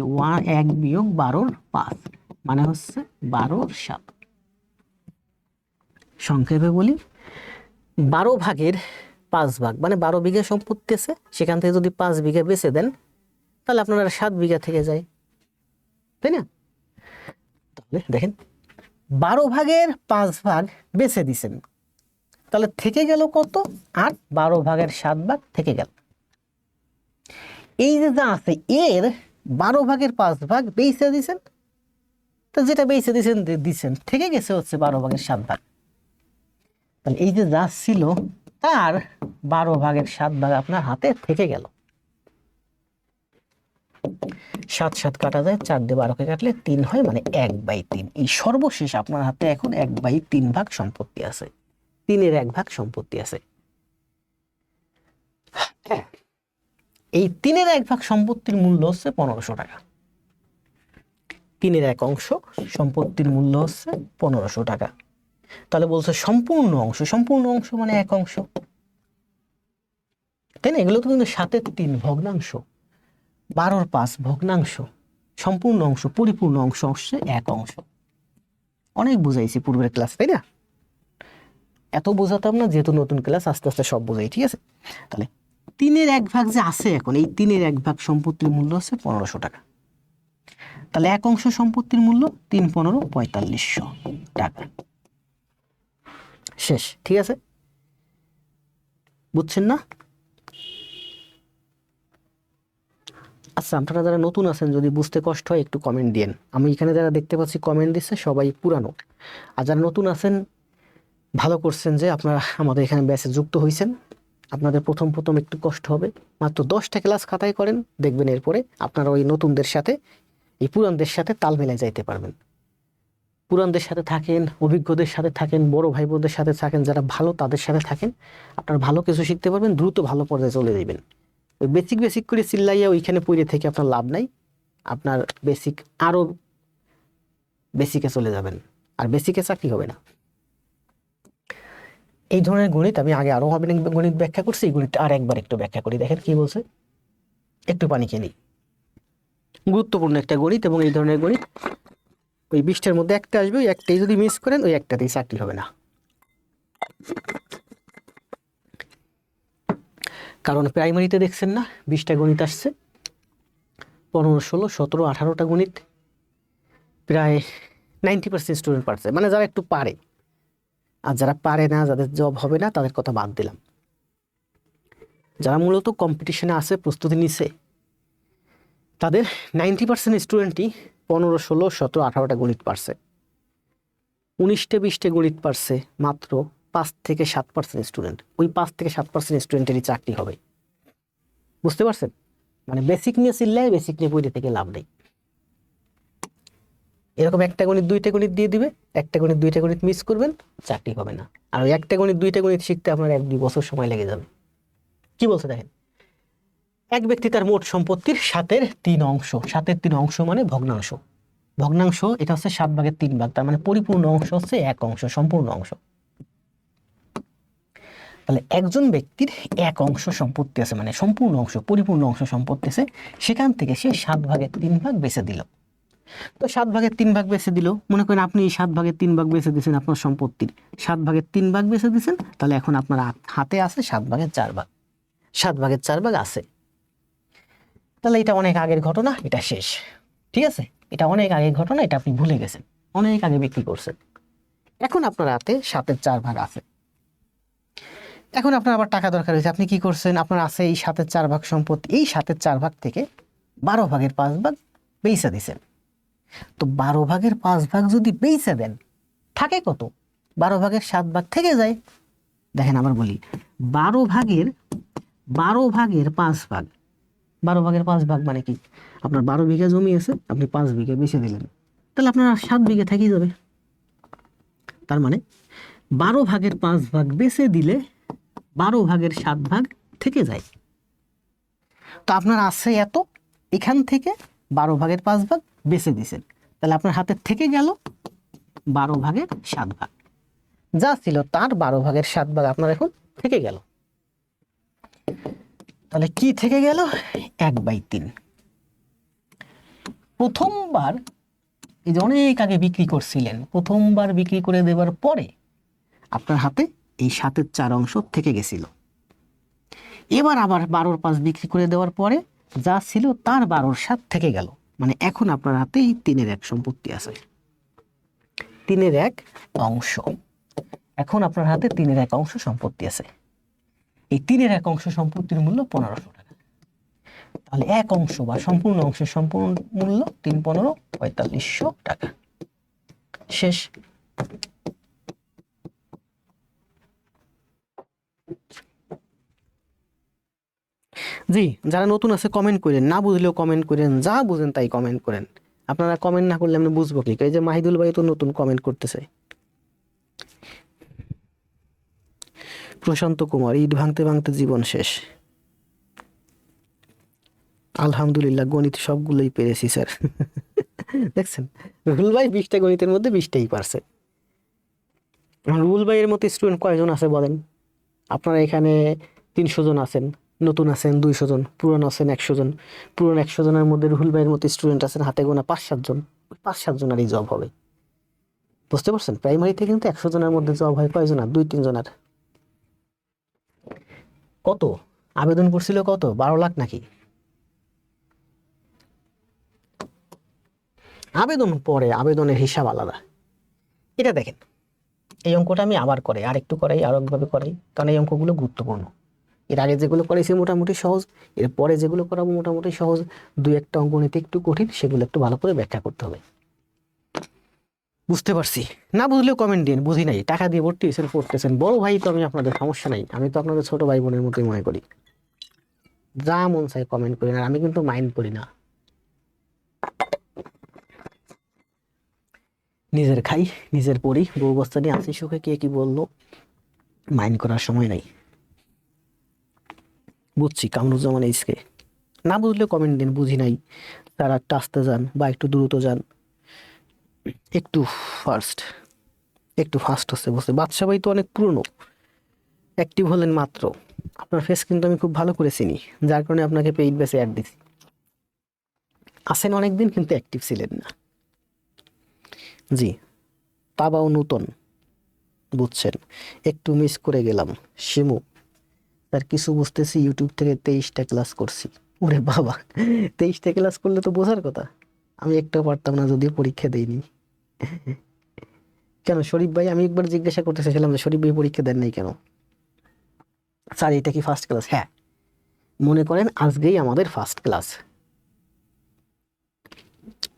1 বিয়োগ 12/5 মানে হচ্ছে 12/7। সংক্ষেপে বলি 12/5 মানে 12 বিঘা সম্পত্তি আছে, সেখান থেকে যদি 5 বিঘা বেচে দেন তাহলে আপনারা 7 বিঘা থেকে যায়, তাই না? তাহলে দেখেন 12/5 বেচে দিছেন, তাহলে থেকে গেল কত? আর 12/7 থেকে গেল। এই যে যা আছে এর 12/5 বেচে দিছেন, তো যেটা বেচে দিছেন থেকে গেছে হচ্ছে 12/7। তাহলে এই যে যা ছিল তার 12/7 আপনার হাতে থেকে গেল। 7 7 কাটা যায়, 4 দিয়ে 12কে কাটলে 3 হয়, মানে 1/3। এই সর্বশেষ আপনার হাতে এখন 1/3 ভাগ সম্পত্তি আছে, 3-এর 1 ভাগ সম্পত্তি আছে। এই 3-এর 1 ভাগ সম্পত্তির মূল্য হচ্ছে 1500 টাকা। 3-এর 1 অংশ সম্পত্তির মূল্য হচ্ছে 1500 টাকা। তাহলে বলছে সম্পূর্ণ অংশ, সম্পূর্ণ অংশ মানে 1 অংশ, তাই না? এগুলো তো কিন্তু 7/3 ভগ্নাংশ, 12/5 ভগ্নাংশ, সম্পূর্ণ অংশ, পরিপূর্ণ অংশ হচ্ছে 1 অংশ। অনেক বুঝাইছি পূর্বের ক্লাস, তাই না? এত বোঝাতাম না, যেহেতু নতুন ক্লাস, আস্তে আস্তে সব বোঝাই, ঠিক আছে? তাহলে 3-এর 1 ভাগ যে আছে এখন, এই 3-এর 1 ভাগ সম্পত্তির মূল্য হচ্ছে 1500 টাকা। তাহলে 1 অংশ সম্পত্তির মূল্য 3 15 4500 টাকা। শেষ, ঠিক আছে? বুঝছেন না? আচ্ছা, আপনারা যারা নতুন আছেন যদি বুঝতে কষ্ট হয় একটু কমেন্ট দিয়েন। আমি এখানে যারা দেখতে পাচ্ছি কমেন্ট দিচ্ছে সবাই পুরানো, আর যারা নতুন আছেন ভালো করছেন যে আপনারা আমাদের এখানে ব্যাচে যুক্ত হয়েছেন। আপনাদের প্রথম প্রথম একটু কষ্ট হবে, মাত্র 10টা ক্লাস খাতায় করেন, দেখবেন এরপরে আপনারা ওই নতুনদের সাথে এই পুরানদের সাথে তাল মেলায় যাইতে পারবেন। পুরানদের সাথে থাকেন, অভিজ্ঞদের সাথে থাকেন, বড় ভাই বোনদের সাথে থাকেন, যারা ভালো তাদের সাথে থাকেন, আপনারা ভালো কিছু শিখতে পারবেন, দ্রুত ভালো পর্যায়ে চলে যাবেন। ওই বেসিক বেসিক করে চিল্লাইয়া ওইখানে পড়ে থেকে আপনার লাভ নাই। আপনার বেসিক আরো বেসিকে চলে যাবেন, আর বেসিকে চাকরি হবে না। এই ধরনের গণিত আমি আগে আরো অনেক গণিত ব্যাখ্যা করছি, এই গণিতটা আর একবার একটু ব্যাখ্যা করি, দেখেন কি বলছে। একটু পানি খেয়ে নিই। গুরুত্বপূর্ণ একটা গণিত, এবং এই ধরনের গণিত ওই 20টার মধ্যে একটা আসবে, ওই একটাই যদি মিস করেন ওই একটাতেই চাকরি হবে না। কারণ প্রাইমারিতে দেখছেন না 20টা গণিত আসছে, 15 16 17 18টা গণিত, প্রায় 90% স্টুডেন্ট পারছে, মানে যারা একটু পারে। আর যারা পারে না, যাদের জব হবে না, তাদের কথা বাদ দিলাম। যারা মূলত কম্পিটিশনে আছে, প্রস্তুতি নিচ্ছে, তাদের 90% স্টুডেন্টই 15 16 17 18টা গণিত পারছে। 19টে 20টে গণিত পারছে মাত্র 5 থেকে 7% স্টুডেন্ট। ওই 5 থেকে 7% স্টুডেন্টেরই চাকরি হবে। বুঝতে পারছেন? মানে বেসিক নিয়ে চিল্লায়, বেসিক নিয়ে পড়ে থেকে লাভ নেই। এরকম একটা গণিত 2টা গণিত দিয়ে দিবে, একটা গণিত 2টা গণিত মিস করবেন, চাকরি হবে না। আর ওই একটা গণিত 2টা গণিত শিখতে আপনার 1-2 বছর সময় লেগে যাবে। কি বলছে দেখেন, এক ব্যক্তি তার মোট সম্পত্তির 7-এর 3 অংশ, 7-এর 3 অংশ মানে ভগ্নাংশ, ভগ্নাংশ এটা হচ্ছে 7/3 তার মানে পরিপূর্ণ অংশ হচ্ছে 1 অংশ, সম্পূর্ণ অংশ। তাহলে একজন ব্যক্তির 1 অংশ সম্পত্তি আছে, মানে সম্পূর্ণ অংশ, পরিপূর্ণ অংশ সম্পত্তি আছে, সেখান থেকে সে 7/3 বেচে দিল। তো 7/3 বেচে দিল, মনে করেন আপনি এই 7/3 বেচে দিয়েছেন, আপনার সম্পত্তির 7/3 বেচে দিয়েছেন, তাহলে এখন আপনার হাতে আছে 7/4, 7/4 আছে। তাহলে এটা অনেক আগের ঘটনা, এটা শেষ, ঠিক আছে? এটা অনেক আগের ঘটনা, এটা আপনি ভুলে গেছেন, অনেক আগে বিক্রি করছেন। এখন আপনার হাতে 7/4 আছে। এখন আপনার আবার টাকা দরকার হয়েছে, আপনি কি করছেন? আপনার আছে এই 7/4 সম্পত্তি, এই 7/4 থেকে 12/5 বেচা দিছেন। তো 12/5 যদি বেচা দেন, থাকে কত? 12/7 থেকে যায়। দেখেন আবার বলি, 12/5 12/5 মানে কি? আপনার 12 বিঘা জমি আছে, আপনি 5 বিঘা বেচে দিলেন, তাহলে আপনার 7 বিঘা থেকেই যাবে। তার মানে 12/5 বেচে দিলে 12/7 থেকে যায়। তো আপনার আছে এত, এখান থেকে 12/5 বেছে দিছেন, তাহলে আপনার হাতের থেকে গেল 12/7 যা ছিল তার 12/7 আপনার এখন থেকে গেল। তাহলে কি থেকে গেল? 1/3। প্রথমবার এই যে অনেক আগে বিক্রি করছিলেন, প্রথমবার বিক্রি করে দেওয়ার পরে আপনার হাতে এই 7/4 অংশ থেকে গেছিল। এবার আবার 12/5 বিক্রি করে দেওয়ার পরে যা ছিল তার 12/7 থেকে গেল, মানে এখন আপনার হাতে এই 3/1 সম্পত্তি আছে, 3/1 অংশ। এখন আপনার হাতে 3/1 অংশ সম্পত্তি আছে। এই 3/1 অংশ সম্পত্তির মূল্য 1500 টাকা। তাহলে 1 অংশ বা সম্পূর্ণ অংশের সম্পূর্ণ মূল্য 3×15 4500 টাকা। শেষ। জি, যারা নতুন আছে কমেন্ট করেন, না বুঝলেও কমেন্ট করেন, যা বুঝেন তাই কমেন্ট করেন। আপনারা কমেন্ট না করলে আমি বুঝবো কি? এই যে মাহিদুল ভাই তো নতুন কমেন্ট করতেছে। প্রশান্ত কুমার, ইট ভাঙতে ভাঙতে জীবন শেষ। আলহামদুলিল্লাহ, গণিত সবগুলোই পেরেছি স্যার। দেখছেন, রুল ভাই 20টা গণিতের মধ্যে 20টাই পারছে। রুল ভাইয়ের মতো স্টুডেন্ট কয়জন আছে বলেন? আপনারা এখানে 300 জন আছেন, নতুন আছেন 200 জন, পুরনো আছেন 100 জন। পুরনো 100 জনের মধ্যে রুহুল ভাইয়ের মতো স্টুডেন্ট আছেন হাতে গোনা 5-7 জন। 5-7 জনেরই জব হবে, বুঝতে পারছেন? প্রাইমারিতে কিন্তু 100 জনের মধ্যে জব হয় কয়জন? 2-3 জনের। কত আবেদন করছিল? কত 12 লাখ নাকি? আবেদন পরে, আবেদনের হিসাব আলাদা। এটা দেখেন, এই অঙ্কটা আমি আবার করে আরেকটু করাই, আরো একভাবে করাই, কারণ এই অঙ্কগুলো গুরুত্বপূর্ণ। এর আগে যেগুলো করেছি মোটামুটি সহজ, এর পরে যেগুলো করাবো মোটামুটি সহজ। 2-1টা অঙ্ক নিতে একটু কঠিন, সেগুলো একটু ভালো করে ব্যাখ্যা করতে হবে। বুঝতে পারছি, না বুঝলেও কমেন্ট দিন। বুঝি নাই, টাকা দিয়ে ভর্তি হয়েছেন, পড়তেছেন, বড় ভাই তো আমি, আপনাদের সমস্যা নাই, আমি তো আপনাদের ছোট ভাই বোনের মতোই মনে করি। যা মন চাই কমেন্ট করি না, আমি কিন্তু মাইন্ড করি না। নিজের খাই, নিজের পড়ি, বউ বস্তা নিয়ে আসি সুখে, কে কি বললো মাইন্ড করার সময় নাই। বুঝছি কামরুজ্জামান এইসকে, না বুঝলে কমেন্ট দিন। বুঝি নাই, তারা একটু আসতে যান বা একটু দ্রুত যান, একটু ফার্স্ট, একটু ফাস্ট হচ্ছে। বুঝতে বাদশা ভাই তো অনেক পুরনো, অ্যাক্টিভ হলেন মাত্র। আপনার ফেস কিন্তু আমি খুব ভালো করে চিনি, যার কারণে আপনাকে পেইড বেসে অ্যাড দিছি। আসেন অনেকদিন, কিন্তু অ্যাক্টিভ ছিলেন না। জি, বাবাও নূতন, বুঝছেন, একটু মিস করে গেলাম। শিমু, তার কিছু বুঝতেছি, ইউটিউব থেকে 23টা ক্লাস করছি। ওরে বাবা, 23টা ক্লাস করলে তো বোঝার কথা। আমি একটা পারতাম না, যদিও পরীক্ষা দেইনি। কেন শরীফ ভাই? আমি একবার জিজ্ঞাসা করতে চাইছিলাম যে শরীফ ভাই পরীক্ষা দেন নাই কেন? স্যার এটা কি ফার্স্ট ক্লাস? হ্যাঁ, মনে করেন আজকেই আমাদের ফার্স্ট ক্লাস।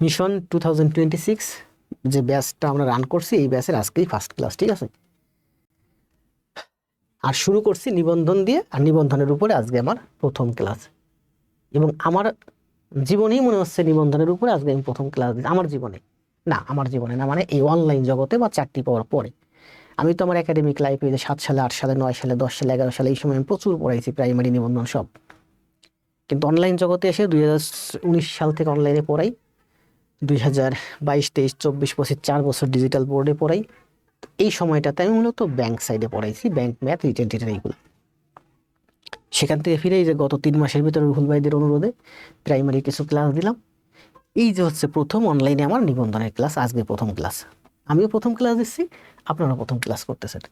মিশন 2026 যে ব্যাচটা আমরা রান করছি, এই ব্যাচের আজকেই ফার্স্ট ক্লাস, ঠিক আছে? আর শুরু করছি নিবন্ধন দিয়ে, আর নিবন্ধনের উপরে আজকে আমার প্রথম ক্লাস। এবং আমার জীবনেই মনে হচ্ছে নিবন্ধনের উপরে আজকে আমি প্রথম ক্লাস দিই আমার জীবনে। না, আমার জীবনে না, মানে এই অনলাইন জগতে বা চাকরি পাওয়ার পরে। আমি তো আমার একাডেমিক লাইফে যে 7 সালে, 8 সালে, 9 সালে, 10 সালে, 11 সালে, এই সময় আমি প্রচুর পড়াইছি প্রাইমারি নিবন্ধন সব। কিন্তু অনলাইন জগতে এসে 2019 সাল থেকে অনলাইনে পড়াই, 2022, 23, 24, 25 4 বছর ডিজিটাল বোর্ডে পড়াই। এই সময়টাতে আমি মূলত ব্যাংক সাইডে পড়াইছি, ব্যাংক, ম্যাথ, রিটেন টিটেন এইগুলো। সেখান থেকে ফিরে এই যে গত 3 মাসের ভিতরে রুহুল ভাইদের অনুরোধে প্রাইমারি কিছু ক্লাস দিলাম। এই যে হচ্ছে প্রথম অনলাইনে আমার নিবন্ধনের ক্লাস, আজকে প্রথম ক্লাস। আমিও প্রথম ক্লাস দিচ্ছি, আপনারা প্রথম ক্লাস করতেছেন।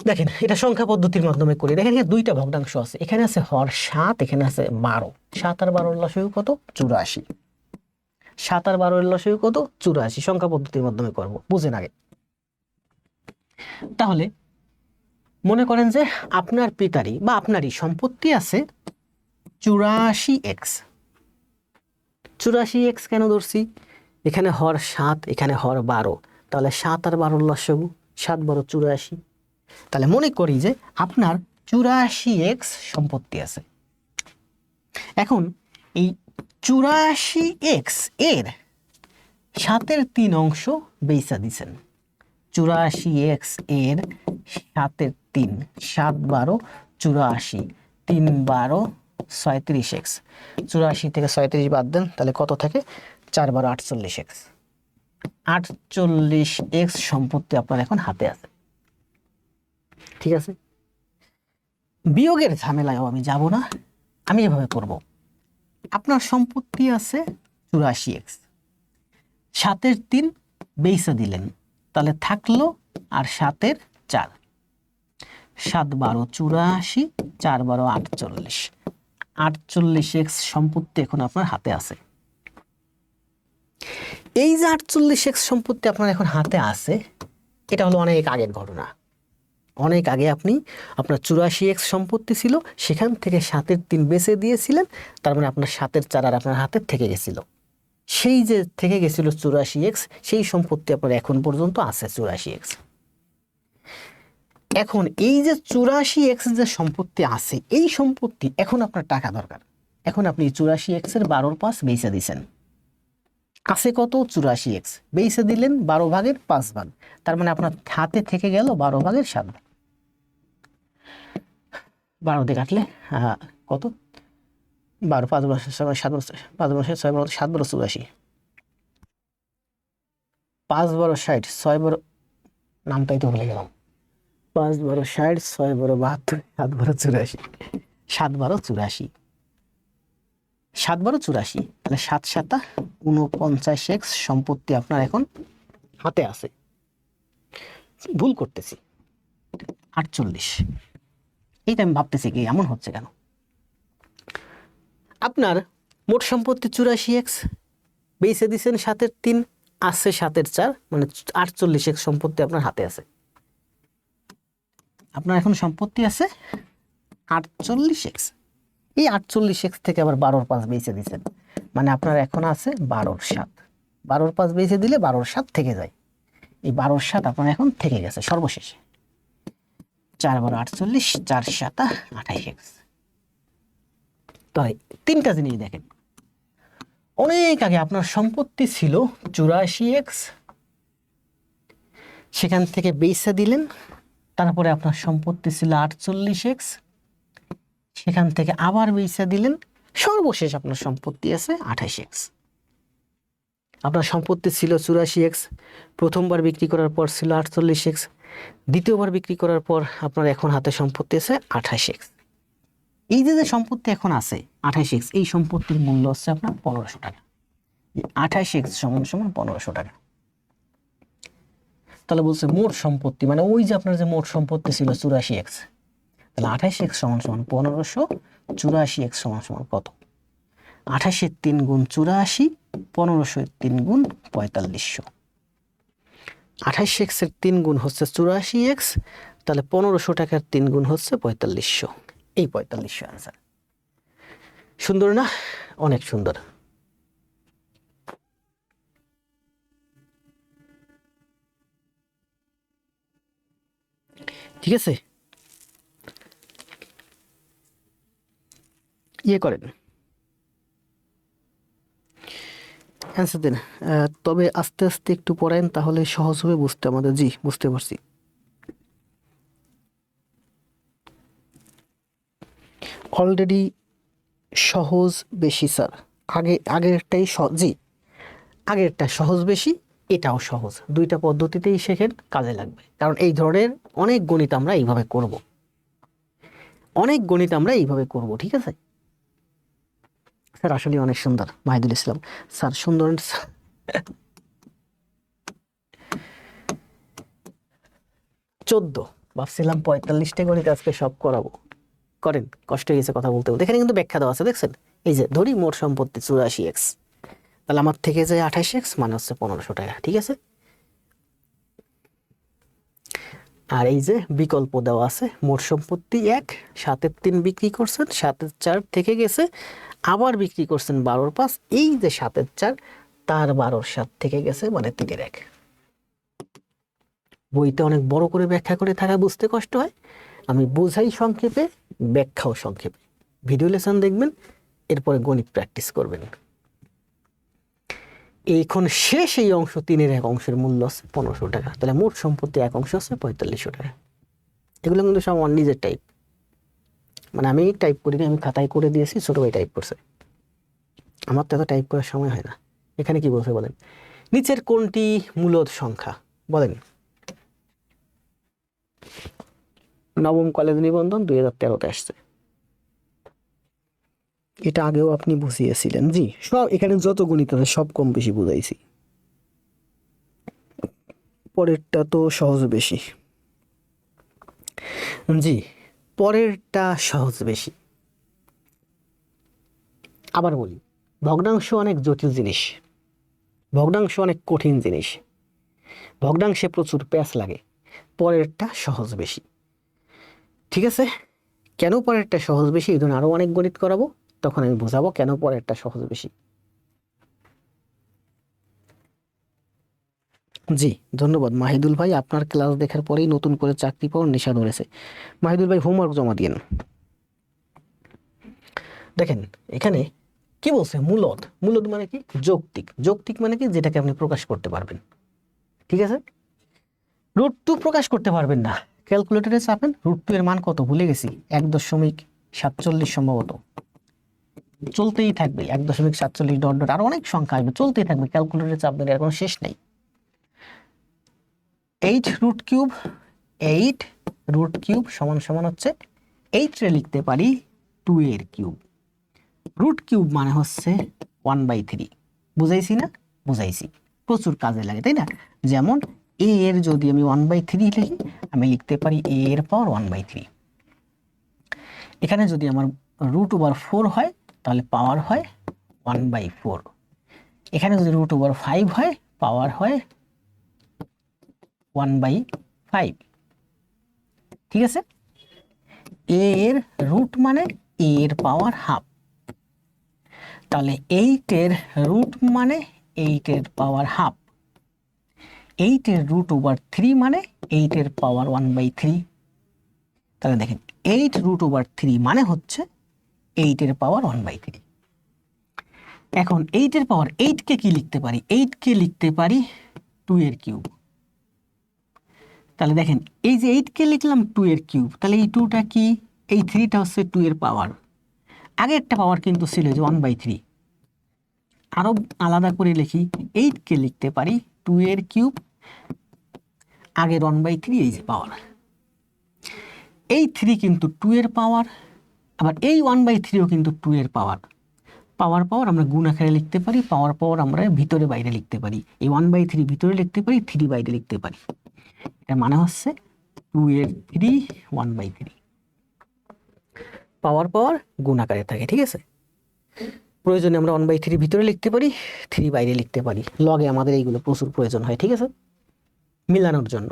দেখেন, এটা সংখ্যা পদ্ধতির মাধ্যমে করি। দেখেন এখানে 2টা ভগ্নাংশ আছে, এখানে আছে হর 7, এখানে আছে 12। 7 আর 12 এর লসাগু কত? 84। 7 আর 12 এর লসাগু কত? 84। সংখ্যা পদ্ধতির মাধ্যমে করব, বুঝেন আগে। তাহলে মনে করেন যে আপনার পিতারই বা আপনারই সম্পত্তি আছে 84x। 84x কেন ধরছি? এখানে হর 7, এখানে হর 12, তাহলে 7 আর 12 লসাগু, 7 12 84। তাহলে মনে করি যে আপনার 84x সম্পত্তি আছে। এখন এই 84x এর 7-এর 3 অংশ বেচা দিছেন। 84x এর 7-এর 3, 7 12 84, 3 12 35x। 84 থেকে 37 বাদ দেন, তাহলে কত থাকে? 4 12 48x। 48x সম্পত্তি আপনার এখন হাতে আছে, ঠিক আছে? বিয়োগের ঝামেলায়ও আমি যাব না, আমি এভাবে করব। আপনার সম্পত্তি আছে 84x, 7-এর 3 বেইসা দিলেন, তাহলে থাকলো আর 7-এর 4। 7 12 84, 4 12 48। 48x সম্পত্তি এখন আপনার হাতে আছে। এই যে 48x সম্পত্তি আপনার এখন হাতে আছে, এটা হলো অনেক আগের ঘটনা। অনেক আগে আপনার 84x সম্পত্তি ছিল, সেখান থেকে 7-এর 3 বেচে দিয়েছিলেন, তার মানে আপনার 7-এর 4 আর আপনার হাতে থেকে গেছিল। সেই যে থেকে গেছিল 84x, সেই সম্পত্তি আপনার এখন পর্যন্ত আছে 84x। এখন এই যে 84x যে সম্পত্তি আছে, এই সম্পত্তি এখন আপনার টাকা দরকার। এখন আপনি 84x এর 12/5 বেচে দিয়েছেন, আছে কত? 84x বেচে দিলেন 12 ভাগের 5 ভাগ, তার মানে আপনার হাতে থেকে গেল 12 ভাগের 7 ভাগ। 12 দিয়ে কাটলে কত? 12 5 12 7 5 12 6 12 7 12 84, 5 12 60, 6 12 নামটাই তো ভুলে গেলাম। 5 12 60, 6 12 72, 7 12 84, 7 12 84, 7 12 84, তাহলে 7 7 49x সম্পত্তি আপনার এখন হাতে আছে। ভুল করতেছি, 48। এইটা আমি ভাবতেছি কি এমন হচ্ছে কেন? আপনার মোট সম্পত্তি 84x, বেচে দিচ্ছেন 7-এর 3, আছে 7-এর 4, মানে 48x সম্পত্তি আপনার হাতে আছে। আপনার এখন সম্পত্তি আছে 48x। এই 48x থেকে আবার 12/5 বেচে দিচ্ছেন, মানে আপনার এখন আছে 12/7। 12/5 বেচে দিলে 12/7 থেকে যায়। এই 12/7 আপনার এখন থেকে গেছে সর্বশেষে। 4 12 48, 4 7 28x। তাই 3টা জিনিস দেখেন, অনেক আগে আপনার সম্পত্তি ছিল 84x, সেখান থেকে বেচে দিলেন, তারপরে আপনার সম্পত্তি ছিল 48x, সেখান থেকে আবার বেচে দিলেন, সর্বশেষ আপনার সম্পত্তি আছে 28x। আপনার সম্পত্তি ছিল 84x, প্রথমবার বিক্রি করার পর ছিল 48x, দ্বিতীয়বার বিক্রি করার পর আপনার এখন হাতে সম্পত্তি আছে 28x। এই যে সম্পত্তি এখন আছে 28x, এই সম্পত্তির মূল্য হচ্ছে আপনার 1500 টাকা। 28x সমান সমান 1500 টাকা। তাহলে বলছে মোট সম্পত্তি, মানে ওই যে আপনার যে মোট সম্পত্তি ছিল 84x, তাহলে 28x সমান সমান 1500, 84x সমান সমান কত? 28-এর 3 গুণ 84, 1500-এর 3 গুণ 4500। 28x এর 3 গুণ হচ্ছে 84x, তাহলে 1500 টাকার 3 গুণ হচ্ছে 4500। এই 4500 আনসার। সুন্দর না? অনেক সুন্দর। ঠিক আছে, করেন, অ্যান্সার দেন। তবে আস্তে আস্তে একটু পড়েন, তাহলে সহজ হবে বুঝতে আমাদের। জি, বুঝতে পারছি। অলরেডি সহজ বেশি স্যার, আগেরটাই জি, আগেরটা সহজ বেশি, এটাও সহজ। দুইটা পদ্ধতিতেই শেখেন, কাজে লাগবে। কারণ এই ধরনের অনেক গণিত আমরা এইভাবে করব, ঠিক আছে স্যার? আসলে অনেক সুন্দর। মাহিদুল ইসলাম স্যার, সুন্দর। 14, ভাবছিলাম 45টা গণিত আজকে সব করাবো। করেন, কষ্ট হয়ে গেছে কথা বলতে বলতে। এখানে কিন্তু ব্যাখ্যা দেওয়া আছে, দেখছেন? এই যে ধরি মোট সম্পত্তি 84x, তাহলে আমার থেকে যায় 28x, মানে হচ্ছে 1500 টাকা, ঠিক আছে? আর এই যে বিকল্প দেওয়া আছে, মোট সম্পত্তি 1, 7-এর 3 বিক্রি করছেন, 7-এর 4 থেকে গেছে, আবার বিক্রি করছেন 12/5, এই যে 7-এর 4 তার 12/7 থেকে গেছে, মানে 3-এর 1। বইতে অনেক বড় করে ব্যাখ্যা করে থাকা বুঝতে কষ্ট হয়, আমি বোঝাই সংক্ষেপে, ব্যাখ্যাও সংক্ষেপে। ভিডিও লেসন দেখবেন, এরপরে গণিত প্র্যাকটিস করবেন। এইখন শেষ এই অংশ 3-এর 1 অংশের মূল্য আছে 1500 টাকা, তাহলে মোট সম্পত্তি 1 অংশ আছে 4500 টাকা। এগুলো কিন্তু সব আমার নিজের টাইপ, মানে আমি টাইপ করিনি, আমি খাতায় করে দিয়েছি, ছোট ভাই টাইপ করছে। আমার তো এত টাইপ করার সময় হয় না। এখানে কি বলছে বলেন, নিচের কোনটি মূলদ সংখ্যা বলেন। নবম কলেজ নিবন্ধন 2013-তে আসছে। এটা আগেও আপনি বুঝিয়েছিলেন। জি, সব এখানে যত গণিত আছে সব কম বেশি বুঝাইছি। পরেরটা তো সহজ বেশি। জি, পরেরটা সহজ বেশি। আবার বলি, ভগ্নাংশ অনেক জটিল জিনিস, ভগ্নাংশ অনেক কঠিন জিনিস, ভগ্নাংশে প্রচুর প্যাঁচ লাগে। পরেরটা সহজ বেশি। ঠিক আছে, কেন পরেরটা সহজ বেশি, এই ধরনের আরো অনেক গণিত করাবো, তখন আমি বোঝাবো কেন পরেরটা সহজ বেশি। জি, ধন্যবাদ মাহিদুল ভাই, আপনার ক্লাস দেখার পরেই নতুন করে চাকরি পাওয়ার নেশা ধরেছে। মাহিদুল ভাই হোমওয়ার্ক জমা দিয়েন। দেখেন এখানে কি বলছে, মূলদ। মূলদ মানে কি, যৌক্তিক। যৌক্তিক মানে কি, যেটাকে আপনি প্রকাশ করতে পারবেন। ঠিক আছে, √2 প্রকাশ করতে পারবেন না, ক্যালকুলেটরে চাপেন, √2 এর মান কত ভুলে গেছি, 1.47 সম্ভবত। চলতেই থাকবে 1.47 ডট ডট, আরো অনেক সংখ্যা আসবে, চলতেই থাকবে, ক্যালকুলেটরে চাপবেন, এর কোনো শেষ নেই। 8√3, 8√3 সমান সমান হচ্ছে 8 রে লিখতে পারি 2 এর কিউব। √3 মানে হচ্ছে 1/3। বুঝাইছি না? বুঝাইছি, প্রচুর কাজে লাগে তাই না? যেমন a এর যদি আমি 1/3 লিখি, আমি লিখতে পারি a এর পাওয়ার 1/3। এখানে যদি আমার √4 হয় তাহলে পাওয়ার হয় 1/4। এখানে যদি √5 হয় পাওয়ার হয় 1/5। ঠিক আছে, a এর রুট মানে a এর পাওয়ার হাফ, তাহলে 8 এর রুট মানে 8 এর পাওয়ার হাফ। 8 এর √3 মানে 8 এর পাওয়ার 1/3। তাহলে দেখেন 8√3 মানে হচ্ছে 8 এর পাওয়ার 1/3। এখন 8 এর পাওয়ার 8 কে কি লিখতে পারি, 8 কে লিখতে পারি 2 এর কিউব। তাহলে দেখেন এই যে 8 কে লিখলাম 2 এর কিউব, তাহলে এই 2টা কি, এই 3টা হচ্ছে 2 এর পাওয়ার। আগে একটা পাওয়ার কিন্তু ছিল যে 1/3। আরো আলাদা করে লিখি, 8 কে লিখতে পারি 2 এর কিউব, আগের 1/3 এই যে পাওয়ার। এই 3 কিন্তু 2 এর পাওয়ার, আবার এই 1/3ও কিন্তু 2 এর পাওয়ার। পাওয়ার পাওয়ার আমরা গুণ আকারে লিখতে পারি, পাওয়ার পাওয়ার আমরা ভিতরে বাইরে লিখতে পারি। এই 1/3 ভিতরে লিখতে পারি, 3 বাইরে লিখতে পারি। এর মানে হচ্ছে 2 এর 3 1/3। পাওয়ার পাওয়ার গুণ আকারে থাকে। ঠিক আছে, প্রয়োজনে আমরা 1/3 ভিতরে লিখতে পারি, 3 বাইরে লিখতে পারি। লগে আমাদের এইগুলো প্রচুর প্রয়োজন হয়। ঠিক আছে, মিলানোর জন্য।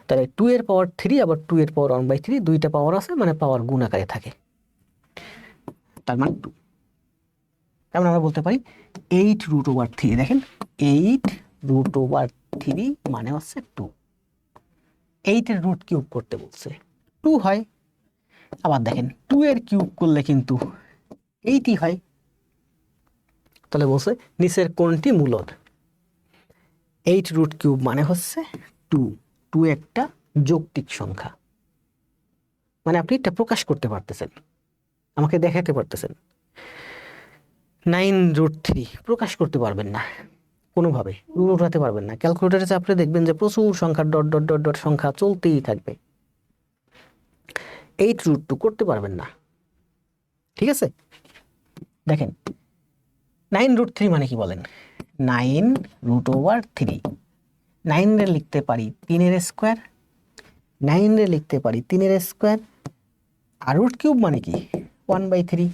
তাহলে 2 এর পাওয়ার 3 আবার 2 এর পাওয়ার 1/3, দুইটা পাওয়ার আছে মানে পাওয়ার গুণ আকারে থাকে, তার মানে 2। তার মানে আমরা বলতে পারি 8√3। দেখেন 8√3 মানে হচ্ছে 2। 8 এর রুট কিউব করতে বলছে, 2 হয়। আবার দেখেন 2 এর কিউব করলে কিন্তু 8ই হয়। তাহলে বলছে নিচের কোনটি মূলদ। 8√3 মানে হচ্ছে 2। 2 একটা যৌক্তিক সংখ্যা, মানে আপনি এটা প্রকাশ করতে পারতেছেন, আমাকে দেখাতে পারতেছেন। 9√3 প্রকাশ করতে পারবেন না কোনোভাবে, উঠাতে পারবেন না। ক্যালকুলেটরে চাপলে দেখবেন যে প্রচুর সংখ্যা ডট ডট ডট ডট সংখ্যা চলতেই থাকবে। 8√2 করতে পারবেন না। ঠিক আছে, দেখেন 9√3 মানে কি বলেন, 9√3। 9 রে লিখতে পারি 3 এর স্কোয়ার, 9 রে লিখতে পারি 3 এর স্কোয়ার, আর রুট কিউব মানে কি 1/3।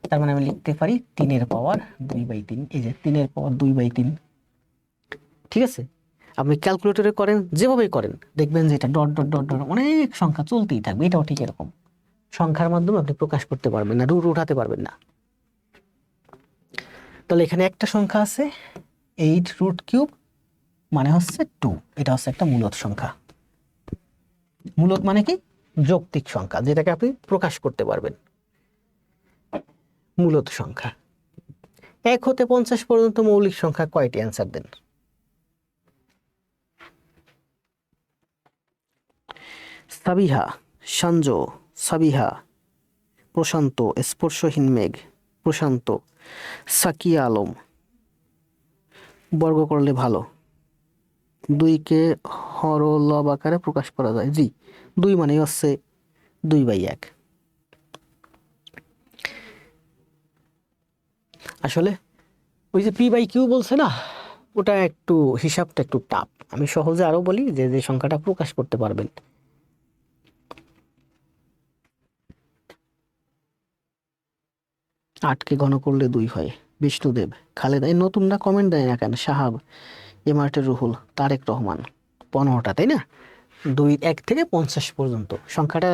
তার মানে আমি লিখতে পারি 3 এর পাওয়ার 2/3। এই যে 3 এর পাওয়ার 2/3। ঠিক আছে, আপনি ক্যালকুলেটরে করেন, যেভাবেই করেন দেখবেন যে এটা ডট ডট ডট ডট অনেক সংখ্যা চলতেই থাকবে। এটাও ঠিক এরকম, সংখ্যার মাধ্যমে আপনি প্রকাশ করতে পারবেন না, রুট উঠাতে পারবেন না। তাহলে এখানে একটা সংখ্যা আছে 8√3 মানে হচ্ছে 2। এটা হচ্ছে একটা মূলদ সংখ্যা। মূলদ মানে কি, যৌক্তিক সংখ্যা, যেটাকে আপনি প্রকাশ করতে পারবেন। মূলদ সংখ্যা। 1 হতে 50 পর্যন্ত মৌলিক সংখ্যা কয়টি, অ্যান্সার দেন। সাবিহা, সঞ্জু, সাবিহা, প্রশান্ত, স্পর্শহীন মেঘ, প্রশান্ত, সাকিয়া আলম। বর্গ করলে ভালো। 2কে হরলব আকারে প্রকাশ করা যায়। জি, 2 মানে হচ্ছে 2/1। আসলে ওই যে p/q বলছে না, ওটা একটু হিসাবটা একটু টাফ। আমি সহজে আরো বলি যে যে সংখ্যাটা প্রকাশ করতে পারবেন। 8কে ঘন করলে 2 হয়। বিষ্ণুদেব, খালেদা, এই নতুনরা কমেন্ট দেয় না কেন? সাহাব, এমআরটে রুহুল, তারেক রহমান। 15টা, তাই না? 1 থেকে 50 পর্যন্ত সংখ্যাটা।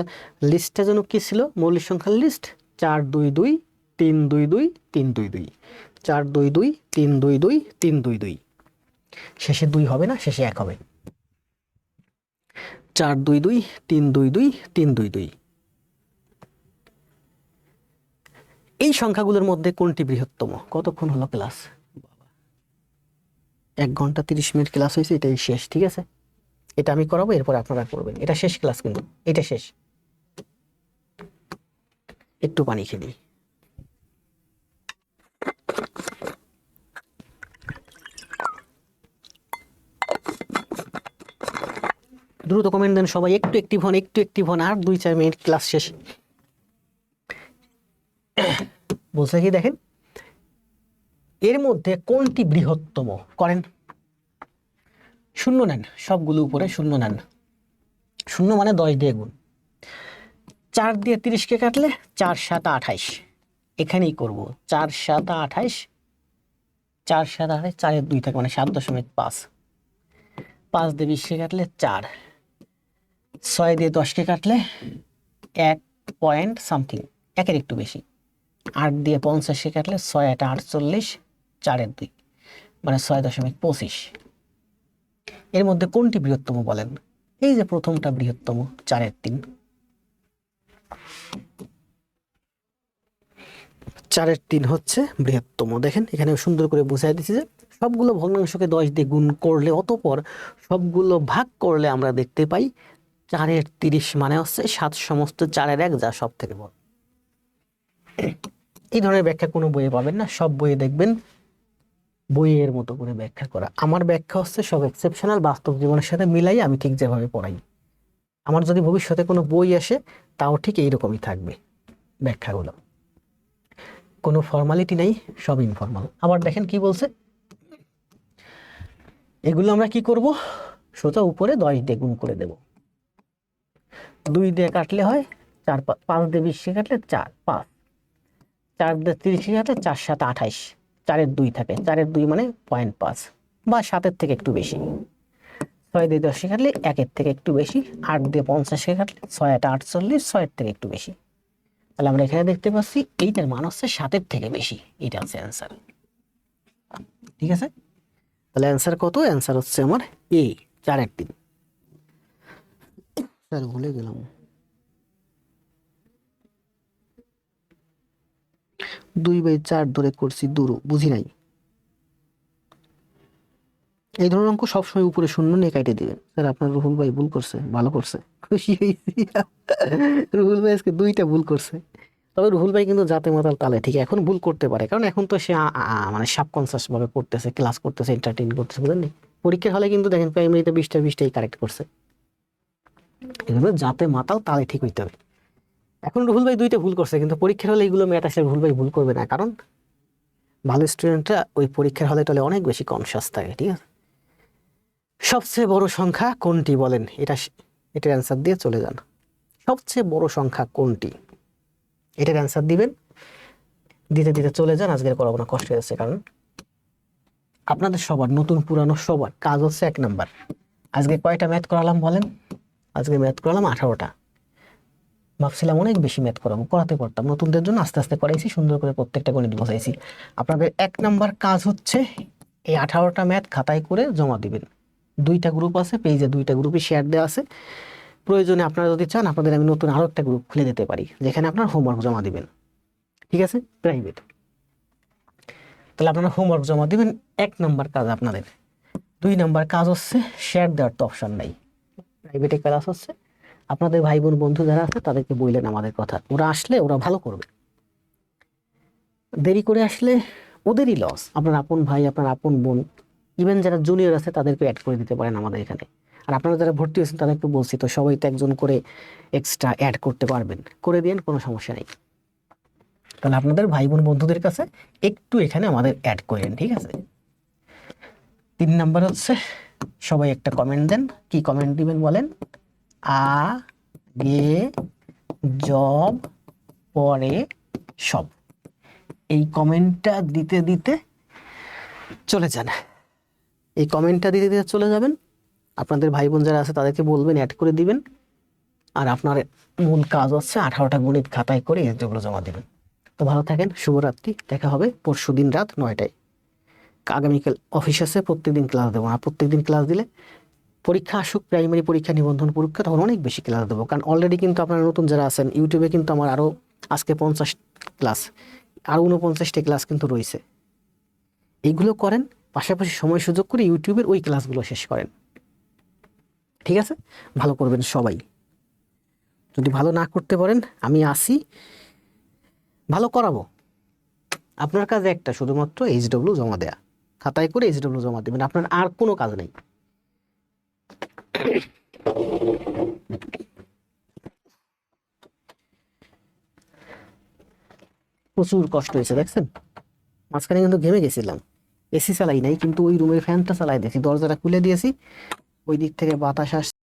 লিস্টটা যেন কি ছিল? মৌলিক সংখ্যার লিস্ট 4 2 2 3 2 2 3 2 2, 4 2 2 3 2 2 3 2 2। শেষে 2 হবে না, শেষে 1 হবে। 4 2 2 3 2 2 3 2 2। এই সংখ্যাগুলোর মধ্যে কোনটি বৃহত্তম? কতক্ষণ হলো ক্লাস? 1 ঘন্টা 30 মিনিট ক্লাস হয়েছে, এটাই শেষ। ঠিক আছে, এটা আমি করাবো, এরপর আপনারা করবেন। এটা শেষ ক্লাস, কিন্তু এটা শেষ। একটু পানি খেলি। দ্রুত কমেন্ট দেন সবাই, একটু অ্যাক্টিভ হন, একটু অ্যাক্টিভ হন। আর 2-4 মিনিট ক্লাস শেষ। বলছে কি দেখেন, এর মধ্যে কোনটি বৃহত্তম? করেন। শূন্য নেন, সবগুলো উপরে শূন্য নেন। শূন্য মানে 10 দিয়ে গুণ। 4 দিয়ে 30কে কাটলে 4 7 28। এখানেই করব। 4 7 28, 4 7 28, 4-এর 2 থাকে মানে 7.5। 5 দিয়ে 20কে কাটলে 4। 6 দিয়ে 10কে কাটলে 1 পয়েন্ট সামথিং, 1-এর একটু বেশি। 8 দিয়ে 50কে কাটলে 6 8 48, 4-এর 2 মানে 6.25। এর মধ্যে কোনটি বৃহত্তম বলেন? এই যে প্রথমটা বৃহত্তম, 4-এর 3। 4-এর 3 হচ্ছে বৃহত্তম। দেখেন এখানে সুন্দর করে বুঝাই দিচ্ছি যে সবগুলো ভগ্নাংশকে 10 দিয়ে গুণ করলে, অতঃপর সবগুলো ভাগ করলে আমরা দেখতে পাই 4-এর 30 মানে হচ্ছে 7 সমস্ত 4-এর 1, যা সব থেকে বড়। এই ধরনের ব্যাখ্যা কোনো বইয়ে পাবেন না, সব বইয়ে দেখবেন বইয়ের মতো করে ব্যাখ্যা করা। আমার ব্যাখ্যা হচ্ছে সব এক্সেপশনাল, বাস্তব জীবনের সাথে মিলাই আমি ঠিক যেভাবে পড়াই। আমার যদি ভবিষ্যতে কোনো বই আসে, তাও ঠিক এইরকমই থাকবে ব্যাখ্যাগুলো। কোনো ফর্মালিটি নেই, সব ইনফর্মাল। আবার দেখেন কি বলছে, এগুলো আমরা কি করব? সোজা উপরে 10 দিয়ে গুণ করে দেব। 2 দিয়ে কাটলে হয় 4, 5 দিয়ে 20কে কাটলে 4 5, 4 দিয়ে 30কে কাটলে 4 7 28, 4-এর 2 থাকে, 4-এর 2 মানে 0.5 বা 7-এর থেকে একটু বেশি। 6 দিয়ে 10কে কাটলে 1-এর থেকে একটু বেশি। 8 দিয়ে 50কে কাটলে 6 8 48, 6-এর থেকে একটু বেশি। তাহলে আমরা এখানে দেখতে পাচ্ছি এইটার মান হচ্ছে 7-এর থেকে বেশি। এটা হচ্ছে অ্যান্সার। ঠিক আছে, তাহলে অ্যান্সার কত? অ্যান্সার হচ্ছে আমার এ, 4-এর 3। স্যার ভুলে গেলাম। 2/4 ধরে করছি, দূর বুঝি নাই। এই ধরনের অঙ্ক সবসময় উপরে শূন্য নিয়ে কাটে দিবেন। স্যার আপনার রুহুল ভাই ভুল করছে, ভালো করছে, খুশি হয়েছি। রুহুল ভাই আজকে 2টা ভুল করছে। তবে রুহুল ভাই কিন্তু জাতে মাতাল তালে, ঠিক এখন ভুল করতে পারে, কারণ এখন তো সে মানে সাবকনসিয়াস ভাবে পড়তেছে, ক্লাস করতেছে, এন্টারটেইন করতেছে, বুঝলেন? পরীক্ষার হলে কিন্তু দেখেন প্রাইমারিতে 20টা কারেক্ট করছে। এগুলো জাতে মাতাল তালে ঠিক হইতে হবে। এখন রুহুল ভাই 2টা ভুল করছে, কিন্তু পরীক্ষার হলে এইগুলো ম্যাথ আসলে রুহুল ভাই ভুল করবে না, কারণ ভালো স্টুডেন্টরা ওই পরীক্ষার হলে টলে অনেক বেশি কনসিয়াস থাকে। ঠিক আছে, সবচেয়ে বড় সংখ্যা কোনটি বলেন? এটার অ্যান্সার দিয়ে চলে যান। সবচেয়ে বড় সংখ্যা কোনটি? এটার অ্যান্সার দিবেন, দিতে দিতে চলে যান। আজকের করাবো না, কষ্ট হয়েছে, কারণ আপনাদের সবার, নতুন পুরানো সবার কাজ হচ্ছে 1 নাম্বার। আজকে কয়টা ম্যাথ করালাম বলেন? আজকে ম্যাথ করালাম 18টা। ভাবছিলাম অনেক বেশি ম্যাথ করাতে পারতাম, নতুনদের জন্য আস্তে আস্তে করাইছি, সুন্দর করে প্রত্যেকটা গণিত বোঝাইছি। আপনাদের 1 নাম্বার কাজ হচ্ছে এই 18টা ম্যাথ খাতায় করে জমা দিবেন। 2টা গ্রুপ আছে পেজে, 2টা গ্রুপে শেয়ার দেওয়া আছে। প্রয়োজনে আপনারা যদি চান, আপনাদের আমি নতুন আরো একটা গ্রুপ খুলে দিতে পারি, যেখানে আপনার হোমওয়ার্ক জমা দিবেন। ঠিক আছে, প্রাইভেট। তাহলে আপনারা হোমওয়ার্ক জমা দিবেন, 1 নাম্বার কাজ আপনাদের। 2 নাম্বার কাজ হচ্ছে শেয়ার দেওয়ার তো অপশন নাই, প্রাইভেটে ক্লাস হচ্ছে, আপনাদের ভাই বোন বন্ধু যারা আছে তাদেরকে বললেন আমাদের কথা, ওরা আসলে ওরা ভালো করবে। দেরি করে আসলে ওদেরই লস। আপনার আপন ভাই, আপনার আপন বোন, ইভেন যারা জুনিয়র আছে তাদেরকে অ্যাড করে দিতে পারেন আমাদের এখানে। আর আপনারা যারা ভর্তি হয়েছেন তাদেরকে বলছি তো, সবাই তো একজন করে এক্সট্রা অ্যাড করতে পারবেন, করে দিন, কোনো সমস্যা নেই। তাহলে আপনাদের ভাই বোন বন্ধুদের কাছে একটু এখানে আমাদের অ্যাড করেন, ঠিক আছে। 3 নাম্বার হচ্ছে সবাই একটা কমেন্ট দেন। কি কমেন্ট দিবেন বলেন? আগে জব পরে সব। এই কমেন্টটা দিতে দিতে চলে যান, এই কমেন্টটা দিতে দিতে চলে যাবেন। আপনাদের ভাই বোন যারা আছে তাদেরকে বলবেন অ্যাড করে দিবেন। আর আপনার মূল কাজ হচ্ছে 18টা গণিত খাতায় করে এগুলো জমা দেবেন। তো ভালো থাকেন, শুভরাত্রি, দেখা হবে পরশুদিন রাত 9টায়। আগামীকাল অফিস আছে, প্রত্যেকদিন ক্লাস দেবো। আর প্রত্যেকদিন ক্লাস দিলে পরীক্ষা আসুক, প্রাইমারি পরীক্ষা, নিবন্ধন পরীক্ষা, তখন অনেক বেশি ক্লাস দেবো। কারণ অলরেডি কিন্তু আপনারা নতুন যারা আছেন ইউটিউবে কিন্তু আমার আরও আজকে 50 ক্লাস, আরও 49টা ক্লাস কিন্তু রয়েছে। এইগুলো করেন, পাশাপাশি সময় সুযোগ করে ইউটিউবের ওই ক্লাসগুলো শেষ করেন, ঠিক আছে? ভালো করবেন সবাই। যদি ভালো না করতে পারেন আমি আসি, ভালো করাবো। আপনার কাজ একটা, শুধুমাত্র এইচডব্লিউ জমা দেয়া, খাতায় করে এইচডব্লিউ জমা দেবেন, আপনার আর কোনো কাজ নেই। প্রচুর কষ্ট হয়েছে দেখছেন, মাঝখানে কিন্তু ঘেমে গেছিলাম। এসি চালাই নাই, কিন্তু ওই রুমের ফ্যানটা চালাই দিয়েছি, দরজাটা খুলে দিয়েছি, ওই দিক থেকে বাতাস আসছে।